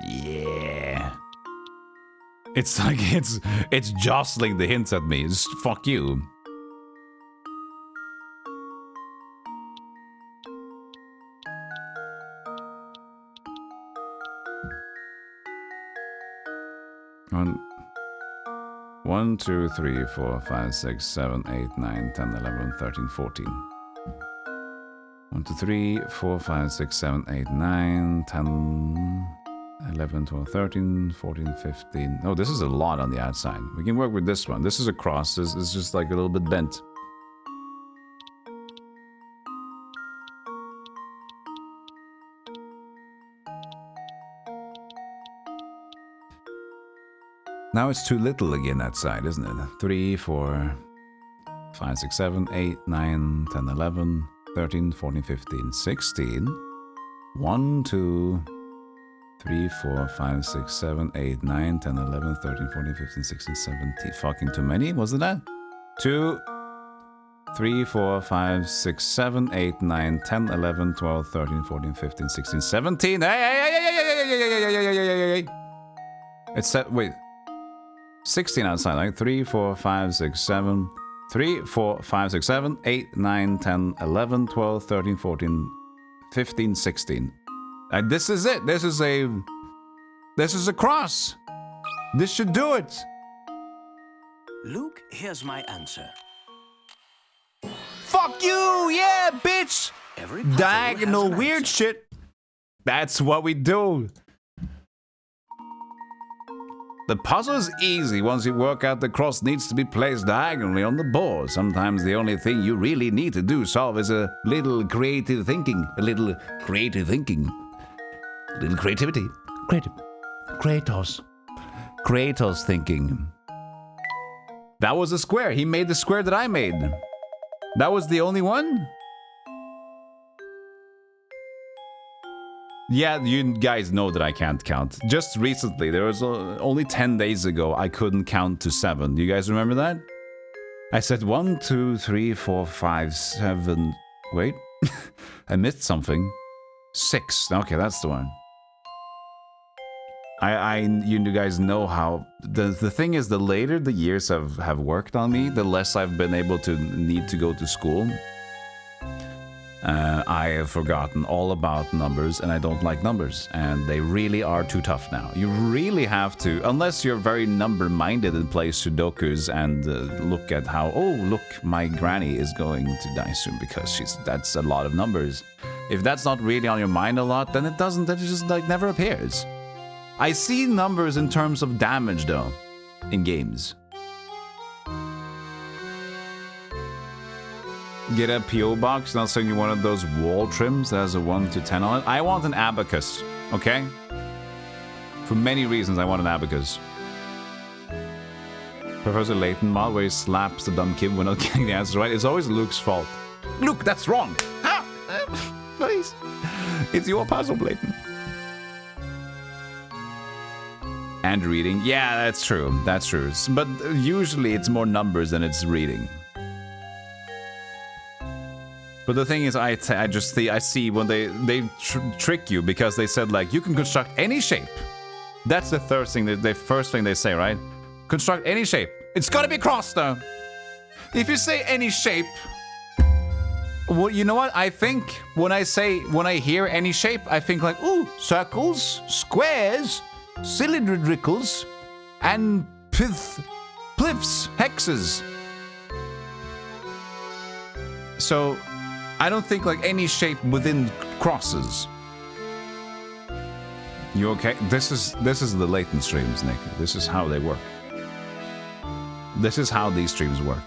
Yeah. It's like it's jostling the hints at me. Just fuck you. One, 2, 3, 4, 5, 6, 7, 8, 9, 10, 11, 13, 14. 1, 2, 3, 4, 5, 6, 7, 8, 9, 10, 11, 12, 13, 14, 15. Oh, this is a lot on the outside. We can work with this one. This is a cross. This is just like a little bit bent. Now it's too little again that side, isn't it? 3, 4, 5, 6, 7, 8, 9, 10, 11, 13, 14, 15, 16. 1, 2, 3, 4, 5, 6, 7, 8, 9, 10, 11, 13, 14, 15, 16, 17. Fucking too many, wasn't that? 2, 3, 4, 5, 6, 7, 8, 9, 10, 11, 12, 13, 14, 15, 16, 17. Hey! It's set, wait. 16 outside, like 3, 4, 5, 6, 7. 3, 4, 5, 6, 7, 8, 9, 10, 11, 12, 13, 14, 15, 16. This is it. This is a cross. This should do it. Luke, here's my answer. Fuck you, yeah, bitch. Every puzzle Diagonal has an weird answer. shit. That's what we do. The puzzle is easy once you work out the cross needs to be placed diagonally on the board. Sometimes the only thing you really need to do solve is a little creative thinking. A little creative thinking. A little creativity. Kratos thinking. That was a square. He made the square that I made. That was the only one? Yeah, you guys know that I can't count. Just recently, there was only 10 days ago, I couldn't count to 7. Do you guys remember that? I said 1, 2, 3, 4, 5, 7. Wait, I missed something. 6. Okay, that's the one. You guys know how the thing is, the later the years have worked on me, the less I've been able to need to go to school. I have forgotten all about numbers, and I don't like numbers, and they really are too tough now. You really have to, unless you're very number-minded and play Sudokus and look at how, oh, look, my granny is going to die soon because that's a lot of numbers. If that's not really on your mind a lot, then it just like never appears. I see numbers in terms of damage, though, in games. Get a P.O. box, and I'll send you one of those wall trims that has a 1 to 10 on it. I want an abacus, okay? For many reasons, I want an abacus. Professor Layton mod, where he slaps the dumb kid when not getting the answer right. It's always Luke's fault. Luke, that's wrong! Ah! Please. It's your puzzle, Layton. And reading. Yeah, that's true. That's true. But usually it's more numbers than it's reading. But the thing is, I see when they trick you because they said, like, you can construct any shape. That's the first thing they say, right? Construct any shape. It's gotta be crossed, though. If you say any shape, well, you know what? I think when I hear any shape, I think like, ooh, circles, squares, cylindricals, and pliffs, hexes. So I don't think like any shape within crosses. You okay? This is the Layton streams, Nick. This is how they work. This is how these streams work.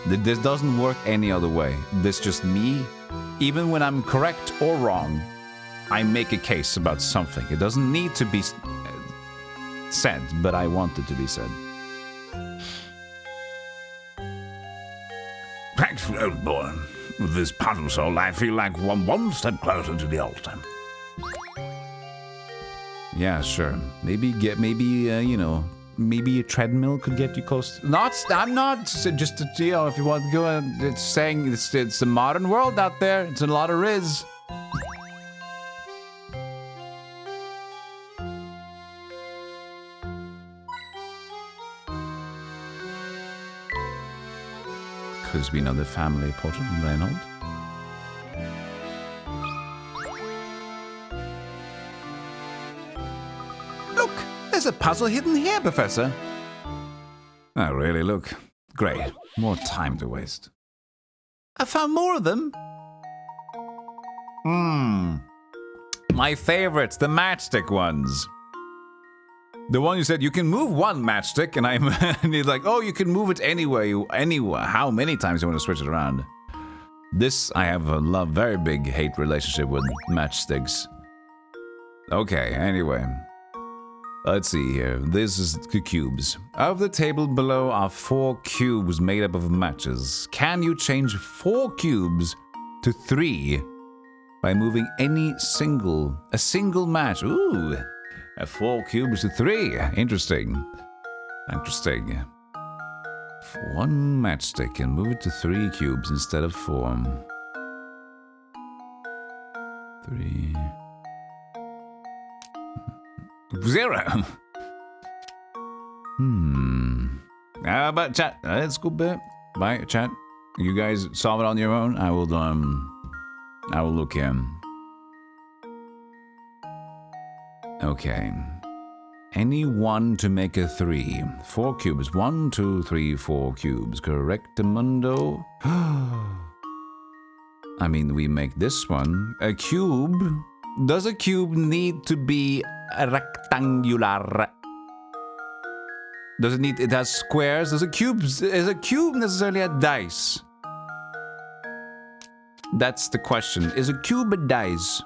This doesn't work any other way. This just me. Even when I'm correct or wrong, I make a case about something. It doesn't need to be said, but I want it to be said. Thanks, old boy. With this puzzle solved, I feel like one step closer to the altar. Yeah, sure. Maybe you know, maybe a treadmill could get you close. I'm not just you know, if you want to go. It's saying it's the modern world out there. It's a lot of riz. Could be another family portrait from Reynold. Look, there's a puzzle hidden here, Professor. Oh, really? Look. Great. More time to waste. I found more of them. My favorites, the matchstick ones. The one you said you can move one matchstick, and I'm and he's like, oh, you can move it anywhere. How many times you want to switch it around? This I have a very big hate relationship with matchsticks. Okay, anyway. Let's see here. This is the cubes. Of the table below are 4 cubes made up of matches. Can you change 4 cubes to 3 by moving a single match? Ooh, 4 cubes to 3. Interesting. Interesting. 1 matchstick and move it to 3 cubes instead of 4. 3. 0. How about chat? Let's go back. Bye, chat. You guys solve it on your own. I will look in. Okay. Any one to make a 3. 4 cubes. 1, 2, 3, 4 cubes. Correctamundo. I mean, we make this one. A cube. Does a cube need to be rectangular? Does it has squares? Is a cube necessarily a dice? That's the question. Is a cube a dice?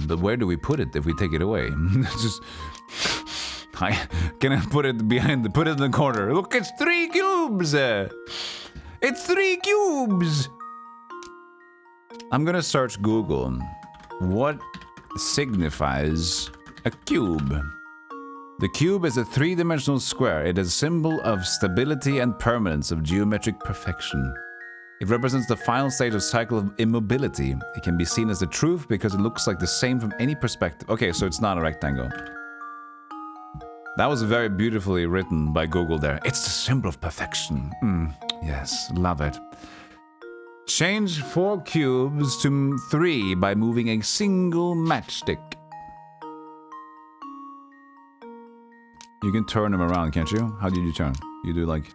But where do we put it if we take it away? Just, can I put it put it in the corner? Look, it's 3 cubes! It's 3 cubes! I'm gonna search Google. What signifies a cube? The cube is a 3-dimensional square. It is a symbol of stability and permanence, of geometric perfection. It represents the final stage of cycle of immobility. It can be seen as the truth because it looks like the same from any perspective. Okay, so it's not a rectangle. That was very beautifully written by Google there. It's the symbol of perfection. Yes, love it. Change 4 cubes to 3 by moving a single matchstick. You can turn them around, can't you? How did you turn? You do like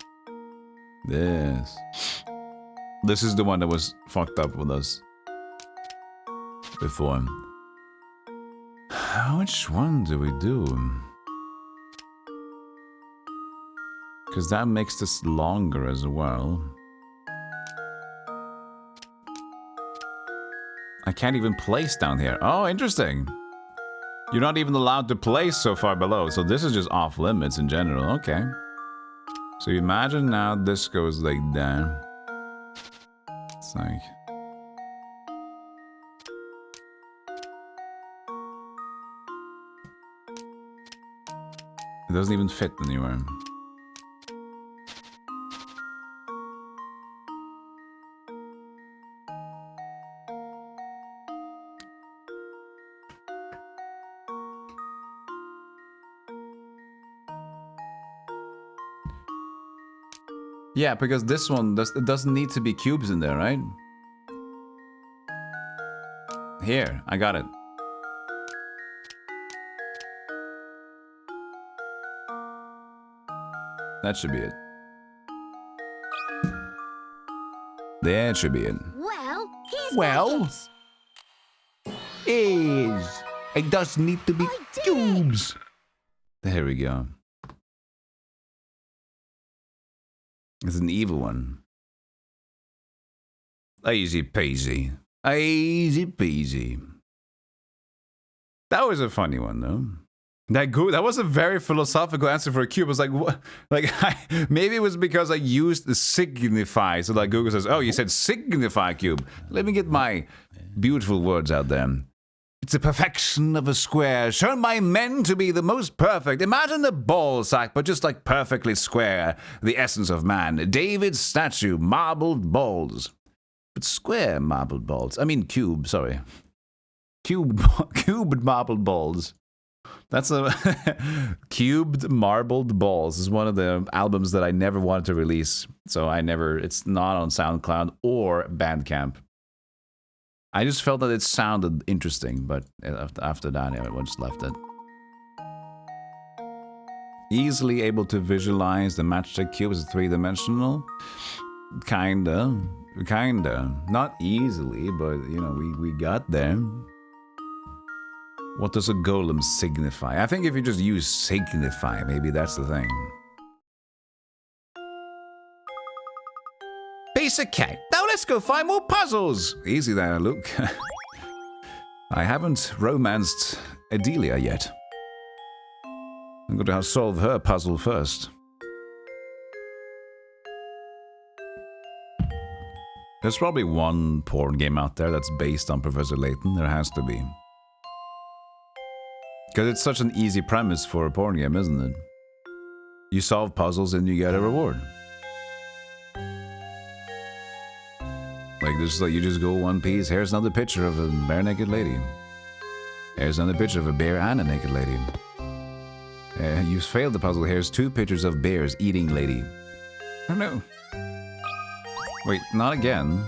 this. This is the one that was fucked up with us before. Which one do we do? Because that makes this longer as well. I can't even place down here. Oh, interesting. You're not even allowed to place so far below. So this is just off limits in general. Okay. So imagine now this goes like that. It's like... It doesn't even fit anywhere. Yeah, because this one it doesn't need to be cubes in there, right? Here, I got it. That should be it. That should be it. Well, here's my guess. It does need to be I did it. cubes. There we go. It's an evil one. Easy peasy. Easy peasy. That was a funny one, though. That was a very philosophical answer for a cube. I was like, what? Like, maybe it was because I used the signify. So, like, Google says, oh, you said signify cube. Let me get my beautiful words out there. It's the perfection of a square, shown by men to be the most perfect. Imagine a ball sack, but just like perfectly square. The essence of man. David's statue, marbled balls. But square marbled balls. I mean cube, sorry. Cubed marbled balls. That's a cubed marbled balls is one of the albums that I never wanted to release. So it's not on SoundCloud or Bandcamp. I just felt that it sounded interesting, but after that, I just left it. Easily able to visualize the matchstick cube as three-dimensional? Kinda. Not easily, but, you know, we got there. What does a golem signify? I think if you just use signify, maybe that's the thing. Piece of cake. Now let's go find more puzzles. Easy there, Luke. I haven't romanced Adelia yet. I'm going to solve her puzzle first. There's probably one porn game out there that's based on Professor Layton. There has to be. Because it's such an easy premise for a porn game, isn't it? You solve puzzles and you get a reward. Like this, like you just go one piece. Here's another picture of a bare naked lady. Here's another picture of a bear and a naked lady. You failed the puzzle. Here's two pictures of bears eating lady. Oh no. Wait, not again.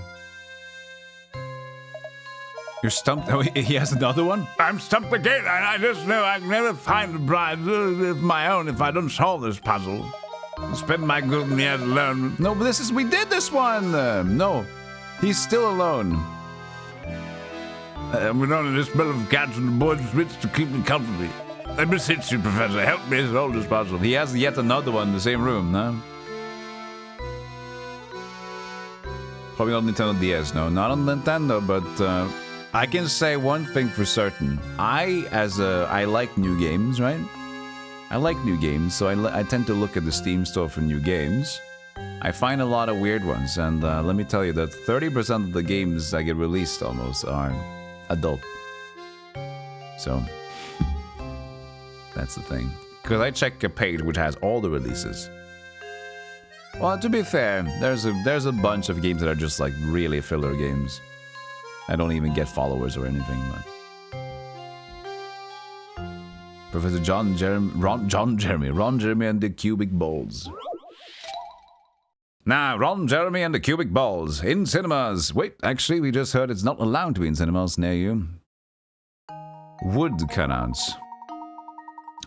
You're stumped. Oh, he has another one? I'm stumped again. I just know I can never find a bride of my own if I don't solve this puzzle. I'll spend my golden years alone. No, but this is... We did this one! No. He's still alone. We're on this bill of cats and the boys rich to keep me company. I beseech you, Professor, help me solve this puzzle. He has yet another one in the same room, no? Probably not Nintendo DS, no. Not on Nintendo, but I can say one thing for certain. I like new games, right? I like new games, so I tend to look at the Steam store for new games. I find a lot of weird ones, and let me tell you that 30% of the games that get released almost are adult. So, that's the thing. Because I check a page which has all the releases. Well, to be fair, there's a bunch of games that are just like really filler games. I don't even get followers or anything, but... Professor Ron Jeremy and the Cubic Balls. Now, Ron Jeremy and the Cubic Balls in cinemas. Wait, actually, we just heard it's not allowed to be in cinemas near you. Wood cutouts.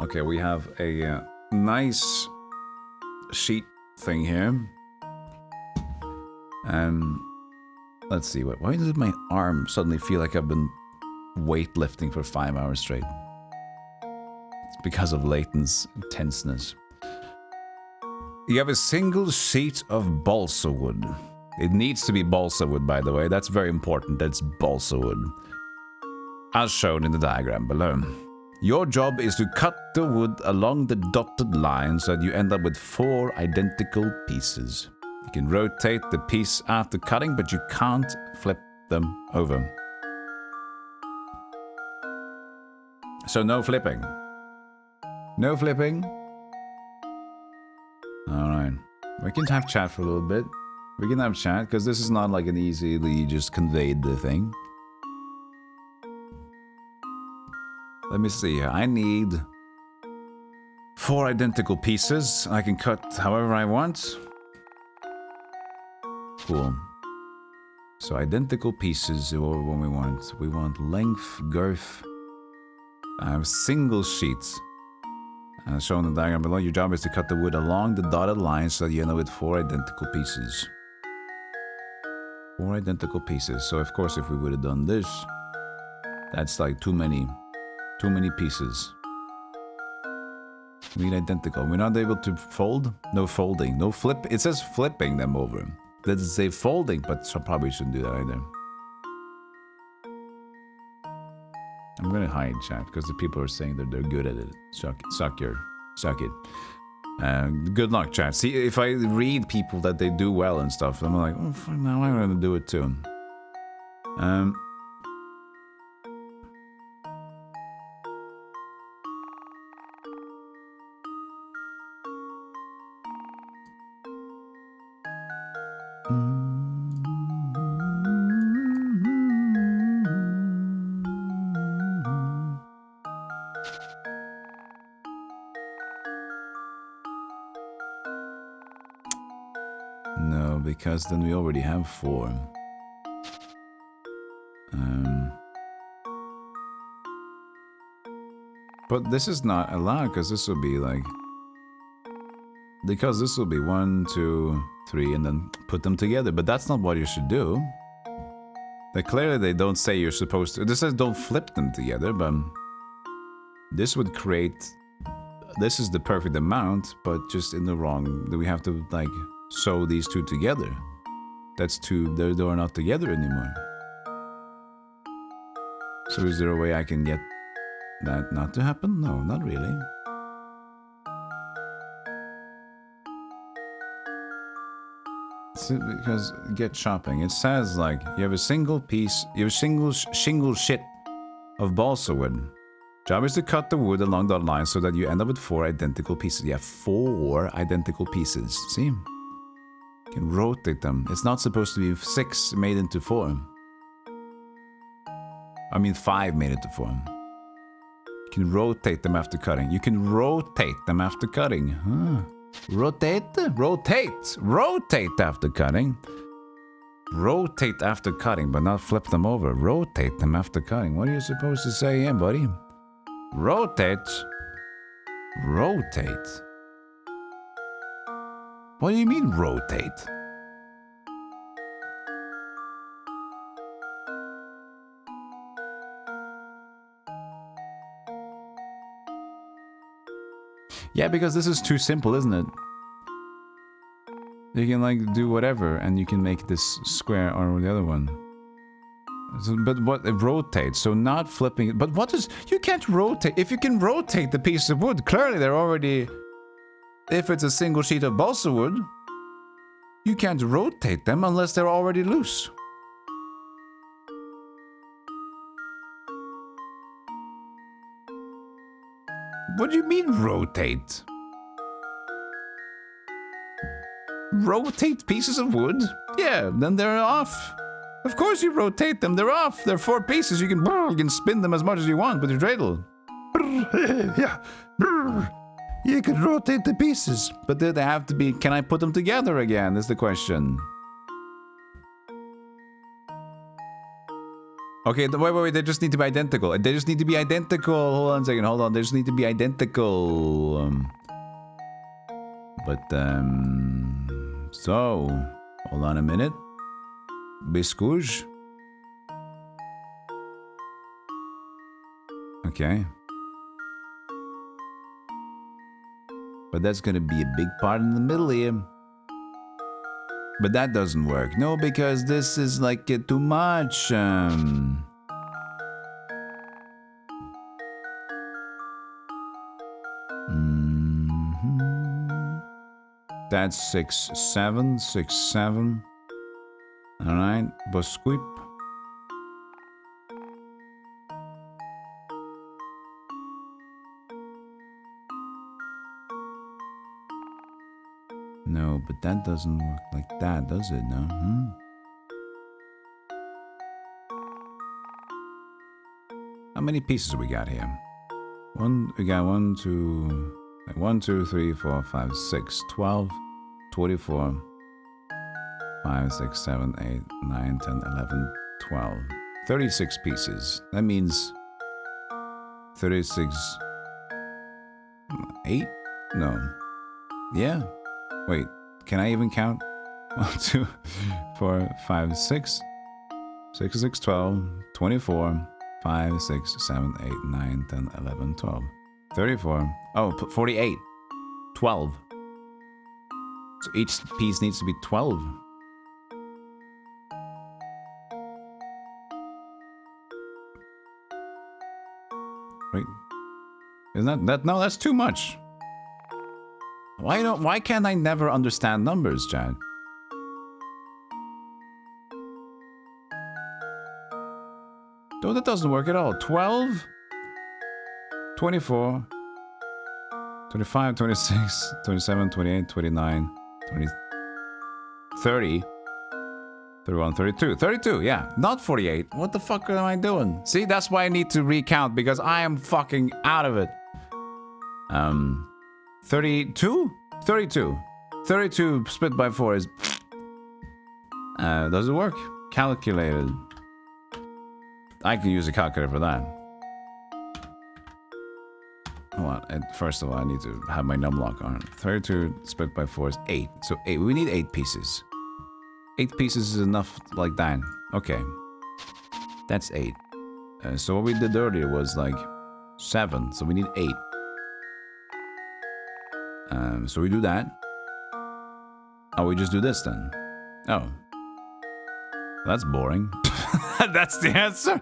Okay, we have a nice sheet thing here. Let's see, why does my arm suddenly feel like I've been weightlifting for 5 hours straight? It's because of Layton's tenseness. You have a single sheet of balsa wood. It needs to be balsa wood, by the way. That's very important. That's balsa wood. As shown in the diagram below. Your job is to cut the wood along the dotted line so that you end up with 4 identical pieces. You can rotate the piece after cutting, but you can't flip them over. So no flipping. No flipping. Alright. We can have chat for a little bit. We can have chat, because this is not like an easily just conveyed the thing. Let me see here. I need 4 identical pieces. I can cut however I want. Cool. So identical pieses are what we want. We want length, girth. I have single sheets. As shown in the diagram below, your job is to cut the wood along the dotted line so that you end up with 4 identical pieces. 4 identical pieces. So of course if we would have done this, that's like too many pieces. We need identical. We're not able to fold? No folding. No flip. It says flipping them over. Doesn't say folding, but so probably shouldn't do that either. I'm gonna hide chat because the people are saying that they're good at it. Suck it. Good luck, chat. See, if I read people that they do well and stuff, I'm like, oh, now I'm gonna do it too. No, because then we already have 4. But this is not allowed because this will be like... Because this will be 1, 2, 3 and then put them together. But that's not what you should do. Like clearly they don't say you're supposed to... This says don't flip them together, but... This would create... This is the perfect amount, but just in the wrong... We have to like sew these two together. That's two... They are not together anymore. So is there a way I can get that not to happen? No, not really. Because get shopping. It says like you have a single piece, you have a single shingle sheet of balsa wood. Job is to cut the wood along that line so that you end up with 4 identical pieces. You have 4 identical pieces. See? You can rotate them. It's not supposed to be 6 made into 4. I mean 5 made into 4. You can rotate them after cutting. You can rotate them after cutting. Huh. Rotate after cutting. Rotate after cutting, but not flip them over. Rotate them after cutting. What are you supposed to say here, buddy? Rotate. Rotate. What do you mean rotate? Yeah, because this is too simple, isn't it? You can like do whatever and you can make this square or the other one. So, but what it rotates, so not flipping it. But what is, you can't rotate. If you can rotate the piece of wood, clearly they're already, if it's a single sheet of balsa wood, you can't rotate them unless they're already loose. What do you mean rotate? Rotate pieces of wood? Yeah, then they're off. Of course you rotate them, they're off. They're 4 pieces, you can spin them as much as you want with your dreidel. Yeah. You can rotate the pieces. But they have to be, can I put them together again, is the question. Okay, wait, they just need to be identical. They just need to be identical. Hold on a second, hold on. They just need to be identical. So, hold on a minute. Biscuit. Okay. But that's gonna be a big part in the middle here. But that doesn't work. No, because this is like too much. That's 6, 7, 6, 7. All right, Busquip. No, but that doesn't work like that, does it? No. How many pieces we got here? We got 1, 2, 1, 2, 3, 4, 5, 6, 12, 24, 5, 6, 7, 8, 9, 10, 11, 12. 36 pieces. That means 36. 8? No. Yeah. Wait, can I even count? 1, 2, 4, 5, 6. 6, 6, 12, 24, 5, 6, 7, 8, 9, 10, 11, 12. 34. Oh, 48. 12. So each piece needs to be 12. Wait. Isn't that no, that's too much. Why can't I never understand numbers, Chad? No, that doesn't work at all. 12, 24, 25, 26, 27, 28, 29, 20, 30, 31, 32. 32, yeah. Not 48. What the fuck am I doing? See, that's why I need to recount, because I am fucking out of it. 32? 32. 32 split by 4 is... does it work? Calculated. I can use a calculator for that. Hold on. First of all, I need to have my numlock on. 32 split by 4 is 8. So 8. We need 8 pieces. 8 pieces is enough like that. Okay. That's 8. So what we did earlier was like 7. So we need 8. So we do that. Oh, we just do this then. Oh. That's boring. That's the answer.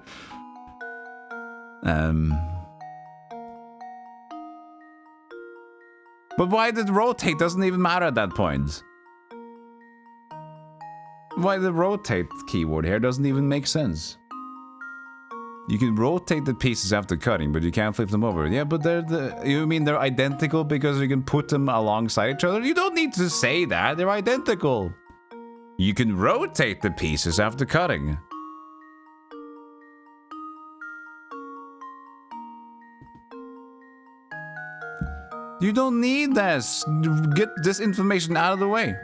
But why did rotate? Doesn't even matter at that point. Why the rotate keyword here doesn't even make sense. You can rotate the pieces after cutting, but you can't flip them over. Yeah, but you mean they're identical because you can put them alongside each other? You don't need to say that. They're identical. You can rotate the pieces after cutting. You don't need this. Get this information out of the way.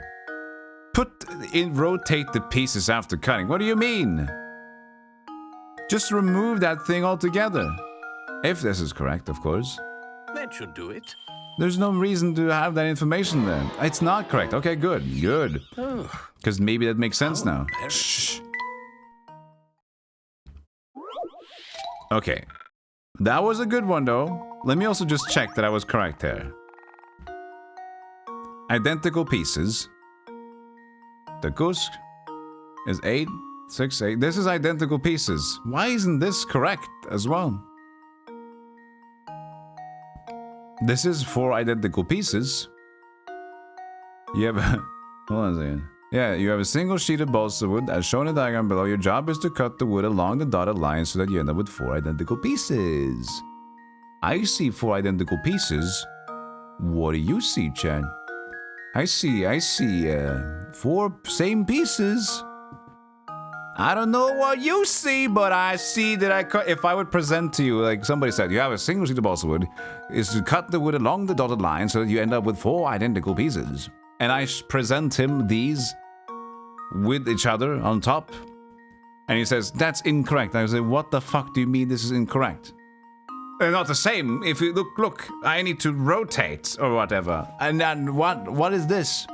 Rotate the pieces after cutting. What do you mean? Just remove that thing altogether. If this is correct, of course. That should do it. There's no reason to have that information there. It's not correct. Okay, good. Good. Because maybe that makes sense now. Shh. Okay. That was a good one, though. Let me also just check that I was correct there. Identical pieces. The Kusk is 8, 6, 8. This is identical pieces. Why isn't this correct as well? This is 4 identical pieces. You have a... Hold on a second. Yeah, you have a single sheet of balsa wood as shown in the diagram below. Your job is to cut the wood along the dotted line so that you end up with 4 identical pieces. I see 4 identical pieces. What do you see, Chad? I see 4 same pieces. I don't know what you see, but I see that if I would present to you, like somebody said, you have a single sheet of balsa wood, is to cut the wood along the dotted line so that you end up with 4 identical pieces. And I present him these with each other on top. And he says, that's incorrect. I say, what the fuck do you mean this is incorrect? They're not the same. If you look, I need to rotate or whatever. And then what is this?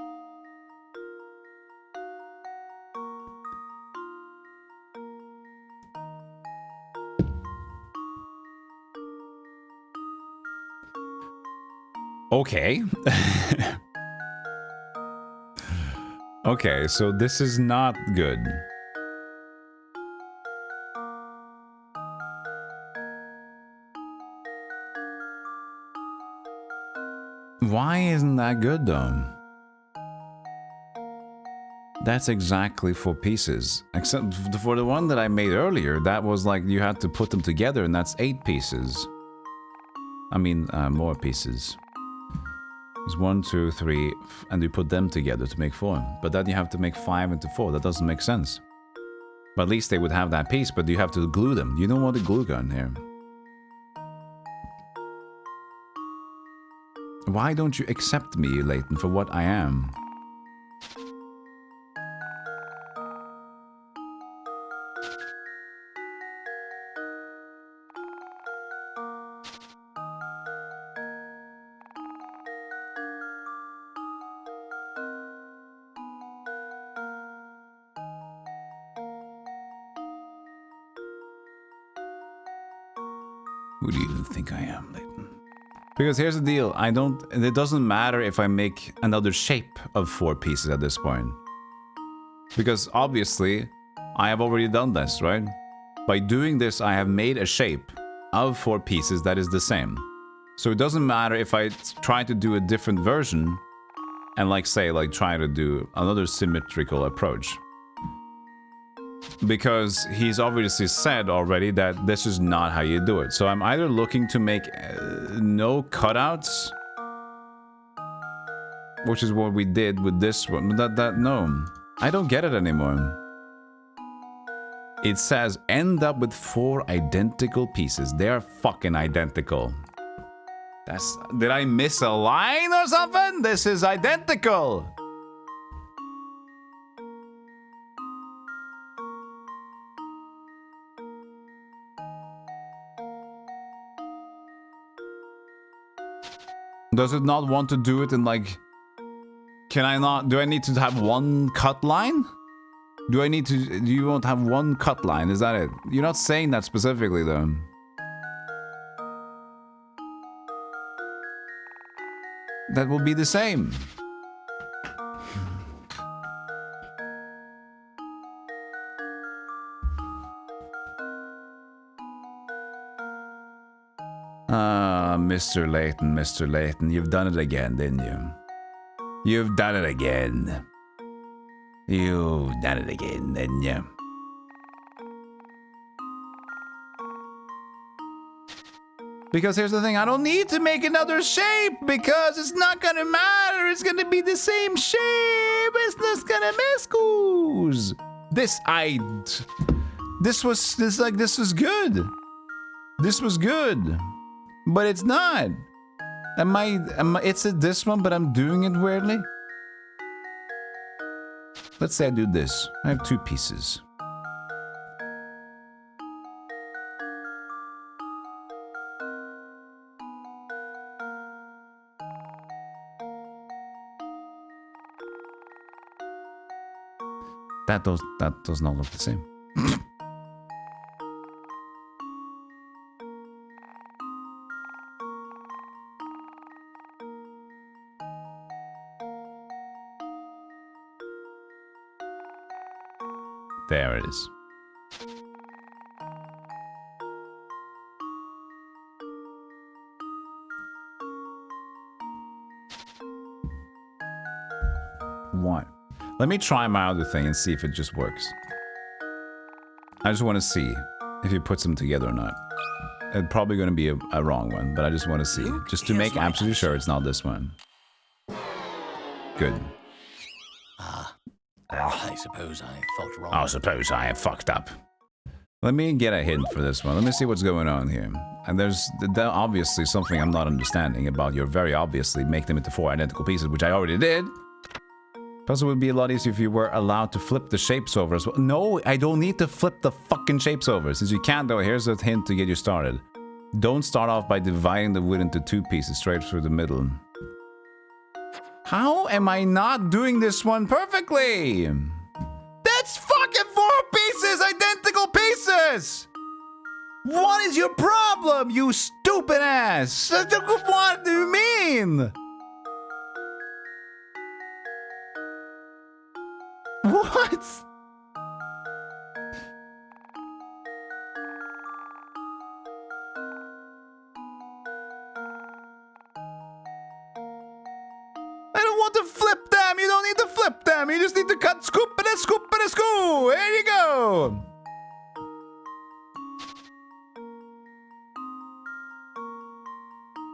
Okay. Okay, so this is not good. Why isn't that good though? That's exactly 4 pieces. Except for the one that I made earlier, that was like you had to put them together and that's 8 pieces. I mean, more pieces. It's 1, 2, 3, and you put them together to make 4. But then you have to make 5 into 4. That doesn't make sense. But at least they would have that piece, but you have to glue them. You don't want a glue gun here. Why don't you accept me, Layton, for what I am? Who do you think I am, Layton? Because here's the deal, it doesn't matter if I make another shape of 4 pieces at this point. Because obviously, I have already done this, right? By doing this, I have made a shape of 4 pieces that is the same. So it doesn't matter if I try to do a different version and try to do another symmetrical approach. Because he's obviously said already that this is not how you do it. So I'm either looking to make no cutouts, which is what we did with this one. No, I don't get it anymore. It says end up with 4 identical pieces. They are fucking identical. Did I miss a line or something? This is identical. Does it not want to do it in like... Can I not... Do I need to have one cut line? Do you want to have one cut line? Is that it? You're not saying that specifically though. That will be the same. Mr. Layton, you've done it again, didn't you? You've done it again. You've done it again, didn't you? Because here's the thing, I don't need to make another shape because it's not gonna matter. It's gonna be the same shape. It's not gonna mescuse. This was good. This was good. But it's not. It's this one, but I'm doing it weirdly. Let's say I do this. I have 2 pieces. That does not look the same. There it is. What? Let me try my other thing and see if it just works. I just want to see if he puts them together or not. It's probably going to be a wrong one, but I just want to see. Just to make absolutely sure it's not this one. Good. I suppose I thought wrong. I suppose I have fucked up. Let me get a hint for this one. Let me see what's going on here. And there's obviously something I'm not understanding about your very obviously make them into 4 identical pieces, which I already did. Plus, it would be a lot easier if you were allowed to flip the shapes over as well. No, I don't need to flip the fucking shapes over. Since you can't, though, here's a hint to get you started. Don't start off by dividing the wood into 2 pieces straight through the middle. How am I not doing this one perfectly? That's fucking 4 pieces! Identical pieces! What is your problem, you stupid ass? What do you mean? What? I don't want to flip them. You don't need to flip them. You just need to cut scoop and a scoop and a scoop. There you go.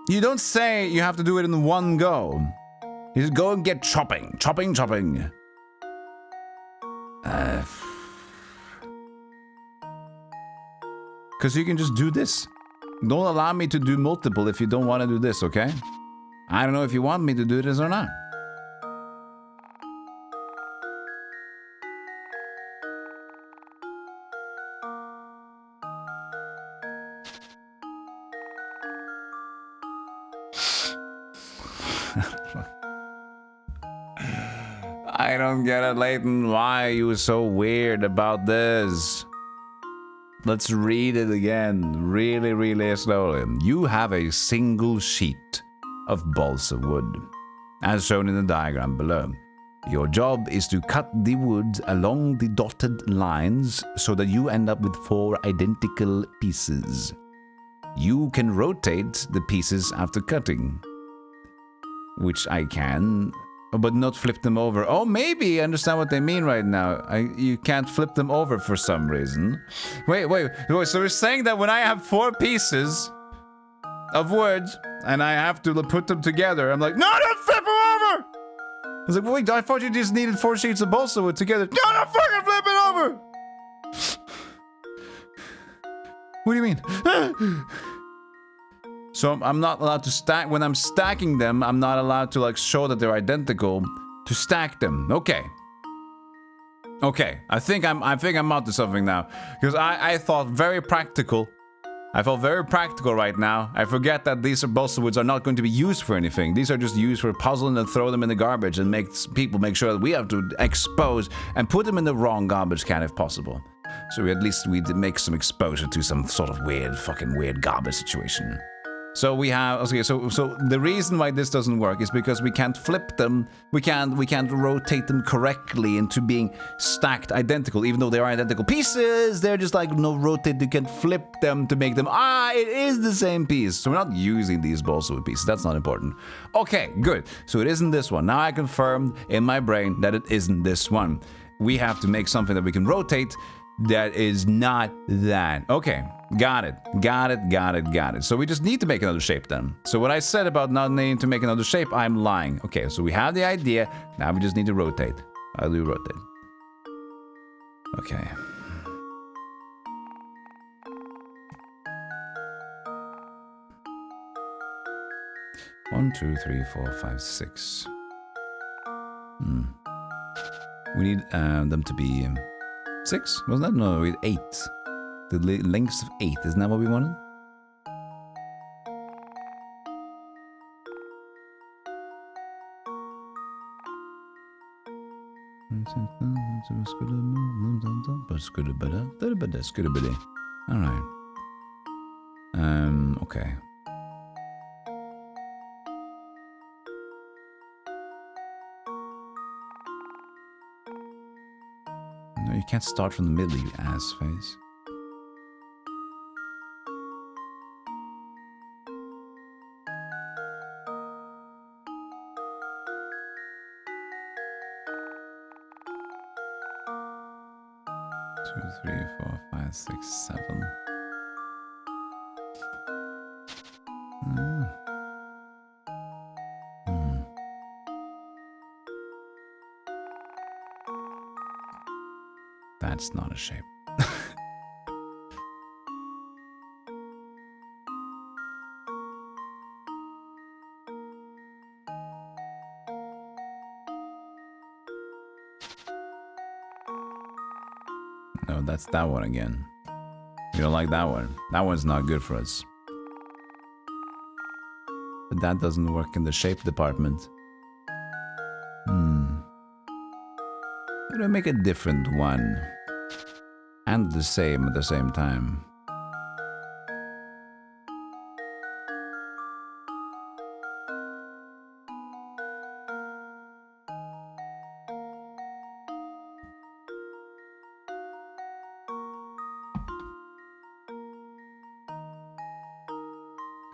You don't say you have to do it in one go. You just go and get chopping. Chopping. Because you can just do this. Don't allow me to do multiple if you don't want to do this, okay? I don't know if you want me to do this or not. I don't get it, Layton. Why are you so weird about this? Let's read it again, really slowly. You have a single sheet of balsa wood, as shown in the diagram below. Your job is to cut the wood along the dotted lines so that you end up with 4 identical pieces. You can rotate the pieces after cutting, which I can, but not flip them over. Oh, maybe I understand what they mean right now. You can't flip them over for some reason. Wait, so we're saying that when I have 4 pieces of wood and I have to put them together, I'm like, no, don't flip them over! I was like, wait, I thought you just needed 4 sheets of balsa wood together. No, don't fucking flip it over! What do you mean? So I'm not allowed to stack, when I'm stacking them, I'm not allowed to like show that they're identical to stack them. Okay. I think I'm onto something now. Because I thought very practical I felt very practical right now. I forget that these balsa woods are not going to be used for anything. These are just used for puzzling and throw them in the garbage and make people make sure that we have to expose and put them in the wrong garbage can if possible. So at least we make some exposure to some sort of fucking weird garbage situation. So we have, okay, so the reason why this doesn't work is because we can't flip them, we can't rotate them correctly into being stacked identical, even though they are identical pieces, they're just like no rotate, you can't flip them to make them, it is the same piece. So we're not using these balsa wood pieces, that's not important. Okay, good, so it isn't this one. Now I confirmed in my brain that it isn't this one. We have to make something that we can rotate that is not that. Okay, got it. So we just need to make another shape then. So what I said about not needing to make another shape, I'm lying. Okay, so we have the idea, now we just need to rotate. How do we rotate? Okay. One, two, three, four, five, six. We need them to be 6, wasn't that? No, we had 8. The lengths of 8, isn't that what we wanted? Alright. Okay. No, you can't start from the middle, you ass face. Two, 3, 4, 5, 6, 7. That's not a shape. No, that's that one again. You don't like that one. That one's not good for us. But that doesn't work in the shape department. How do I make a different one? And the same at the same time.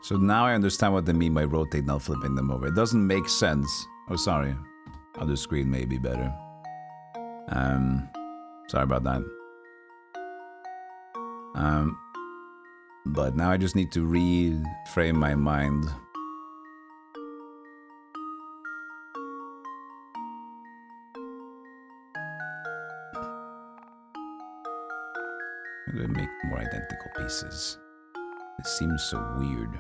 So now I understand what they mean by rotate, not flipping them over. It doesn't make sense. Oh, sorry. Other screen may be better. Sorry about that. But now I just need to reframe my mind. I'm gonna make more identical pieces. It seems so weird.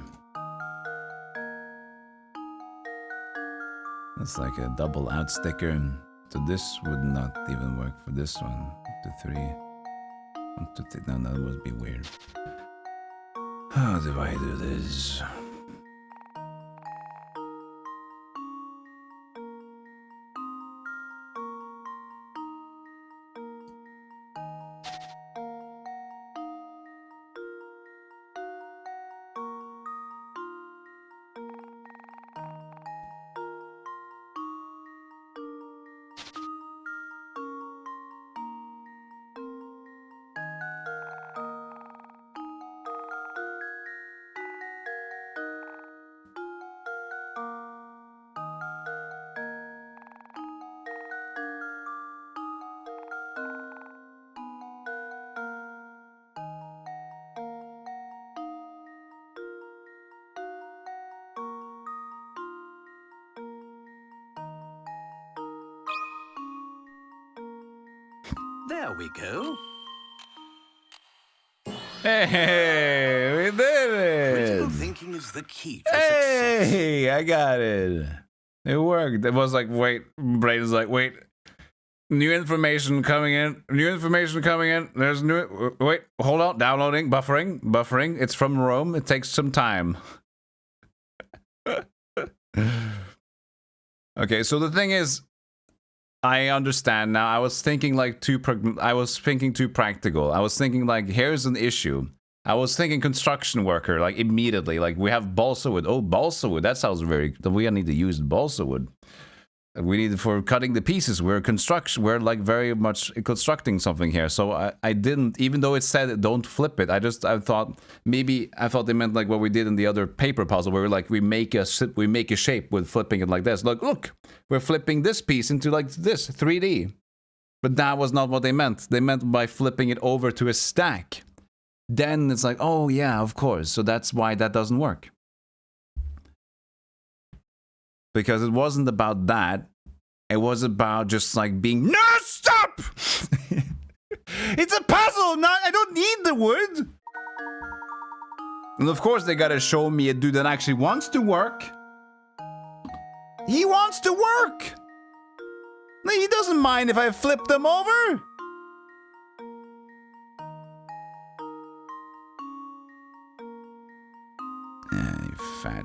That's like a double out sticker. So this would not even work for this one. 1, 2, 3. 1, 2, 3. No, that would be weird. How do I do this? There we go. Hey, we did Critical it! thinking is the key to success. Hey, I got it. It worked. It was like, wait, brain is like, wait. New information coming in. New information coming in. There's new... Wait, hold on. Downloading. Buffering. Buffering. It's from Rome. It takes some time. Okay, so the thing is... I understand now. I was thinking like too practical. I was thinking like, here's an issue. I was thinking construction worker, like immediately. Like we have balsa wood. Oh, balsa wood. That sounds very... We need to use balsa wood. We need for cutting the pieces. We're like very much constructing something here. So I didn't, even though it said don't flip it. I thought they meant like what we did in the other paper puzzle, where we make a shape with flipping it like this. Look, we're flipping this piece into like this 3D. But that was not what they meant. They meant by flipping it over to a stack. Then it's like, oh yeah, of course. So that's why that doesn't work. Because it wasn't about that. It was about just like being... No, stop! It's a puzzle! I don't need the wood! And of course they gotta show me a dude that actually wants to work. He wants to work! He doesn't mind if I flip them over! You fat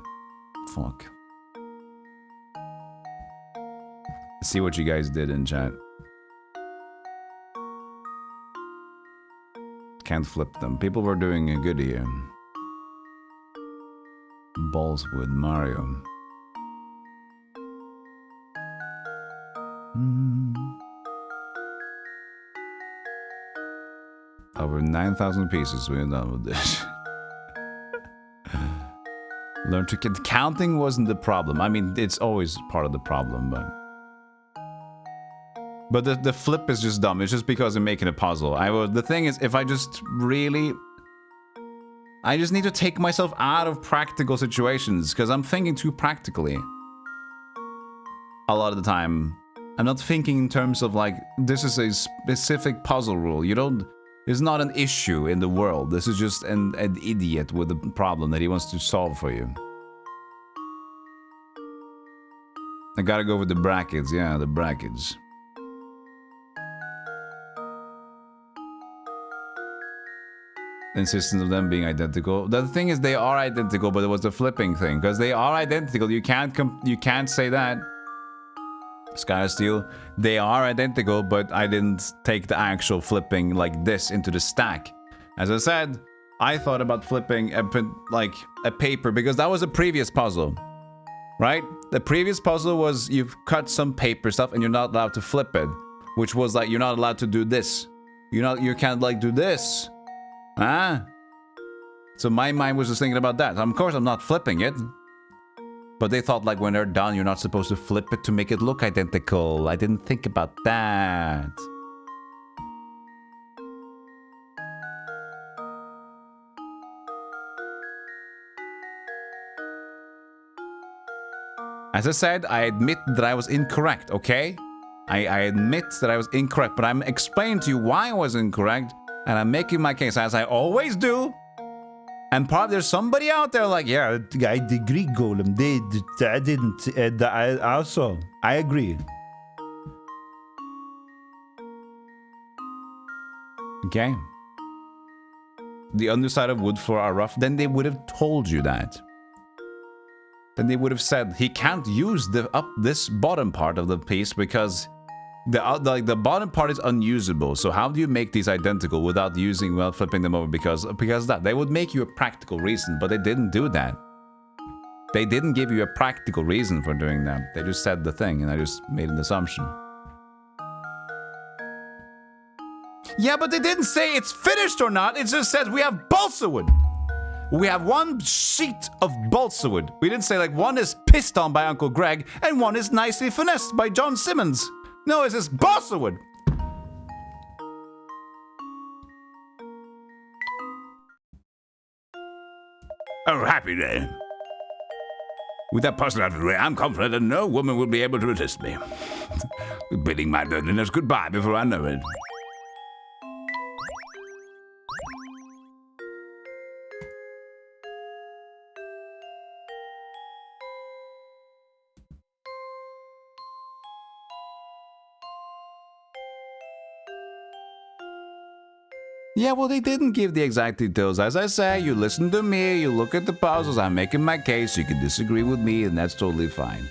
fuck. See what you guys did in chat. Can't flip them. People were doing a good here. Ballswood Mario. Over 9,000 pieces. We're done with this. Learn to count. Counting wasn't the problem. I mean, it's always part of the problem, but... But the flip is just dumb. It's just because I'm making a puzzle. The thing is, if I just really... I just need to take myself out of practical situations, because I'm thinking too practically. A lot of the time. I'm not thinking in terms of like, this is a specific puzzle rule. It's not an issue in the world. This is just an idiot with a problem that he wants to solve for you. I gotta go with the brackets. Yeah, the brackets. Insistence of them being identical. The thing is, they are identical, but it was the flipping thing. Because they are identical. You can't say that. Sky Steel. They are identical, but I didn't take the actual flipping like this into the stack. As I said, I thought about flipping a paper, because that was a previous puzzle. Right? The previous puzzle was you've cut some paper stuff and you're not allowed to flip it. Which was like, you're not allowed to do this. You can't like do this. Ah, so my mind was just thinking about that. Of course, I'm not flipping it. But they thought like when they're done, you're not supposed to flip it to make it look identical. I didn't think about that. As I said, I admit that I was incorrect, okay? I admit that I was incorrect, but I'm explaining to you why I was incorrect. And I'm making my case, as I always do. And probably there's somebody out there like, yeah, I agree, Golem. I didn't. I agree. Okay. The underside of wood floor are rough. Then they would have told you that. Then they would have said, he can't use this bottom part of the piece because... The bottom part is unusable, so how do you make these identical without flipping them over? Because that they would make you a practical reason, but they didn't do that. They didn't give you a practical reason for doing that. They just said the thing, and I just made an assumption. Yeah, but they didn't say it's finished or not. It just says we have balsa wood. We have one sheet of balsa wood. We didn't say like one is pissed on by Uncle Greg and one is nicely finessed by John Simmons. No, it's just balsa wood. Oh, happy day. With that puzzle out of the way, I'm confident that no woman will be able to resist me. Bidding my loneliness goodbye before I know it. Yeah, well, they didn't give the exact details. As I say, you listen to me, you look at the puzzles, I'm making my case, you can disagree with me, and that's totally fine.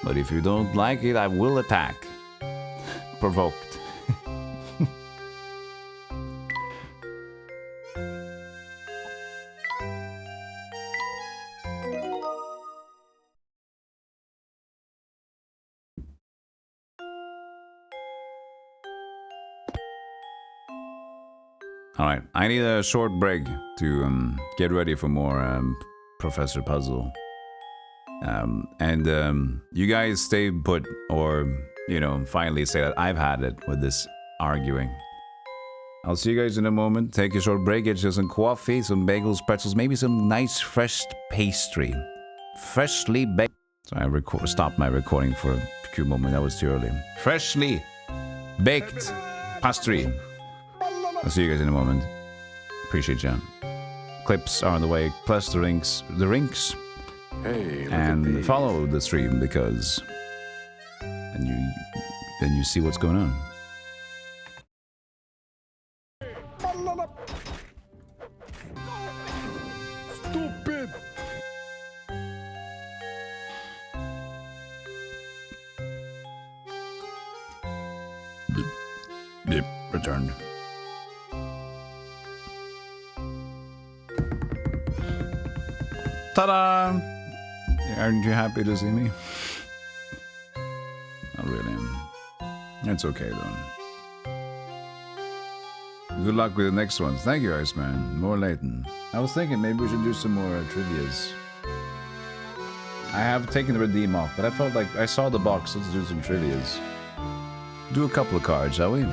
But if you don't like it, I will attack. Provoked. Alright, I need a short break to get ready for more Professor Puzzle. You guys stay put, or, you know, finally say that I've had it with this arguing. I'll see you guys in a moment. Take a short break, get you some coffee, some bagels, pretzels, maybe some nice fresh pastry. Freshly baked. So I stopped my recording for a few moments, that was too early. Freshly baked pastry. I'll see you guys in a moment. Appreciate you. Clips are on the way, plus the rinks. Hey, And follow the stream because then you see what's going on. Stupid! Yep, returned. Ta-da! Aren't you happy to see me? Not really. It's okay though. Good luck with the next one. Thank you, Iceman. More Layton. I was thinking maybe we should do some more trivias. I have taken the redeem off, but I felt like I saw the box. Let's do some trivias. Do a couple of cards, shall we?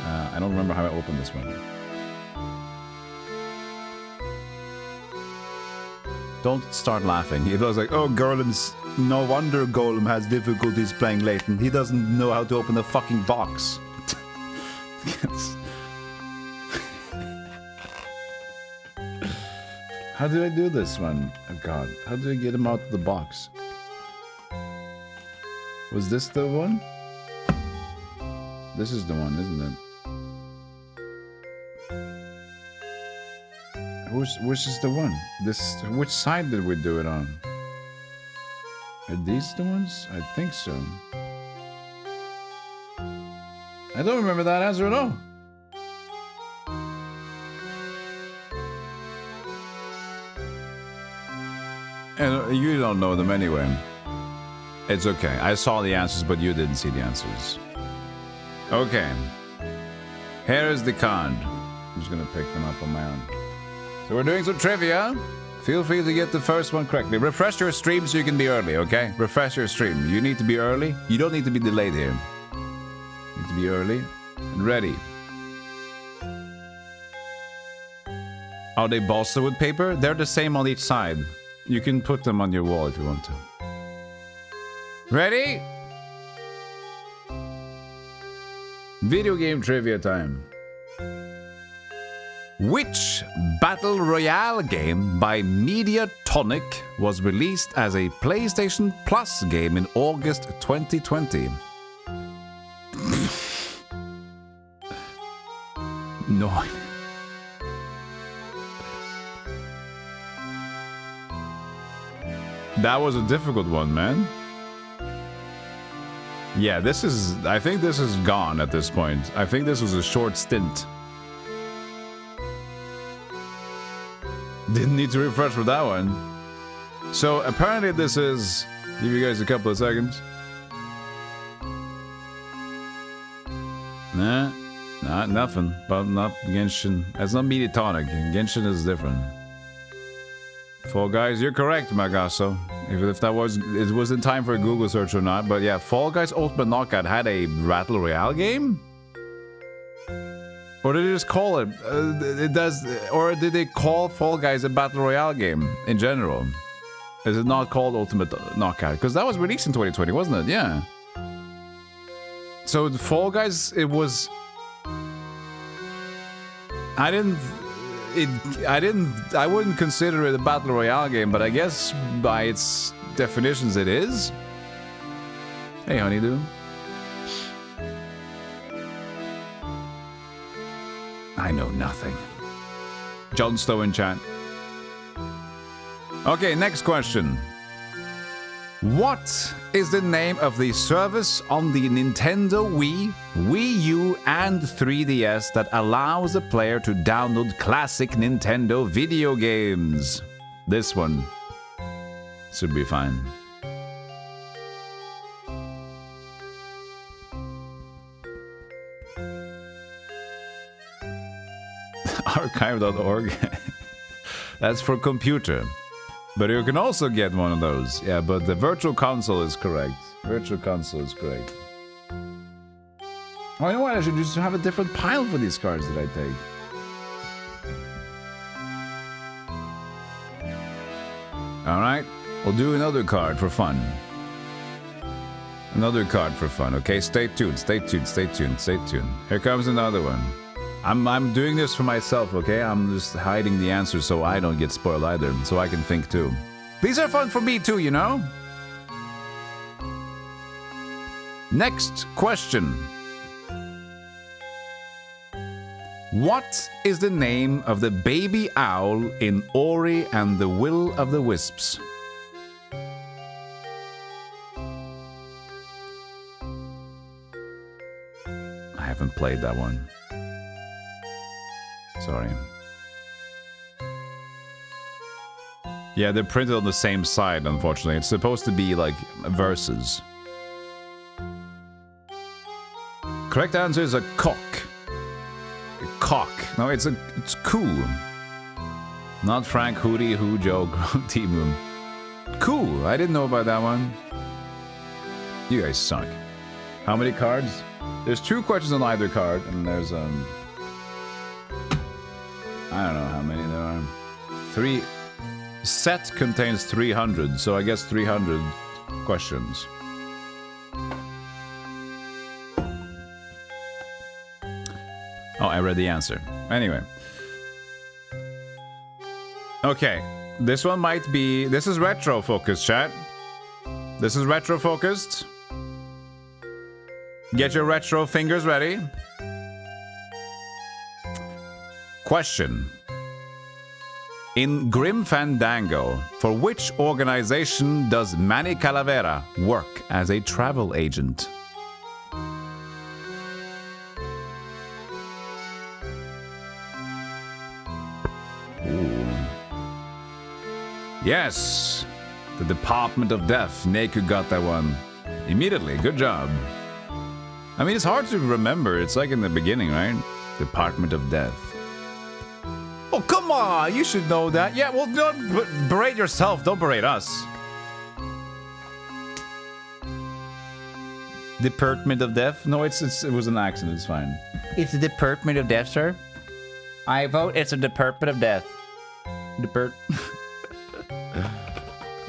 I don't remember how I opened this one. Don't start laughing. It was like, oh, Golem's... No wonder Golem has difficulties playing Layton. He doesn't know how to open the fucking box. How do I do this one? Oh god. How do I get him out of the box? Was this the one? This is the one, isn't it? Which is the one? Which side did we do it on? Are these the ones? I think so. I don't remember that answer at all. And you don't know them anyway. It's okay. I saw the answers, but you didn't see the answers. Okay. Here is the card. I'm just gonna pick them up on my own. So we're doing some trivia. Feel free to get the first one correctly. Refresh your stream so you can be early, okay? Refresh your stream. You need to be early. You don't need to be delayed here. You need to be early and ready. Are they balsa wood paper? They're the same on each side. You can put them on your wall if you want to. Ready? Video game trivia time. Which Battle Royale game by Mediatonic was released as a PlayStation Plus game in August 2020? No. That was a difficult one, man. Yeah, this is... I think this is gone at this point. I think this was a short stint. Didn't need to refresh for that one. So apparently this is... Give you guys a couple of seconds. Nah, nothing. But not Genshin. That's not Mediatonic. Genshin is different. Fall Guys, you're correct, Magaso. If that was... It was in time for a Google search or not. But yeah, Fall Guys Ultimate Knockout had a Battle Royale game? Or did they just call it? It does, or did they call Fall Guys a Battle Royale game in general? Is it not called Ultimate Knockout? Because that was released in 2020, wasn't it? Yeah. So the Fall Guys, it was... I wouldn't consider it a Battle Royale game, but I guess by its definitions it is. Hey, Honeydew. I know nothing. John Stowe in chat. Okay, next question. What is the name of the service on the Nintendo Wii, Wii U, and 3DS that allows the player to download classic Nintendo video games? This one should be fine. Archive.org. That's for computer. But you can also get one of those. Yeah, but the Virtual Console is correct. Virtual Console is correct. Oh, you know what? I should just have a different pile for these cards that I take. Alright, we'll do another card for fun. Another card for fun, okay? Stay tuned, stay tuned, stay tuned, stay tuned. Here comes another one. I'm doing this for myself, okay? I'm just hiding the answer so I don't get spoiled either, so I can think too. These are fun for me too, you know? Next question. What is the name of the baby owl in Ori and the Will of the Wisps? I haven't played that one. Sorry. Yeah, they're printed on the same side, unfortunately. It's supposed to be like verses. Correct answer is a cock. A cock. No, it's cool. Not Frank Hootie Who Joe T-Moon. Cool. I didn't know about that one. You guys suck. How many cards? There's 2 questions on either card, and there's I don't know how many there are. 3. Set contains 300, so I guess 300 questions. Oh, I read the answer. Anyway. Okay. This one might be... This is retro-focused, chat. This is retro-focused. Get your retro fingers ready. Question. In Grim Fandango, for which organization does Manny Calavera work as a travel agent? Ooh. Yes! The Department of Death. Neku got that one. Immediately. Good job. I mean, it's hard to remember. It's like in the beginning, right? Department of Death. Oh, come on! You should know that. Yeah, well, don't berate yourself. Don't berate us. Department of Death? No, it was an accident. It's fine. It's the Department of Death, sir. I vote it's a Department of Death.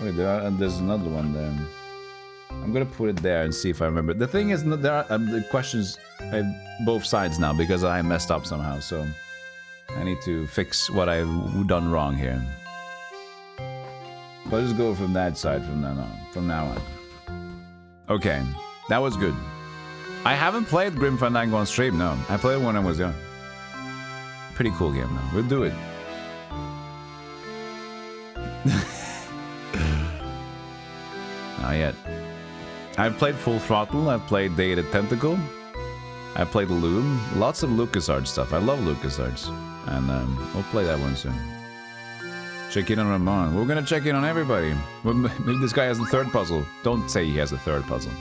Wait, there's another one there. I'm gonna put it there and see if I remember. The thing is, there are the questions at both sides now because I messed up somehow, so I need to fix what I've done wrong here. But just go from that side from now on. Okay, that was good. I haven't played Grim Fandango on stream, no. I played it when I was young. Pretty cool game, though. We'll do it. Not yet. I've played Full Throttle, I've played Day of the Tentacle, I played Loom, lots of LucasArts stuff. I love LucasArts. And we'll play that one soon. Check in on Ramon. We're gonna check in on everybody. Maybe this guy has the third puzzle. Don't say he has the third puzzle.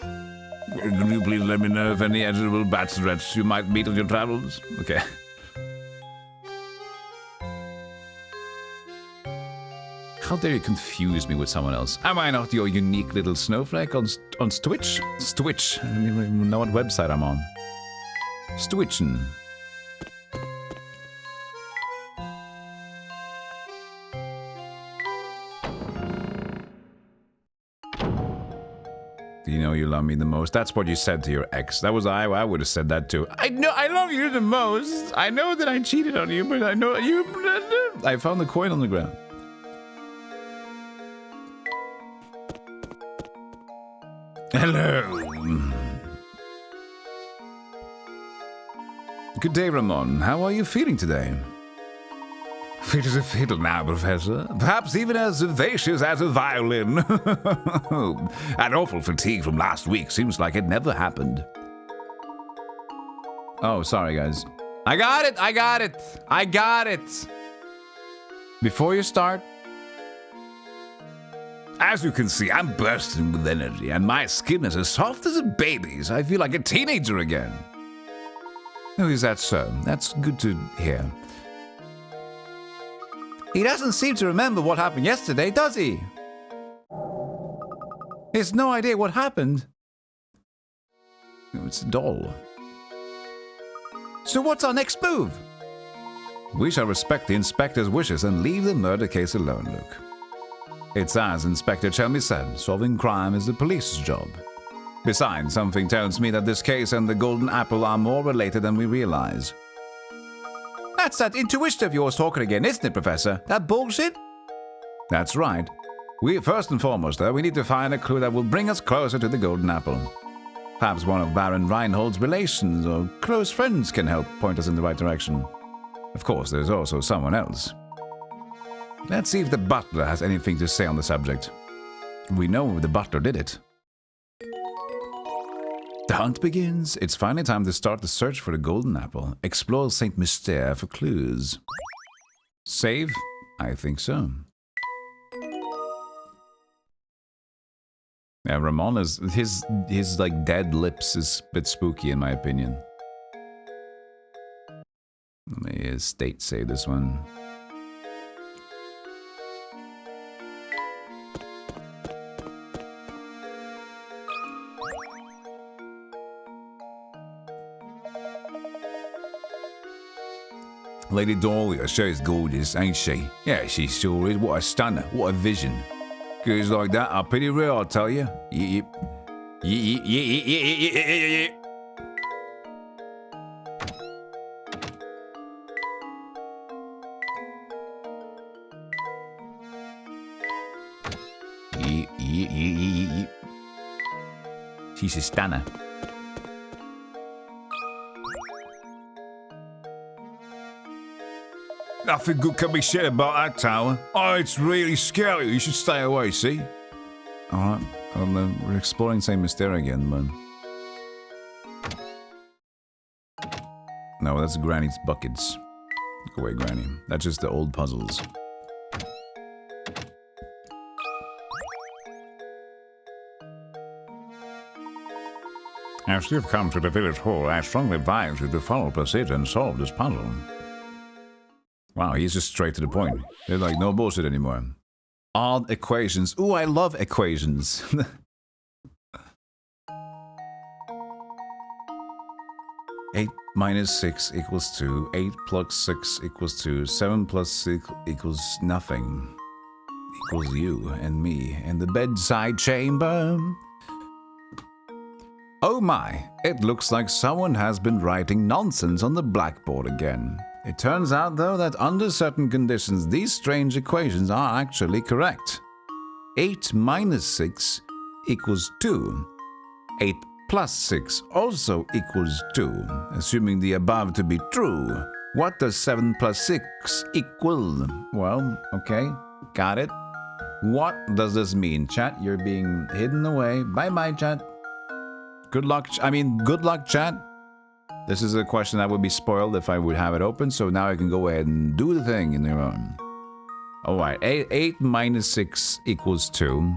Could you please let me know if any eligible bats and rats you might meet on your travels? Okay. How dare you confuse me with someone else? Am I not your unique little snowflake on Twitch? Twitch. I don't even know what website I'm on. Twitchen. Do you know you love me the most? That's what you said to your ex. That was I would have said that too. I know I love you the most. I know that I cheated on you, but I know you... I found the coin on the ground. Hello. Good day, Ramon. How are you feeling today? Fit as a fiddle now, Professor. Perhaps even as vivacious as a violin. An awful fatigue from last week. Seems like it never happened. Oh, sorry, guys. I got it! I got it! I got it! Before you start... As you can see, I'm bursting with energy, and my skin is as soft as a baby's. I feel like a teenager again. Oh, is that so? That's good to hear. He doesn't seem to remember what happened yesterday, does he? He has no idea what happened. It's dull. So what's our next move? We shall respect the inspector's wishes and leave the murder case alone, Luke. It's as Inspector Chelmy said, solving crime is the police's job. Besides, something tells me that this case and the Golden Apple are more related than we realize. That's that intuition of yours talking again, isn't it, Professor? That bullshit? That's right. First and foremost, though, we need to find a clue that will bring us closer to the Golden Apple. Perhaps one of Baron Reinhold's relations or close friends can help point us in the right direction. Of course, there's also someone else. Let's see if the butler has anything to say on the subject. We know the butler did it. The hunt begins. It's finally time to start the search for the Golden Apple. Explore Saint Mystère for clues. Save? I think so. Yeah, Ramon is his like dead lips is a bit spooky in my opinion. Let me state save this one. Lady Dahlia, she's gorgeous, ain't she? Yeah, she sure is. What a stunner. What a vision. Girls like that are pretty rare, I'll tell you. Yep. She's a stunner. Nothing good can be said about that tower. Oh, it's really scary. You should stay away, see? Alright. Well, we're exploring Saint Mystère again, but... No, that's Granny's buckets. Go away, Granny. That's just the old puzzles. As you've come to the village hall, I strongly advise you to follow procedure and solve this puzzle. Wow, he's just straight to the point. There's like no bullshit anymore. Odd equations. Ooh, I love equations. 8 minus 6 equals 2. 8 plus 6 equals 2. 7 plus 6 equals nothing. Equals you and me in the bedside chamber. Oh my, it looks like someone has been writing nonsense on the blackboard again. It turns out, though, that under certain conditions, these strange equations are actually correct. 8 minus 6 equals 2. 8 plus 6 also equals 2. Assuming the above to be true, what does 7 plus 6 equal? Well, okay, got it. What does this mean, chat? You're being hidden away. Bye-bye, chat. Good luck, good luck, chat. This is a question that would be spoiled if I would have it open, so now I can go ahead and do the thing in your own. Alright, 8 minus 6 equals 2.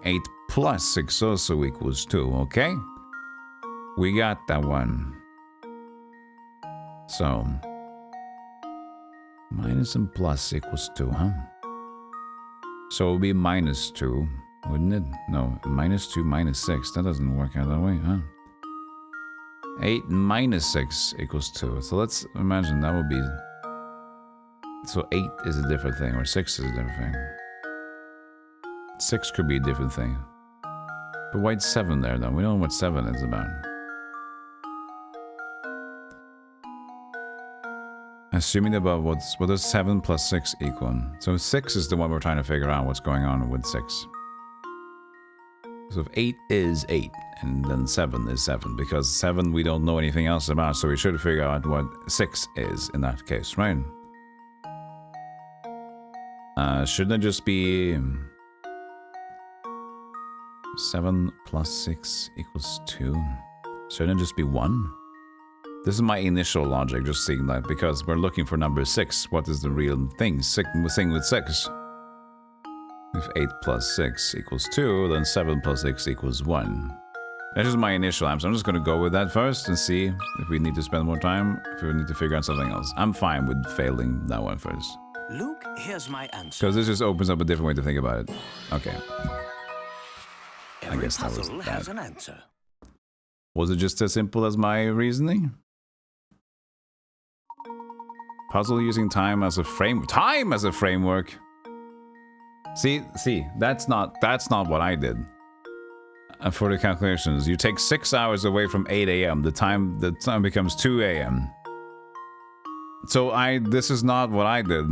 8 plus 6 also equals 2, okay? We got that one. So, minus and plus equals 2, huh? So it would be minus 2, wouldn't it? No, minus 2 minus 6. That doesn't work out that way, huh? 8 minus 6 equals 2. So let's imagine that would be... So 8 is a different thing, or 6 is a different thing. 6 could be a different thing. But why's 7 there, though? We don't know what 7 is about. Assuming above, what does 7 plus 6 equal? So 6 is the one we're trying to figure out what's going on with 6. So if 8 is 8, and then 7 is 7, because 7 we don't know anything else about, so we should figure out what 6 is in that case, right? Shouldn't it just be 7 plus 6 equals 2? Shouldn't it just be 1? This is my initial logic, just seeing that, because we're looking for number 6. What is the real thing? Thing with 6. If 8 plus 6 equals 2, then 7 plus 6 equals 1. That's just my initial answer. I'm just going to go with that first and see if we need to spend more time, if we need to figure out something else. I'm fine with failing that one first. Luke, here's my answer. Because this just opens up a different way to think about it. Okay. Every guess that was puzzle that. has an answer. Was it just as simple as my reasoning? Puzzle using time as a frame. Time as a framework. See, that's not what I did. And for the calculations, you take 6 hours away from 8 a.m. The time becomes 2 a.m. So this is not what I did.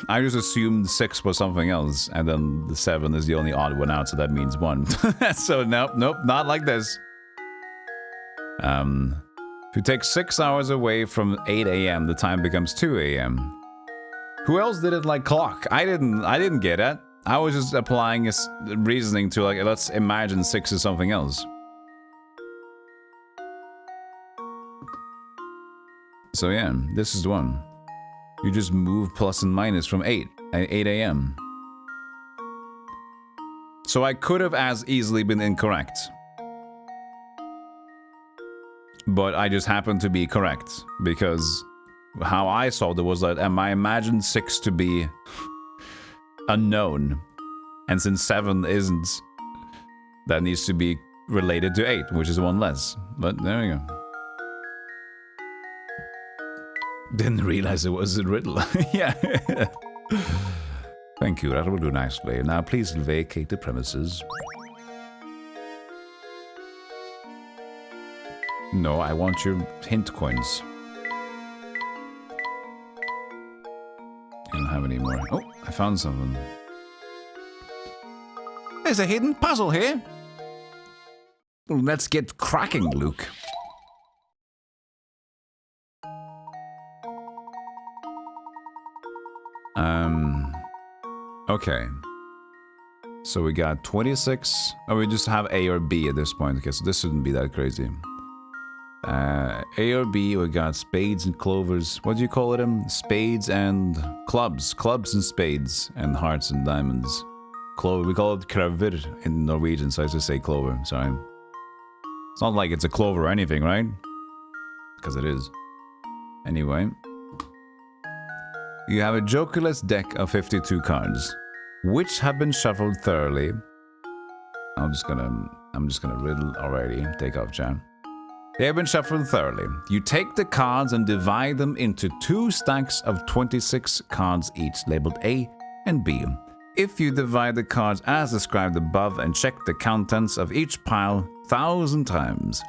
I just assumed 6 was something else, and then the 7 is the only odd one out, so that means 1. So nope, not like this. If you take 6 hours away from 8 a.m., the time becomes 2 a.m. Who else did it like clock? I didn't get it. I was just applying reasoning to, like, let's imagine 6 is something else. So yeah, this is the one. You just move plus and minus from 8 a.m. So I could have as easily been incorrect. But I just happened to be correct, because how I solved it was that I imagined 6 to be unknown, and since 7 isn't, that needs to be related to 8, which is 1 less. But there we go. Didn't realize it was a riddle. Yeah. Thank you, that will do nicely. Now please vacate the premises. No, I want your hint coins. I don't have any more. Oh, I found something. There's a hidden puzzle here. Let's get cracking, Luke. Okay. So we got 26. Oh, we just have A or B at this point. Okay, so this shouldn't be that crazy. A or B, we got spades and clovers. What do you call them? Spades and clubs. Clubs and spades. And hearts and diamonds. Clover. We call it kravir in Norwegian, so I just say clover. Sorry. It's not like it's a clover or anything, right? Because it is. Anyway. You have a jokerless deck of 52 cards, which have been shuffled thoroughly. I'm just gonna riddle already. Take off, Chan. They have been shuffled thoroughly. You take the cards and divide them into 2 stacks of 26 cards each, labeled A and B. If you divide the cards as described above and check the contents of each pile 1,000 times,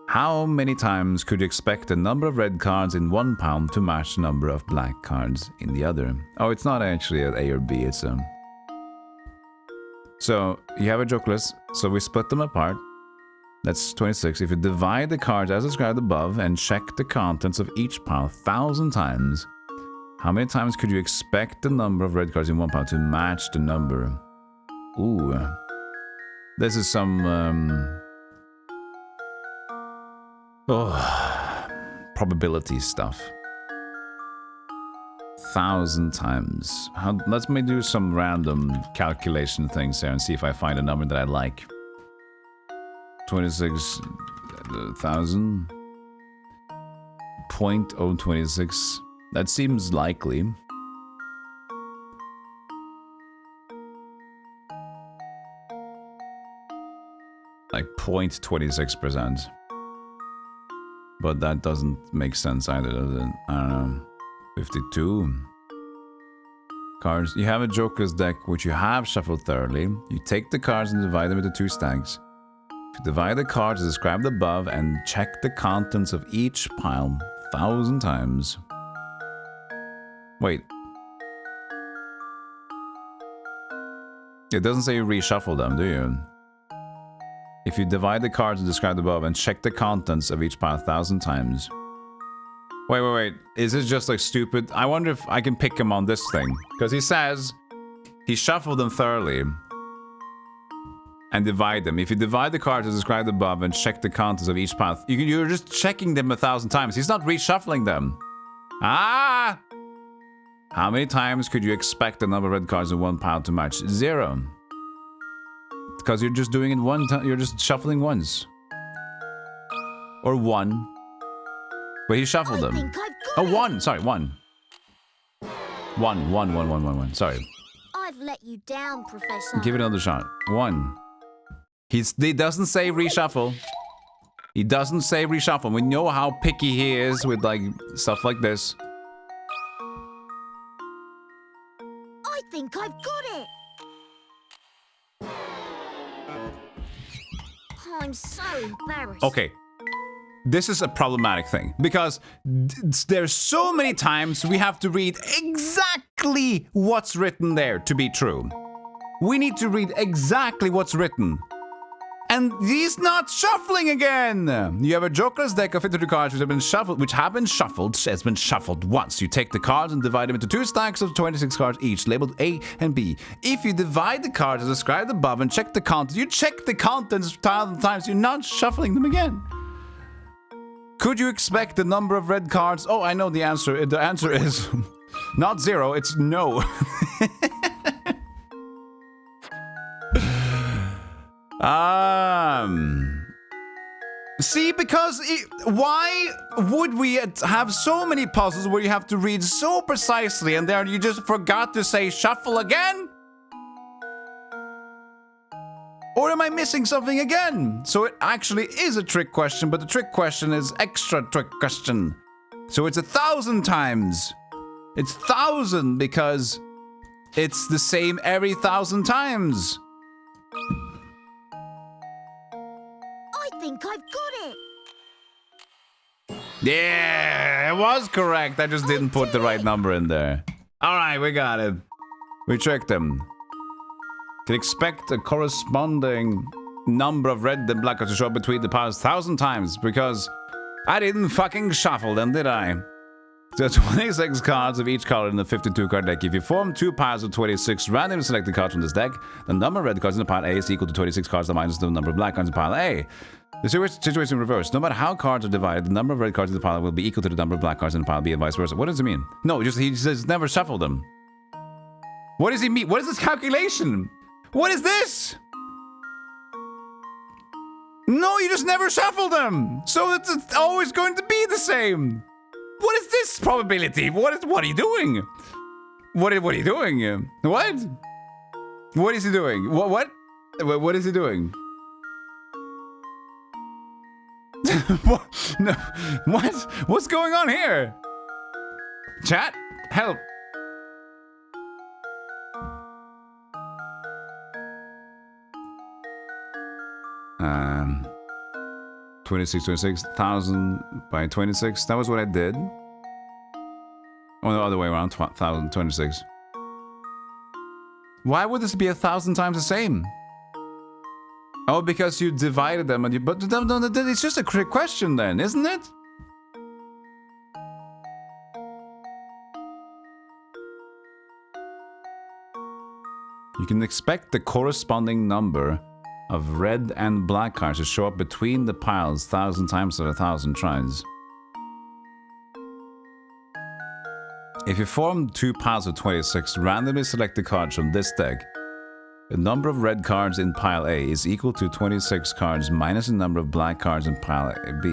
how many times could you expect the number of red cards in one pile to match the number of black cards in the other? Oh, it's not actually an A or B, it's a... So, you have a jokerless, so we split them apart. That's 26. If you divide the cards as described above and check the contents of each pile 1,000 times, how many times could you expect the number of red cards in one pile to match the number? Ooh. This is some... probability stuff. 1,000 times. Let me do some random calculation things here and see if I find a number that I like. 26,000. 0.026. That seems likely. Like 0.26%. But that doesn't make sense either, does it? I don't know. 52 cards. You have a joker's deck, which you have shuffled thoroughly. You take the cards and divide them into 2 stacks. If you divide the cards as described above and check the contents of each pile 1,000 times. Wait. It doesn't say you reshuffle them, do you? If you divide the cards described above and check the contents of each pile 1,000 times. Wait. Is this just like stupid? I wonder if I can pick him on this thing. Because he says he shuffled them thoroughly and divide them. If you divide the cards as described above and check the contents of each pile, you're just checking them 1,000 times. He's not reshuffling them. Ah! How many times could you expect the number of red cards in one pile to match? 0. Because you're just doing it one time. You're just shuffling once. Or 1. But he shuffled them. think I've Oh, got it. 1. Sorry, 1. 1. Sorry. I've let you down, Professor. Give it another shot. 1. He doesn't say reshuffle. He doesn't say reshuffle. We know how picky he is with like stuff like this. I think I've got it. I'm so embarrassed. Okay. This is a problematic thing because there's so many times we have to read exactly what's written there to be true. We need to read exactly what's written. And he's not shuffling again. You have a jokerless deck of 52 cards which have been shuffled. It's been shuffled once. You take the cards and divide them into 2 stacks of 26 cards each, labeled A and B. If you divide the cards as described above and check the contents, you check the contents 1,000 times. You're not shuffling them again. Could you expect the number of red cards? Oh, I know the answer. The answer is not 0. It's no. See, because why would we have so many puzzles where you have to read so precisely and there you just forgot to say shuffle again? Or am I missing something again? So it actually is a trick question, but the trick question is extra trick question. So it's 1,000 times. It's 1,000 because it's the same every 1,000 times. I think I've got it. Yeah, it was correct. I just didn't put the right number in there. All right, we got it. We tricked him. Can expect a corresponding number of red and black cards to show up between the piles 1,000 times because I didn't fucking shuffle them, did I? There are 26 cards of each color in the 52 card deck. If you form 2 piles of 26 randomly selected cards from this deck, the number of red cards in the pile A is equal to 26 cards minus the number of black cards in pile A. The situation reversed. No matter how cards are divided, the number of red cards in the pile will be equal to the number of black cards in the pile B and vice versa. What does it mean? No, he says never shuffle them. What does he mean? What is this calculation? What is this? No, you just never shuffle them. So it's always going to be the same. What is this probability? What are you doing? What are you doing? What? What is he doing? What is he doing? What? No. What? What's going on here? Chat, help. Um, 26, 1,000 by 26. That was what I did. Or the other way around, 1,000, 26. Why would this be 1,000 times the same? Oh, because you divided them and you... But it's just a quick question then, isn't it? You can expect the corresponding number of red and black cards to show up between the piles 1,000 times or 1,000 tries. If you form 2 piles of 26 randomly selected cards from this deck, the number of red cards in pile A is equal to 26 cards minus the number of black cards in pile B.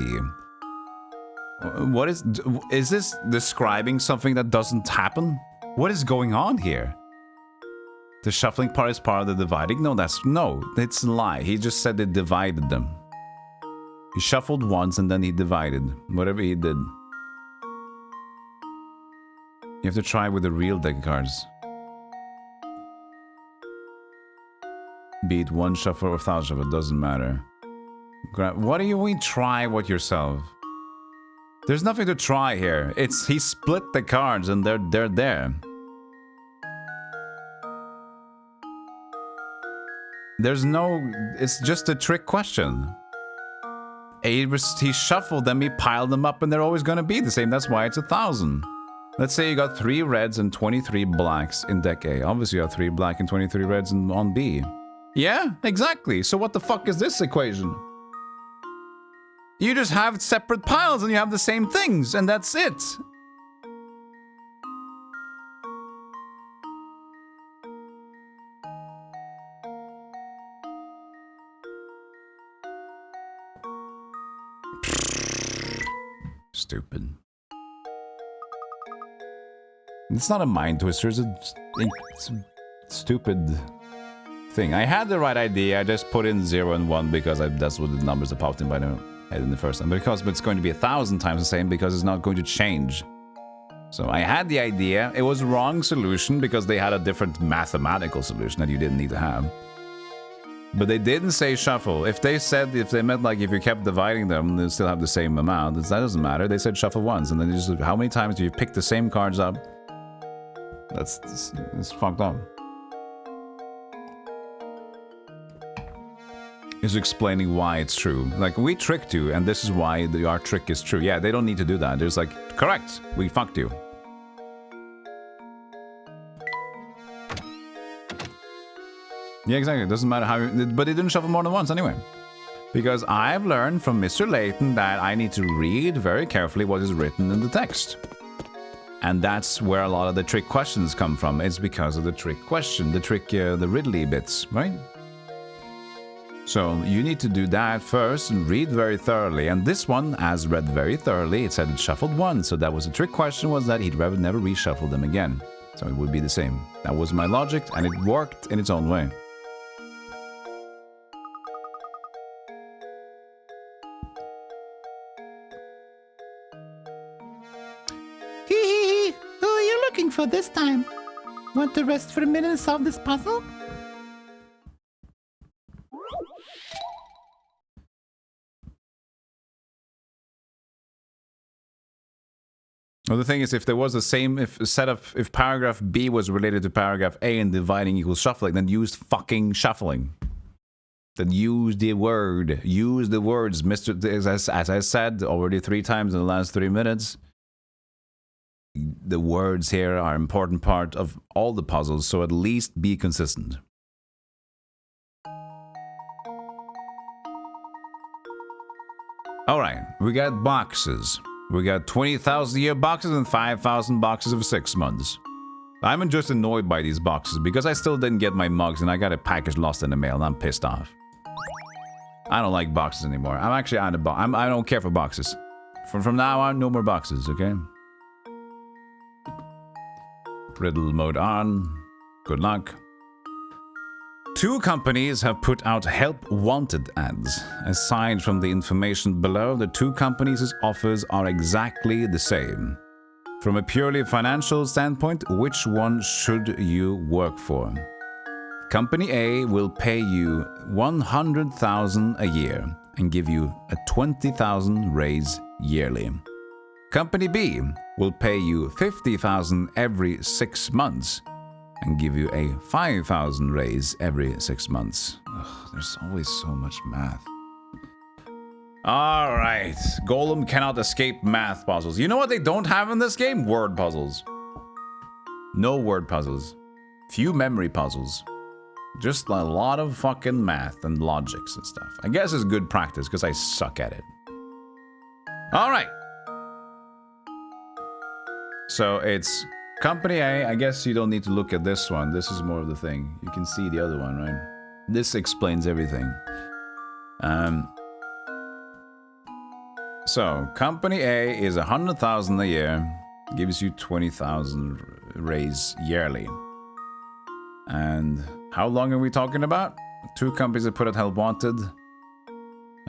What is this describing something that doesn't happen? What is going on here? The shuffling part is part of the dividing? No, it's a lie. He just said they divided them. He shuffled once and then he divided. Whatever he did. You have to try with the real deck of cards. Be it one shuffle or 1,000 shuffle, it doesn't matter. What do you mean try what yourself? There's nothing to try here. He split the cards and they're there. There's no... It's just a trick question. He shuffled them, he piled them up, and they're always going to be the same. That's why it's 1,000. Let's say you got 3 reds and 23 blacks in deck A. Obviously, you have 3 black and 23 reds on B. Yeah, exactly. So what the fuck is this equation? You just have separate piles and you have the same things, and that's it. Stupid. It's not a mind twister, it's a stupid thing. I had the right idea, I just put in 0 and 1 because that's what the numbers that popped in by the head in the first time. Because it's going to be 1,000 times the same because it's not going to change. So I had the idea, it was wrong solution because they had a different mathematical solution that you didn't need to have. But they didn't say shuffle. If they meant like if you kept dividing them, they'd still have the same amount. That doesn't matter. They said shuffle once, and then just how many times do you pick the same cards up? It's fucked up. Is explaining why it's true. Like, we tricked you, and this is why our trick is true. Yeah, they don't need to do that. There's like, correct, we fucked you. Yeah, exactly. It doesn't matter how you... But they didn't shuffle more than once anyway. Because I've learned from Mr. Layton that I need to read very carefully what is written in the text. And that's where a lot of the trick questions come from. It's because of the trick question, the riddly bits, right? So you need to do that first and read very thoroughly. And this one, as read very thoroughly, it said it shuffled once. So that was a trick question, was that he'd never reshuffle them again. So it would be the same. That was my logic, and it worked in its own way. Who are you looking for this time? Want to rest for a minute and solve this puzzle? Well, the thing is, if there was the same, if paragraph B was related to paragraph A and dividing equals shuffling, then use fucking shuffling. Then use the word. Use the words, Mr. As I said already 3 times in the last 3 minutes. The words here are an important part of all the puzzles, so at least be consistent. Alright, we got boxes. We got 20,000 year boxes and 5,000 boxes of 6 months. I'm just annoyed by these boxes because I still didn't get my mugs and I got a package lost in the mail and I'm pissed off. I don't like boxes anymore. I'm actually out of boxes. I don't care for boxes. From now on, no more boxes, okay? Riddle mode on. Good luck. 2 companies have put out help wanted ads. Aside from the information below, the 2 companies' offers are exactly the same. From a purely financial standpoint, which one should you work for? Company A will pay you $100,000 a year and give you a $20,000 raise yearly. Company B will pay you $50,000 every 6 months and give you a $5,000 raise every 6 months. Ugh, there's always so much math. Alright, Golem cannot escape math puzzles. You know what they don't have in this game? Word puzzles. No word puzzles. Few memory puzzles. Just a lot of fucking math and logics and stuff. I guess it's good practice because I suck at it. Alright. So it's Company A. I guess you don't need to look at this one. This is more of the thing. You can see the other one, right? This explains everything. So Company A is $100,000 a year. Gives you $20,000 raise yearly. And how long are we talking about? 2 companies that put out help wanted.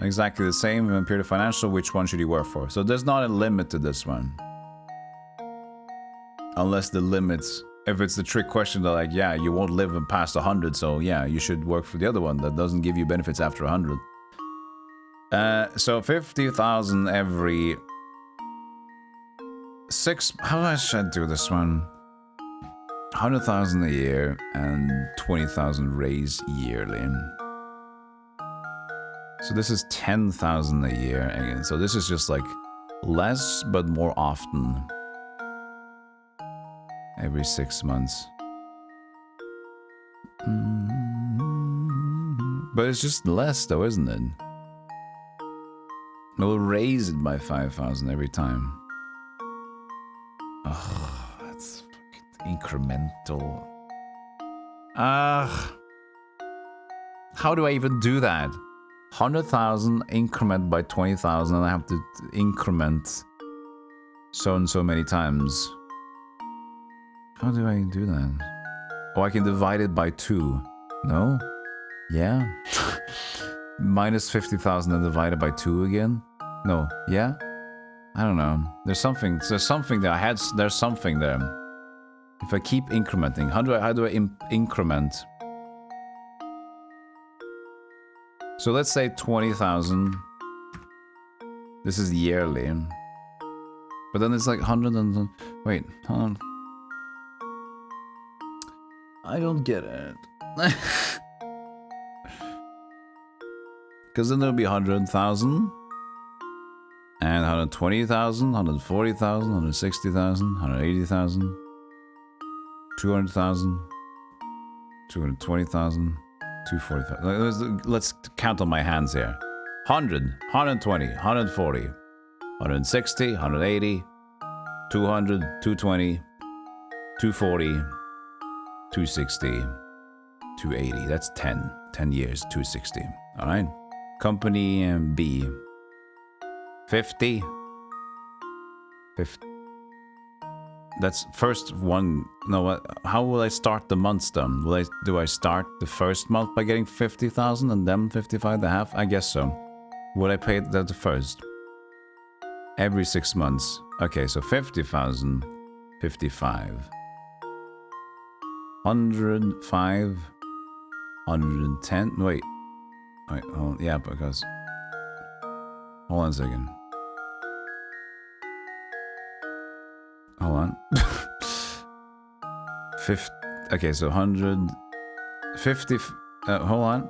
Exactly the same. Imperial Financial. Which one should you work for? So there's not a limit to this one. Unless the limits, if it's the trick question, they're like, yeah, you won't live past 100, so yeah, you should work for the other one that doesn't give you benefits after 100. So 50,000 every 6. How should I do this one? 100,000 a year and 20,000 raise yearly. So this is 10,000 a year again. So this is just like less but more often. Every 6 months. But it's just less though, isn't it? We'll raise it by 5,000 every time. Oh, that's incremental. How do I even do that? 100,000 increment by 20,000 and I have to increment so and so many times. How do I do that? Oh, I can divide it by 2. No? Yeah? Minus 50,000 and divided by 2 again? No. Yeah? I don't know. There's something there. There's something there. If I keep incrementing, how do I increment? So let's say 20,000. This is yearly. But then it's like 100 and... Wait, hold on. I don't get it. Because then there'll be 100,000. And 120,000, 140,000, 160,000, 180,000. 200,000. 220,000. 240,000. Let's count on my hands here. 100, 120, 140, 160, 180, 200, 220, 240, 260, 280. That's 10. 10 years, 260. All right. Company B. 50. 50. That's first one. No, what? How will I start the months then? Do I start the first month by getting 50,000 and then 55.5? I guess so. Would I pay that first? Every 6 months. Okay, so 50,000, 55. 105, 110. Wait, hold, yeah, because. Hold on a second. Hold on. 50. Okay, so 150. Hold on.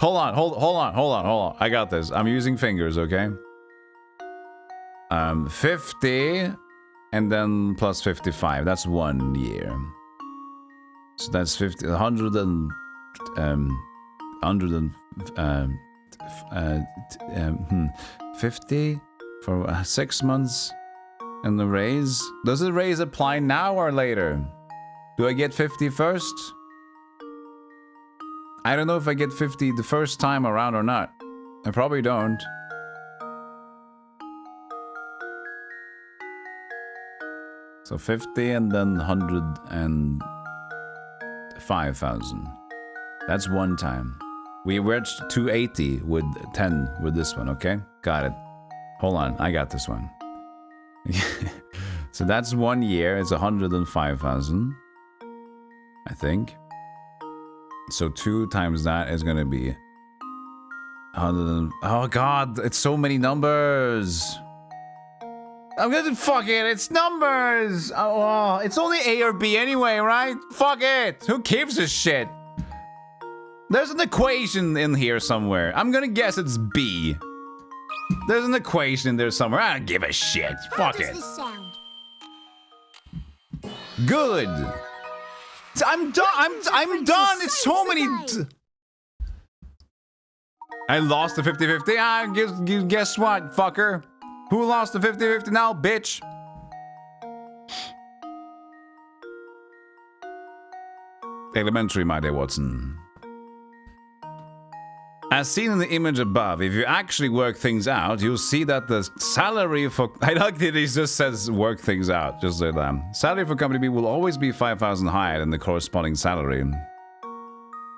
hold on. I got this. I'm using fingers, okay? 50 and then plus 55. That's 1 year. So that's 50, 100 and 50 for 6 months. And the raise? Does the raise apply now or later? Do I get 50 first? I don't know if I get 50 the first time around or not. I probably don't. So 50 and then 105,000. That's one time. We reached 280 with 10 with this one, okay? Got it. Hold on, I got this one. So that's 1 year, it's 105,000. I think. So 2 times that is gonna be 100. Oh god, it's so many numbers. I'm gonna fuck it. It's numbers. Oh, it's only A or B anyway, right? Fuck it. Who gives a shit? There's an equation in here somewhere. I'm gonna guess it's B. There's an equation in there somewhere. I don't give a shit. Fuck it. How does this sound? Good. I'm done. I'm done. It's so many. I lost the 50-50. Ah, guess what, fucker? Who lost the 50-50 now, bitch? Elementary, my dear Watson. As seen in the image above, if you actually work things out, you'll see that the salary for... I like that he just says work things out, just like that. Salary for company B will always be 5,000 higher than the corresponding salary.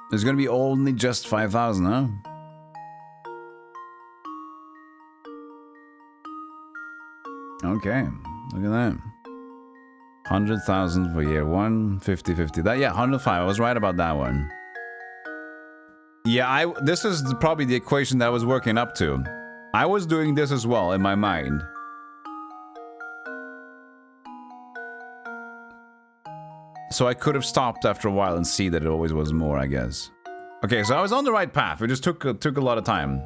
There's gonna be only just 5,000, huh? Okay, look at that. 100,000 for year 1, 50-50. That, yeah, 105. I was right about that one. Yeah, this is probably the equation that I was working up to. I was doing this as well in my mind. So I could have stopped after a while and see that it always was more, I guess. Okay, so I was on the right path. It just took a lot of time.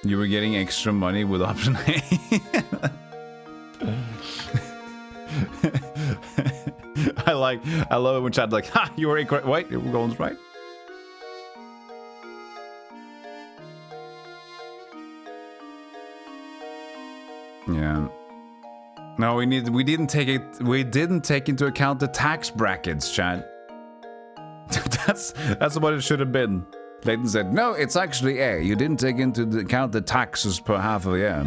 You were getting extra money with option A. I love it when chat like, ha, you were incorrect. Wait, Golden's right. Yeah. No, we didn't take into account the tax brackets, chat. that's what it should have been. Layton said, no, it's actually A. You didn't take into account the taxes per half of the year.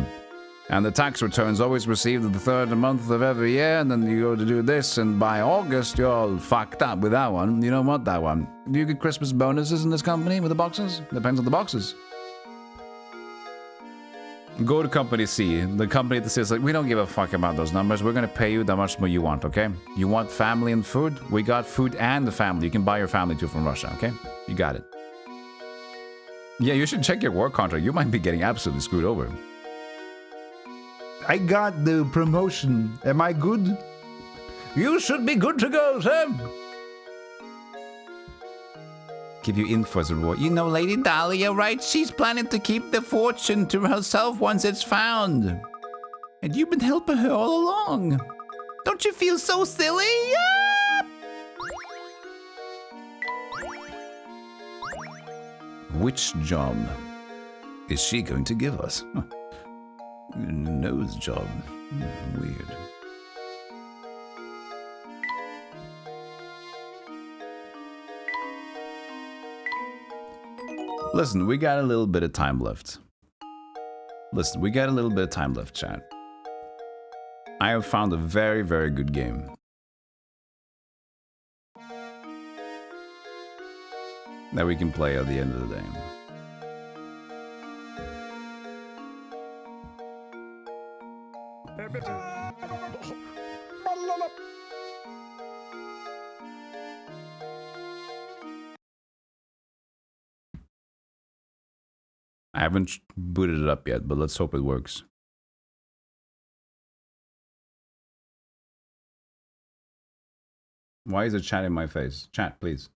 And the tax returns always received at the third month of every year, and then you go to do this, and by August, you're all fucked up with that one. You don't want that one. Do you get Christmas bonuses in this company with the boxes? Depends on the boxes. Go to company C. The company that says, like, we don't give a fuck about those numbers. We're gonna pay you that much more you want, okay? You want family and food? We got food and the family. You can buy your family too from Russia, okay? You got it. Yeah, you should check your work contract. You might be getting absolutely screwed over. I got the promotion. Am I good? You should be good to go, sir. Give you info as a reward. You know, Lady Dahlia, right? She's planning to keep the fortune to herself once it's found. And you've been helping her all along. Don't you feel so silly? Yeah! Which job is she going to give us? Nose job. Weird. Listen, we got a little bit of time left. Chat. I have found a very, very good game. That we can play at the end of the day. I haven't booted it up yet, but let's hope it works. Why is it chat in my face? Chat, please.